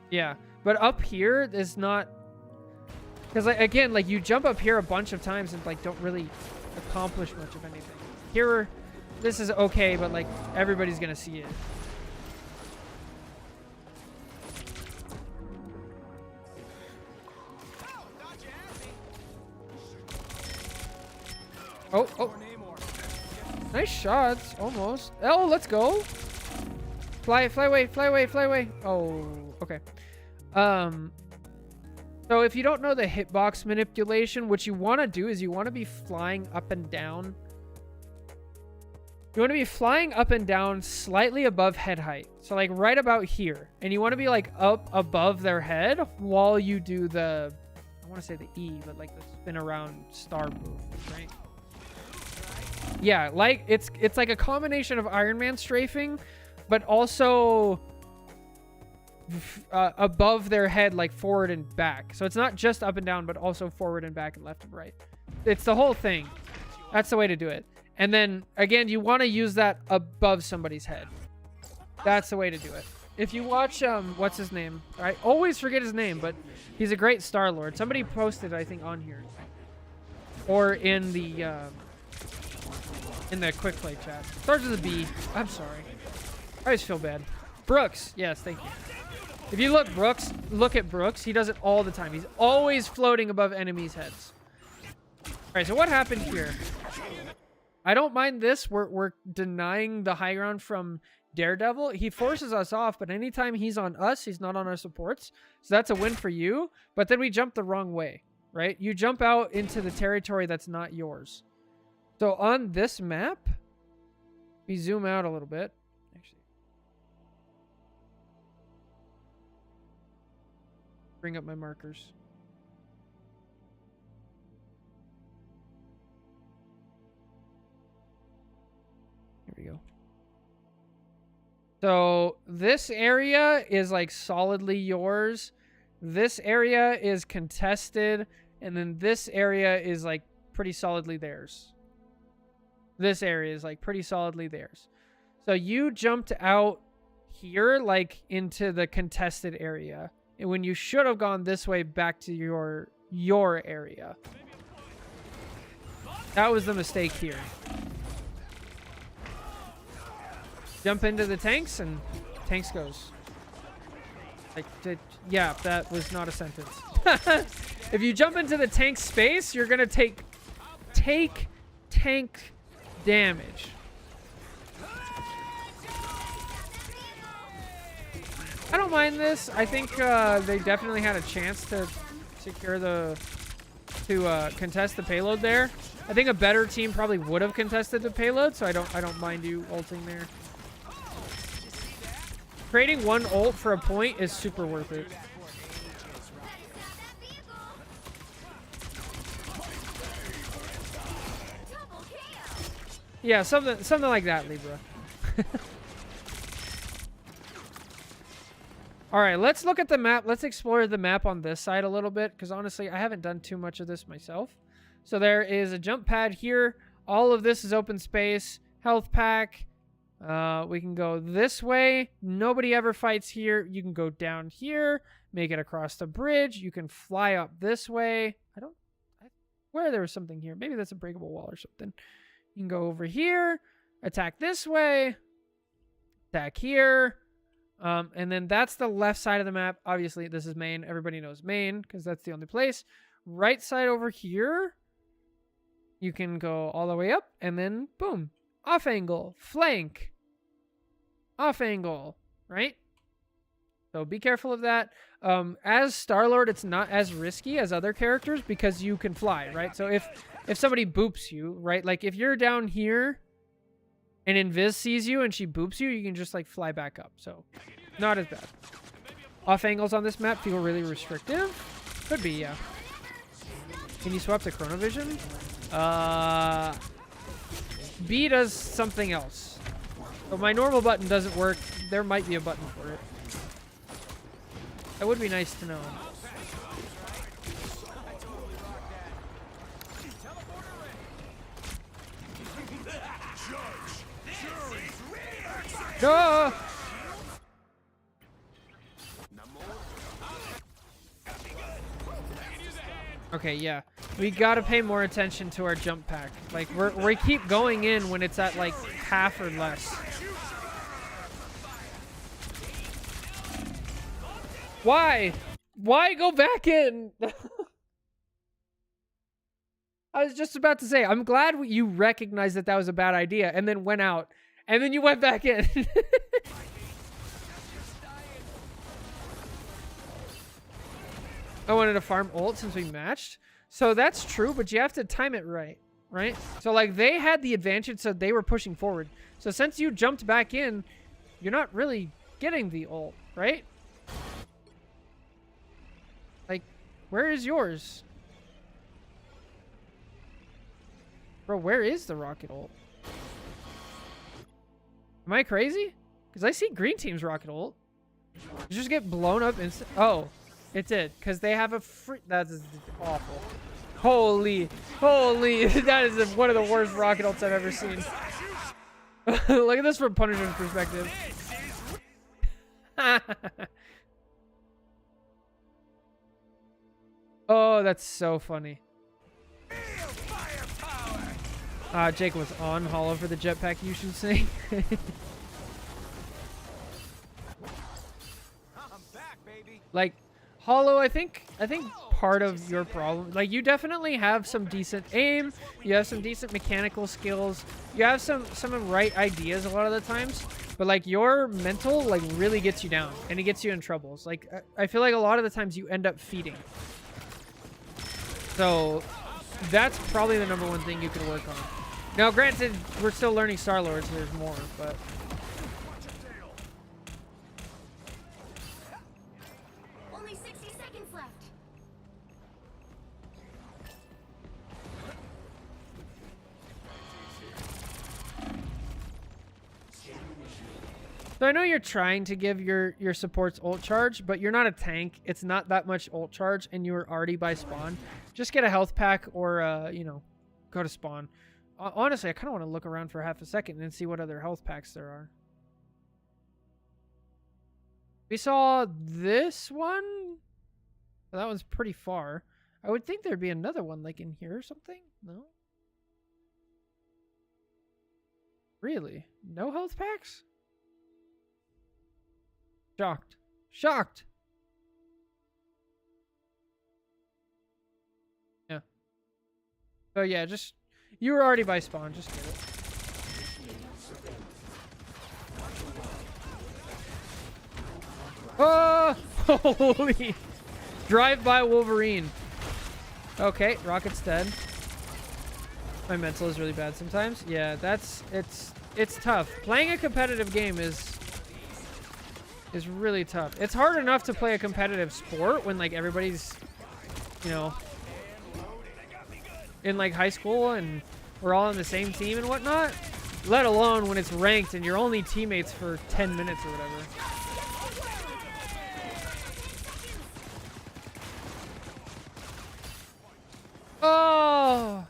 Yeah, but up here is not... Because, like, again, like, you jump up here a bunch of times and, like, don't really accomplish much of anything. Here, this is okay, but, like, everybody's going to see it. Oh, oh. Nice shots, almost. Oh, let's go. Fly away, fly away, fly away. Oh, okay. So if you don't know the hitbox manipulation, what you want to do is you want to be flying up and down. You want to be flying up and down slightly above head height. So like right about here. And you want to be like up above their head while you do the, I want to say the E, but like the spin around star move, right? Yeah, like it's like a combination of Iron Man strafing, but also above their head, like forward and back. So it's not just up and down, but also forward and back and left and right. It's the whole thing. That's the way to do it. And then again, you want to use that above somebody's head. That's the way to do it. If you watch what's his name? I always forget his name, but he's a great Star-Lord. Somebody posted, I think, on here or in the quick play chat. Starts with a B. I'm sorry. I always feel bad. Brooks. Yes, thank you. If you look at Brooks. He does it all the time. He's always floating above enemies' heads. All right, so what happened here? I don't mind this. We're denying the high ground from Daredevil. He forces us off, but anytime he's on us, he's not on our supports. So that's a win for you. But then we jump the wrong way, right? You jump out into the territory that's not yours. So on this map, we zoom out a little bit. Actually, bring up my markers. Here we go. So this area is like solidly yours. This area is contested. And then this area is like pretty solidly theirs. This area is like pretty solidly theirs. So you jumped out here like into the contested area. And when you should have gone this way back to your area. That was the mistake here. Jump into the tanks and tanks goes. Like, yeah, that was not a sentence. If you jump into the tank space, you're gonna take tank damage. I don't mind this. I think they definitely had a chance to secure contest the payload there. I think a better team probably would have contested the payload, so I don't mind you ulting there. Creating one ult for a point is super worth it. Better stop that vehicle. Double kill. Yeah, something like that, Libra. All right, let's look at the map. Let's explore the map on this side a little bit, because honestly, I haven't done too much of this myself. So there is a jump pad here. All of this is open space. Health pack. We can go this way. Nobody ever fights here. You can go down here, make it across the bridge. You can fly up this way. Where there was something here. Maybe that's a breakable wall or something. You can go over here, attack this way, attack here. And then that's the left side of the map. Obviously, this is main. Everybody knows main because that's the only place. Right side over here, you can go all the way up and then boom. Off angle, flank, off angle, right? So be careful of that. As Star-Lord, it's not as risky as other characters because you can fly, right? So if somebody boops you, right? Like if you're down here and Invis sees you and she boops you, you can just like fly back up. So not as bad. Off angles on this map feel really restrictive. Could be, yeah. Can you swap to Chronovision? B does something else. But my normal button doesn't work. There might be a button for it. That would be nice to know. No! Okay, yeah. We gotta pay more attention to our jump pack. Like, we keep going in when it's at, like, half or less. Why? Why go back in? I was just about to say, I'm glad you recognized that that was a bad idea and then went out. And then you went back in. I wanted to farm ult since we matched. So that's true, but you have to time it right, right? So like they had the advantage, so they were pushing forward. So since you jumped back in, you're not really getting the ult, right? Like, where is yours? Bro, where is the rocket ult? Am I crazy? Because I see green team's rocket ult. You just get blown up instant. Oh, it did. Because they have a free. That's awful. Holy. That is one of the worst rocket ults I've ever seen. Look at this from Punisher's perspective. Oh, that's so funny. Jake was on Hollow for the jetpack, you should say. Like, Hollow, I think part of your problem, like, you definitely have some decent aim, you have some decent mechanical skills, you have some right ideas a lot of the times, but like your mental like really gets you down and it gets you in troubles. Like, I feel like a lot of the times you end up feeding. So that's probably the number one thing you could work on. Now, granted, we're still learning Star-Lord, so there's more, but... Only 60 seconds left. So I know you're trying to give your supports ult charge, but you're not a tank. It's not that much ult charge, and you're already by spawn. Just get a health pack or, you know, go to spawn. Honestly, I kind of want to look around for half a second and see what other health packs there are. We saw this one. Well, that one's pretty far. I would think there'd be another one like in here or something. No? Really? No health packs? Shocked. Shocked! Yeah. So yeah, just... You were already by spawn, just get it. Oh! Holy! Drive-by Wolverine. Okay, Rocket's dead. My mental is really bad sometimes. Yeah, it's tough. Playing a competitive game is is really tough. It's hard enough to play a competitive sport when like everybody's, you know, in like high school and we're all on the same team and whatnot, let alone when it's ranked and you're only teammates for 10 minutes or whatever. Oh!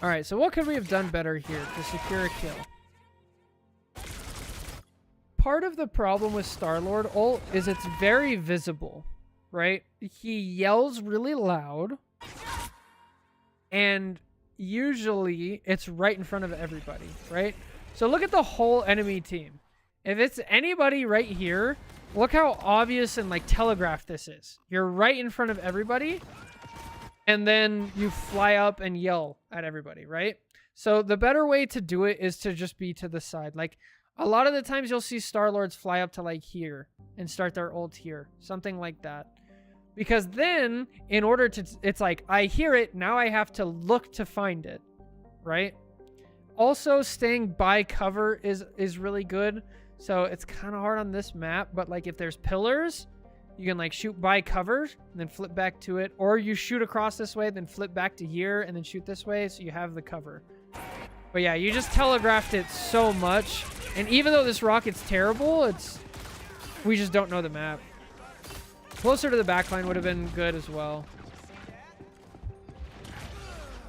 Alright, so what could we have done better here to secure a kill? Part of the problem with Star-Lord ult is it's very visible, right? He yells really loud, and usually it's right in front of everybody, right? So look at the whole enemy team. If it's anybody right here, look how obvious and like telegraphed this is. You're right in front of everybody, and then you fly up and yell at everybody, right? So the better way to do it is to just be to the side. Like a lot of the times you'll see Star-Lords fly up to like here and start their ult here, something like that. Because then in order to, it's like, I hear it, now I have to look to find it, right? Also staying by cover is really good. So it's kind of hard on this map, but like if there's pillars, you can like shoot by cover and then flip back to it, or you shoot across this way, then flip back to here and then shoot this way so you have the cover. But yeah, you just telegraphed it so much. And even though this rocket's terrible, we just don't know the map. Closer to the backline would have been good as well.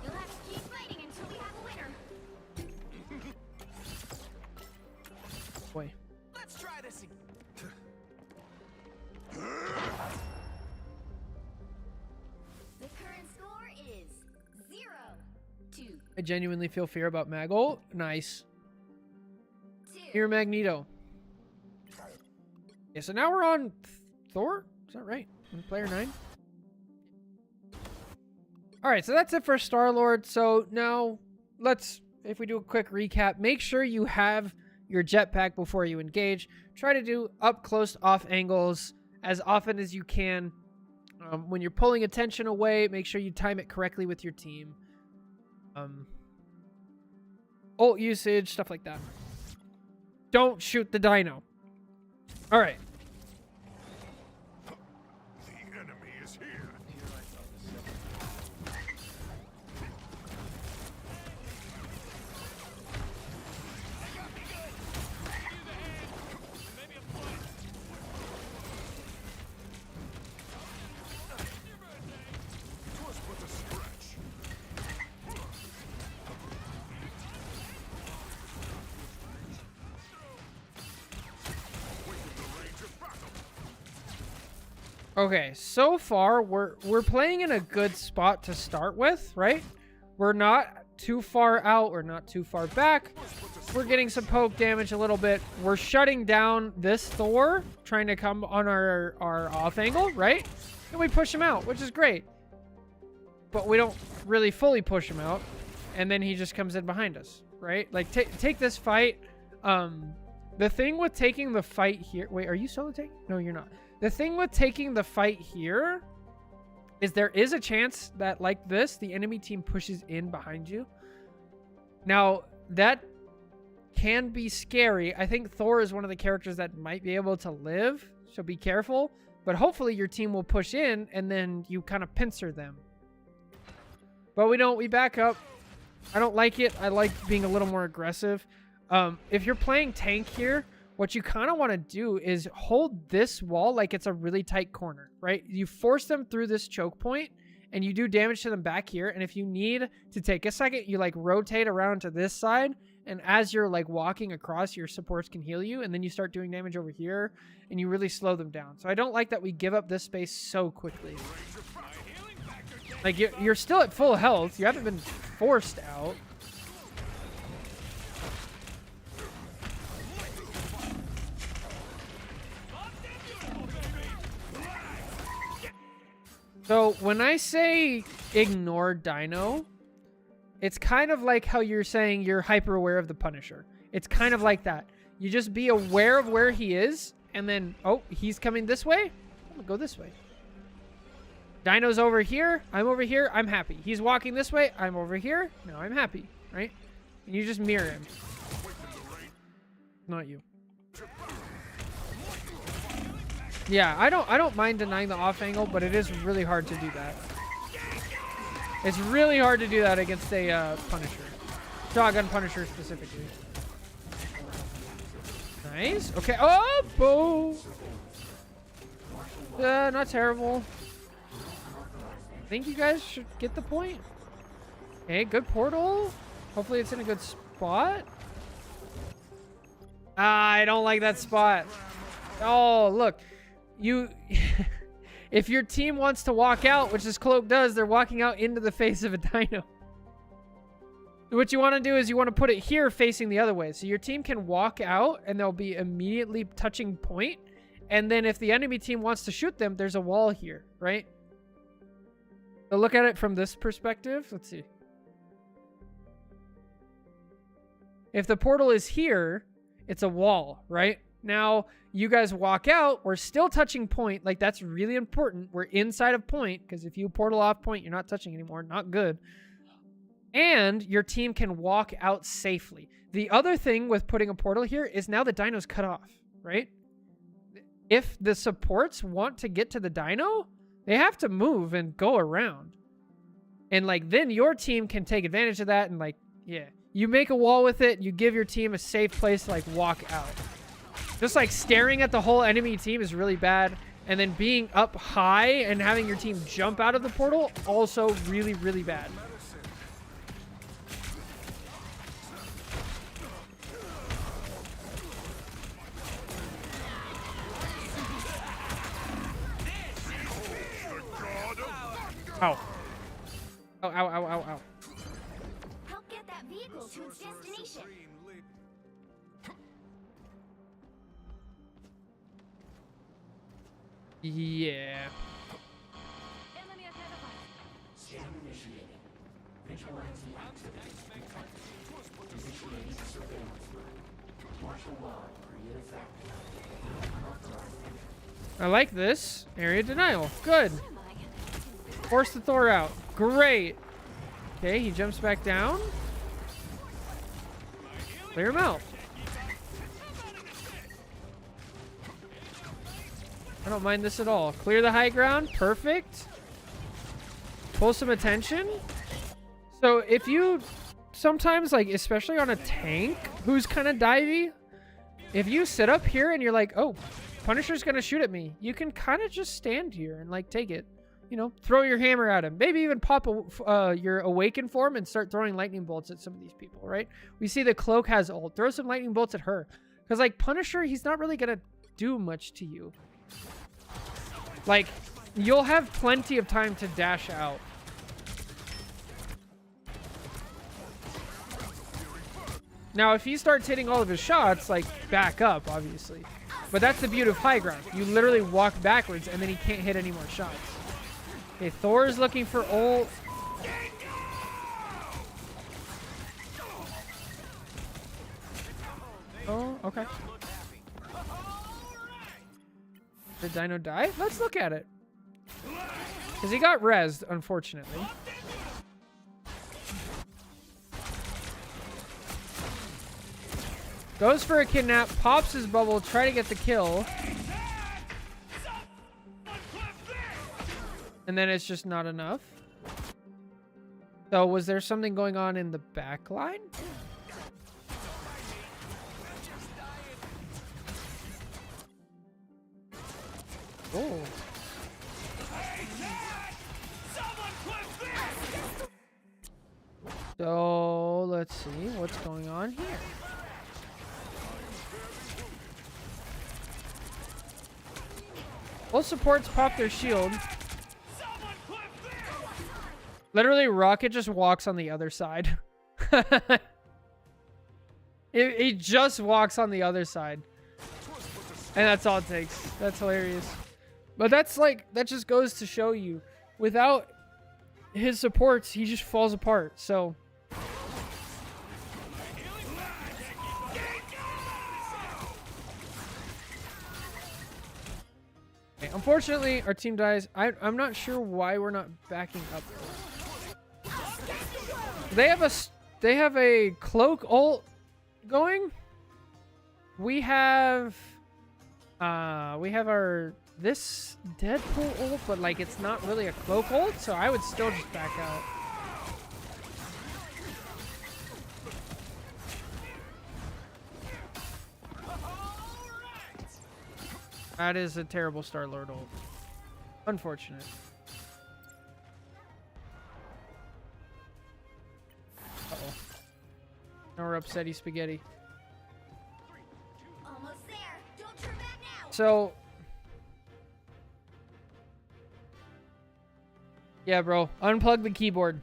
You'll have to keep fighting until we have a winner. Boy. Let's try this again. The current score is 0-2. I genuinely feel fear about Magol. Nice. 2. Here, Magneto. Yeah, so now we're on Thor? Is that right? On player 9? Alright, so that's it for Star-Lord. So now, if we do a quick recap, make sure you have your jetpack before you engage. Try to do up close off angles as often as you can. When you're pulling attention away, make sure you time it correctly with your team. Ult usage, stuff like that. Don't shoot the dino. Alright. The enemy is here. Twas but a stretch. Within the range of battle. Okay, so far we're playing in a good spot to start with, right? We're not too far out, we're not too far back. We're getting some poke damage a little bit. We're shutting down this Thor, trying to come on our off angle, right? And we push him out, which is great. But we don't really fully push him out, and then he just comes in behind us, right? Like, take this fight. The thing with taking the fight here... Wait, are you solo taking? No, you're not. The thing with taking the fight here is there is a chance that, like this, the enemy team pushes in behind you. Now, that can be scary. I think Thor is one of the characters that might be able to live, so be careful. But hopefully your team will push in, and then you kind of pincer them. But we don't. We back up. I don't like it. I like being a little more aggressive. If you're playing tank here, what you kind of want to do is hold this wall like it's a really tight corner, right? You force them through this choke point, and you do damage to them back here. And if you need to take a second, you like rotate around to this side, and as you're like walking across, your supports can heal you, and then you start doing damage over here, and you really slow them down. So I don't like that we give up this space so quickly. Like, you're still at full health. You haven't been forced out. So when I say ignore Dino, it's kind of like how you're saying you're hyper aware of the Punisher. It's kind of like that. You just be aware of where he is, and then, oh, he's coming this way? I'm gonna go this way. Dino's over here. I'm over here. I'm happy. He's walking this way. I'm over here. No, I'm happy, right? And you just mirror him. Within the Not you. Yeah, I don't mind denying the off angle, but it is really hard to do that. It's really hard to do that against a Punisher. Shotgun Punisher specifically. Nice. Okay. Oh, boo. Not terrible. I think you guys should get the point. Okay, good portal. Hopefully it's in a good spot. I don't like that spot. Oh, look. You... If your team wants to walk out, which this cloak does, they're walking out into the face of a dino. What you want to do is you want to put it here facing the other way. So your team can walk out and they'll be immediately touching point. And then if the enemy team wants to shoot them, there's a wall here, right? So look at it from this perspective. Let's see. If the portal is here, it's a wall, right? Now, you guys walk out, we're still touching point. Like, that's really important. We're inside of point, because if you portal off point, you're not touching anymore. Not good. And your team can walk out safely. The other thing with putting a portal here is now the dino's cut off, right? If the supports want to get to the dino, they have to move and go around. And, like, then your team can take advantage of that and, like, yeah. You make a wall with it, you give your team a safe place to, like, walk out. Just like staring at the whole enemy team is really bad. And then being up high and having your team jump out of the portal, also really, really bad. Ow. Ow, ow, ow, ow, ow. Help get that vehicle to its destination. Yeah. Enemy ahead of us. Scan initiated. Vigilante activated. Initiating surveillance mode. Martial law pre-effective. I like this. Area denial. Good. Force the Thor out. Great. Okay, he jumps back down. Clear him out. I don't mind this at all. Clear the high ground. Perfect. Pull some attention. So if you sometimes, like, especially on a tank who's kind of divey, if you sit up here and you're like, oh, Punisher's going to shoot at me, you can kind of just stand here and, like, take it. You know, throw your hammer at him. Maybe even pop your awaken form and start throwing lightning bolts at some of these people, right? We see the cloak has ult. Throw some lightning bolts at her. Because, like, Punisher, he's not really going to do much to you. Like, you'll have plenty of time to dash out. Now, if he starts hitting all of his shots, like, back up, obviously. But that's the beauty of high ground. You literally walk backwards, and then he can't hit any more shots. Okay, Thor is looking for ult. Oh, okay. Did Dino die? Let's look at it. Because he got rezzed, unfortunately. Goes for a kidnap, pops his bubble, try to get the kill. And then it's just not enough. So was there something going on in the back line? Oh. So let's see what's going on here. Both supports pop their shield. Literally, Rocket just walks on the other side. He just walks on the other side. And that's all it takes. That's hilarious. But that's like, that just goes to show you, without his supports, he just falls apart. So okay, unfortunately, our team dies. I'm not sure why we're not backing up. They have a cloak ult going. we have our this Deadpool ult, but like it's not really a cloak ult, so I would still just back out. That is a terrible Star-Lord ult. Unfortunate. Uh-oh. Now we're upsetty spaghetti. Almost there. Don't turn back now. So, yeah, bro, unplug the keyboard.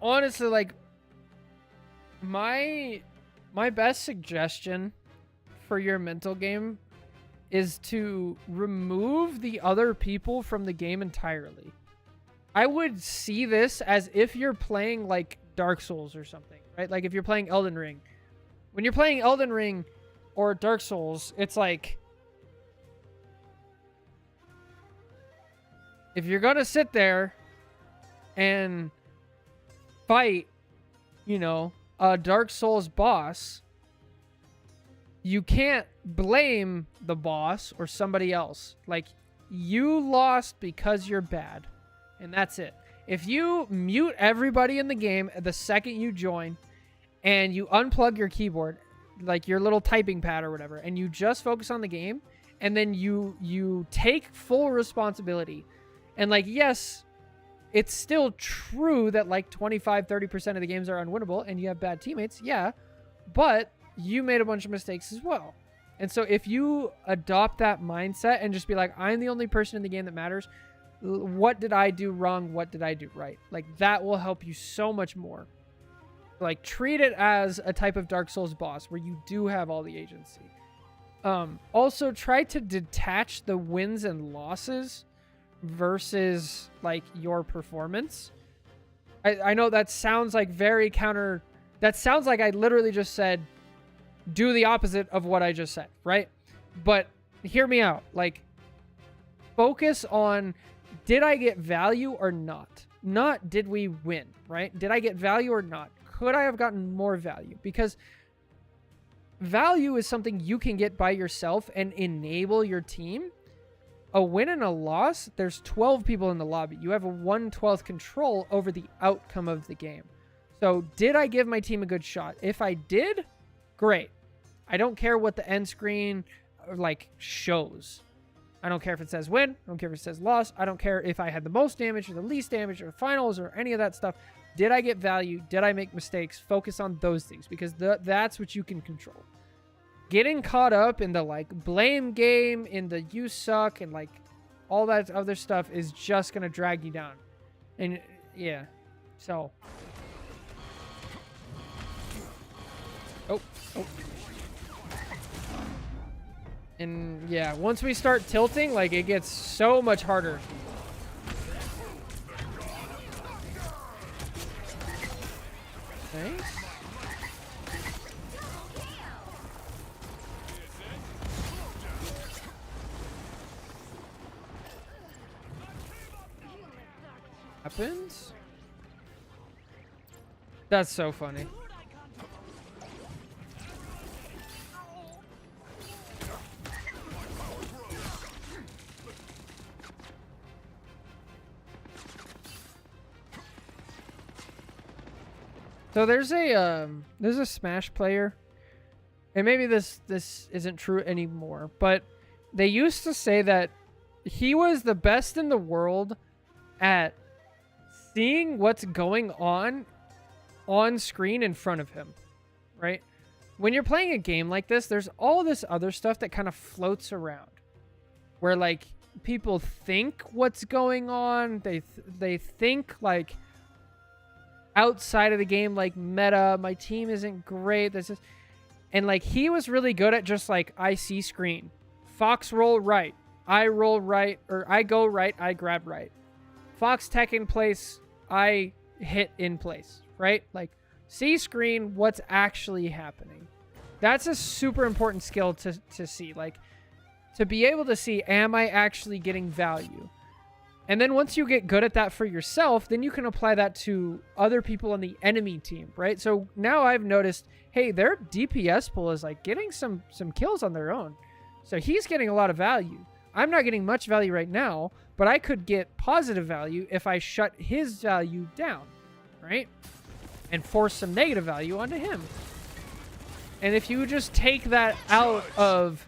Honestly, like, my best suggestion for your mental game is to remove the other people from the game entirely. I would see this as if you're playing like Dark Souls or something, right? Like if you're playing Elden Ring. When you're playing Elden Ring or Dark Souls, it's like, if you're gonna sit there and fight, you know, a Dark Souls boss, you can't blame the boss or somebody else. Like, you lost because you're bad. And that's it. If you mute everybody in the game the second you join and you unplug your keyboard, like your little typing pad or whatever, and you just focus on the game, and then you take full responsibility. And like, yes, it's still true that like 25-30% of the games are unwinnable and you have bad teammates. Yeah, but you made a bunch of mistakes as well. And so if you adopt that mindset and just be like, I'm the only person in the game that matters, what did I do wrong? What did I do right? Like, that will help you so much more. Like, treat it as a type of Dark Souls boss where you do have all the agency. Also, try to detach the wins and losses versus like your performance. I know that sounds like very counter. That sounds like I literally just said, do the opposite of what I just said, right? But hear me out. Like, focus on, did I get value or not? Not did we win, right? Did I get value or not? Could I have gotten more value? Because value is something you can get by yourself and enable your team. A win and a loss, there's 12 people in the lobby. You have a 1/12 control over the outcome of the game. So did I give my team a good shot? If I did, great. I don't care what the end screen like shows. I don't care if it says win. I don't care if it says loss. I don't care if I had the most damage or the least damage or finals or any of that stuff. Did I get value? Did I make mistakes? Focus on those things because that's what you can control. Getting caught up in the like blame game, in the you suck, and like all that other stuff is just going to drag you down. And yeah, so. Oh. And yeah, once we start tilting, like it gets so much harder. Thanks. Happens? That's so funny. So there's a Smash player, and maybe this isn't true anymore, but they used to say that he was the best in the world at seeing what's going on screen in front of him, right? When you're playing a game like this, there's all this other stuff that kind of floats around, where like people think what's going on, they think like outside of the game, like meta, my team isn't great. And like he was really good at just like, I see screen. Fox roll right. I roll right, or I go right, I grab right. Fox tech in place, I hit in place, right? Like see screen, what's actually happening. That's a super important skill to see. Like to be able to see, am I actually getting value? And then once you get good at that for yourself, then you can apply that to other people on the enemy team, right? So now I've noticed, hey, their DPS pool is like getting some kills on their own. So he's getting a lot of value. I'm not getting much value right now, but I could get positive value if I shut his value down, right? And force some negative value onto him. And if you just take that out of,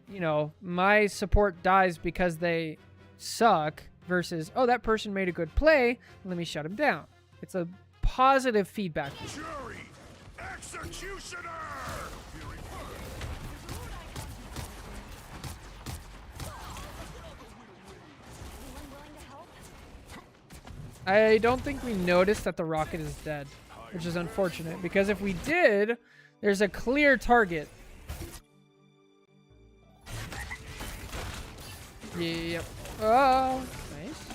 you know, my support dies because they suck versus, oh, that person made a good play, let me shut him down. It's a positive feedback loop. Jury, executioner. Anyone willing to help? I don't think we noticed that the rocket is dead, which is unfortunate, because if we did, there's a clear target. Yep. Oh, nice.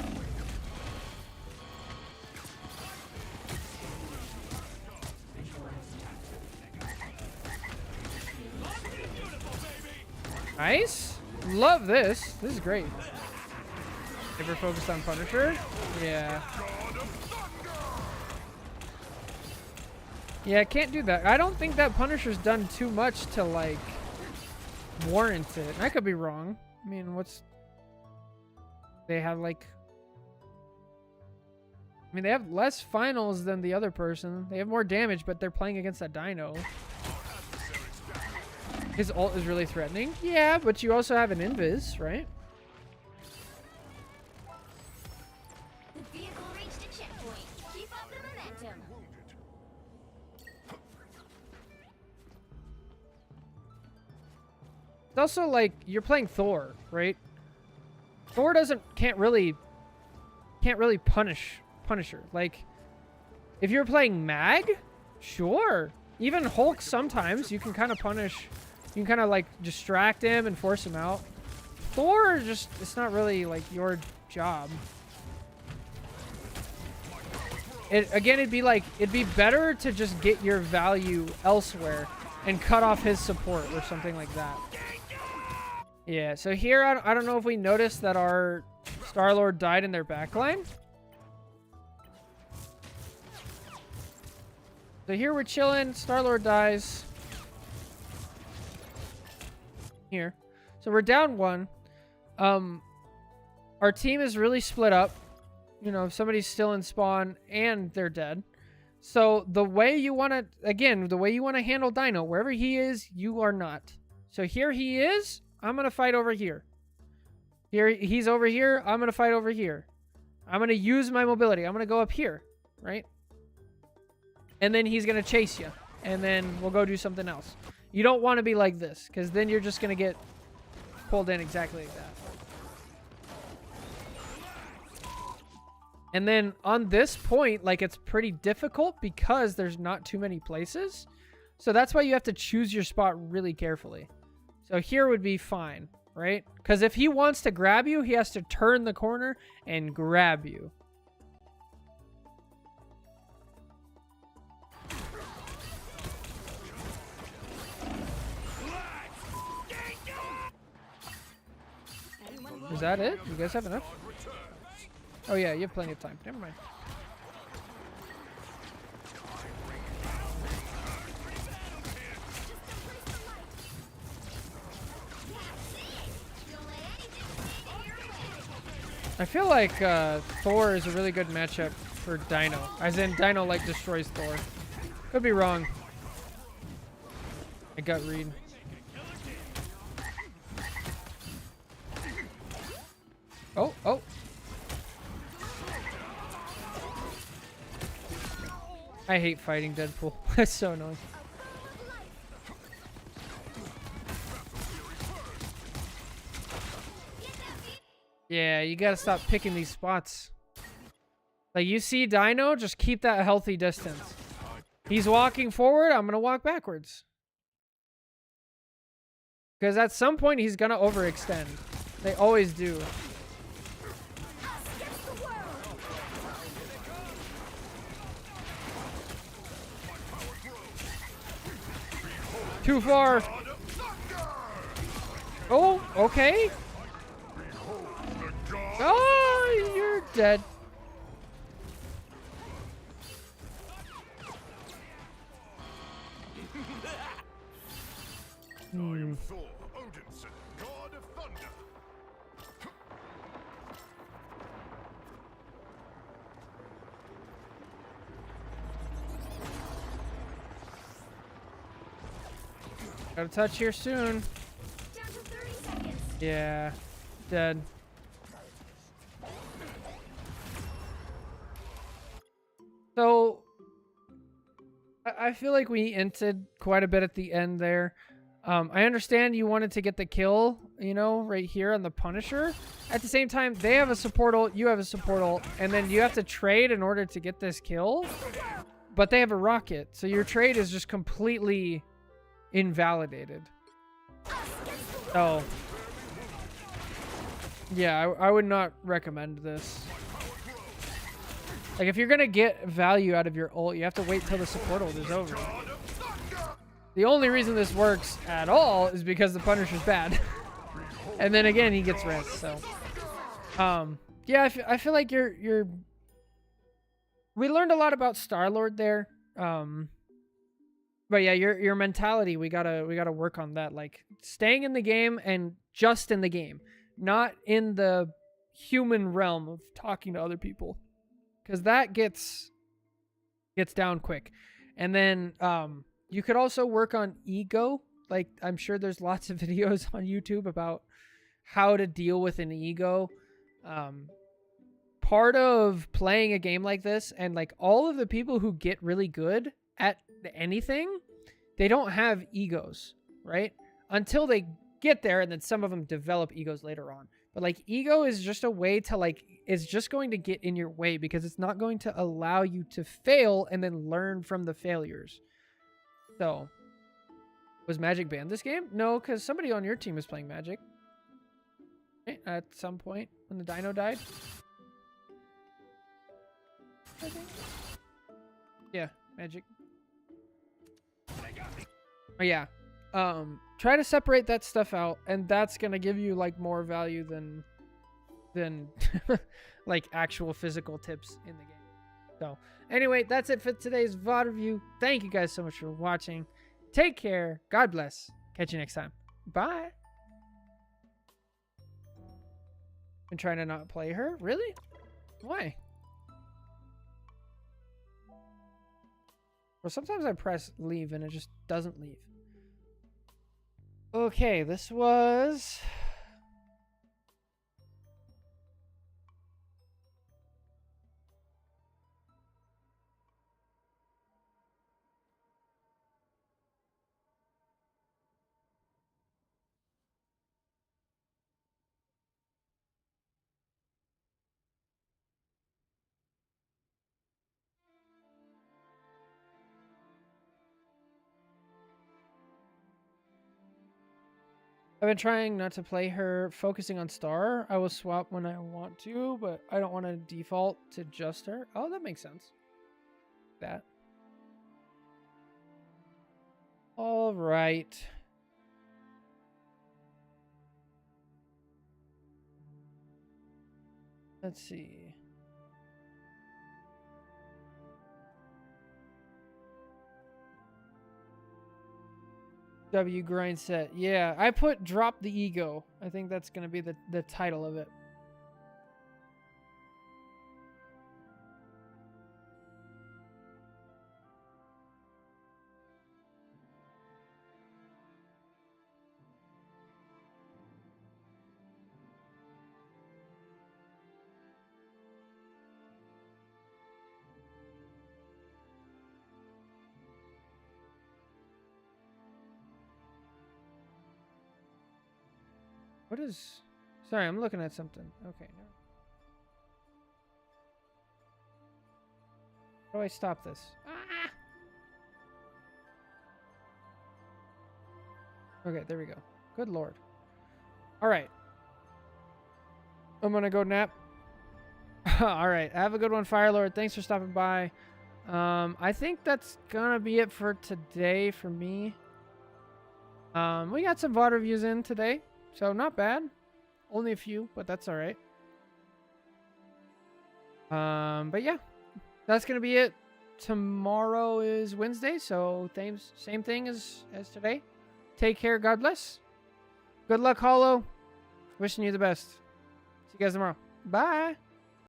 Nice. Love this. This is great. Ever focused on Punisher? Yeah. Yeah, I can't do that. I don't think that Punisher's done too much to, like, warrant it. I could be wrong. I mean, what's... They have, like... I mean, they have less finals than the other person. They have more damage, but they're playing against that Dino. His ult is really threatening. Yeah, but you also have an invis, right? The vehicle reached a checkpoint. Keep up the momentum. It's also like you're playing Thor, right? Thor can't really punish Punisher. Like, if you're playing Mag, sure. Even Hulk sometimes you can kind of punish. You can kind of like distract him and force him out. Thor just, it's not really like your job. It'd be better to just get your value elsewhere and cut off his support or something like that. Yeah, so here, I don't know if we noticed that our Star-Lord died in their backline. So here we're chilling, Star-Lord dies. Here. So we're down one. Our team is really split up. You know, if somebody's still in spawn and they're dead. So the way you want to, again, the way you want to handle Dino, wherever he is, you are not. So here he is. I'm going to fight over here. Here, he's over here. I'm going to fight over here. I'm going to use my mobility. I'm going to go up here, right? And then he's going to chase you. And then we'll go do something else. You don't want to be like this, because then you're just going to get pulled in exactly like that. And then on this point, like, it's pretty difficult because there's not too many places. So that's why you have to choose your spot really carefully. So here would be fine, right? Because if he wants to grab you, he has to turn the corner and grab you. Is that it? You guys have enough? Oh yeah, you have plenty of time. Never mind. I feel like Thor is a really good matchup for Dino. As in, Dino, like, destroys Thor. Could be wrong. I gut read. Oh, oh. I hate fighting Deadpool. It's so annoying. Yeah, you gotta stop picking these spots. Like, you see Dino, just keep that healthy distance. He's walking forward, I'm gonna walk backwards. Because at some point, he's gonna overextend. They always do. Too far. Oh, okay. Oh, dead. I am Thor, Odinson, god of thunder. Gotta touch here soon. Down to 30 seconds. Yeah, dead. So, I feel like we inted quite a bit at the end there. I understand you wanted to get the kill, you know, right here on the Punisher. At the same time, they have a support ult, you have a support ult, and then you have to trade in order to get this kill. But they have a rocket, so your trade is just completely invalidated. So, yeah, I would not recommend this. Like, if you're gonna get value out of your ult, you have to wait till the support ult is over. The only reason this works at all is because the Punisher's bad. And then again, he gets res, so. Yeah, I feel like you're... We learned a lot about Star-Lord there. But yeah, your mentality, we gotta work on that. Like, staying in the game and just in the game. Not in the human realm of talking to other people. Because that gets down quick. And then you could also work on ego. Like, I'm sure there's lots of videos on YouTube about how to deal with an ego. Part of playing a game like this, and like all of the people who get really good at anything, they don't have egos, right? Until they get there, and then some of them develop egos later on. But like, ego is just a way to like, is just going to get in your way because it's not going to allow you to fail and then learn from the failures. So, was Magic banned this game? No, because somebody on your team was playing Magic. At some point when the dino died. I think. Yeah, Magic. Oh, yeah. Try to separate that stuff out, and that's gonna give you like more value than like actual physical tips in the game. So anyway, that's it for today's VOD review. Thank you guys so much for watching. Take care. God bless. Catch you next time. Bye. Been trying to not play her? Really? Why? Well, sometimes I press leave and it just doesn't leave. Okay, this was... I've been trying not to play her, focusing on Star. I will swap when I want to, but I don't want to default to just her. Oh, that makes sense. That. All right. Let's see. W grind set. Yeah, I put drop the ego. I think that's going to be the title of it. What is... Sorry, I'm looking at something. Okay, no. How do I stop this? Ah! Okay, there we go. Good lord. Alright. I'm gonna go nap. Alright, have a good one, Firelord. Thanks for stopping by. I think that's gonna be it for today for me. We got some VOD reviews in today. So, not bad. Only a few, but that's alright. But yeah, that's gonna be it. Tomorrow is Wednesday, so same thing as today. Take care. God bless. Good luck, Hollow. Wishing you the best. See you guys tomorrow. Bye.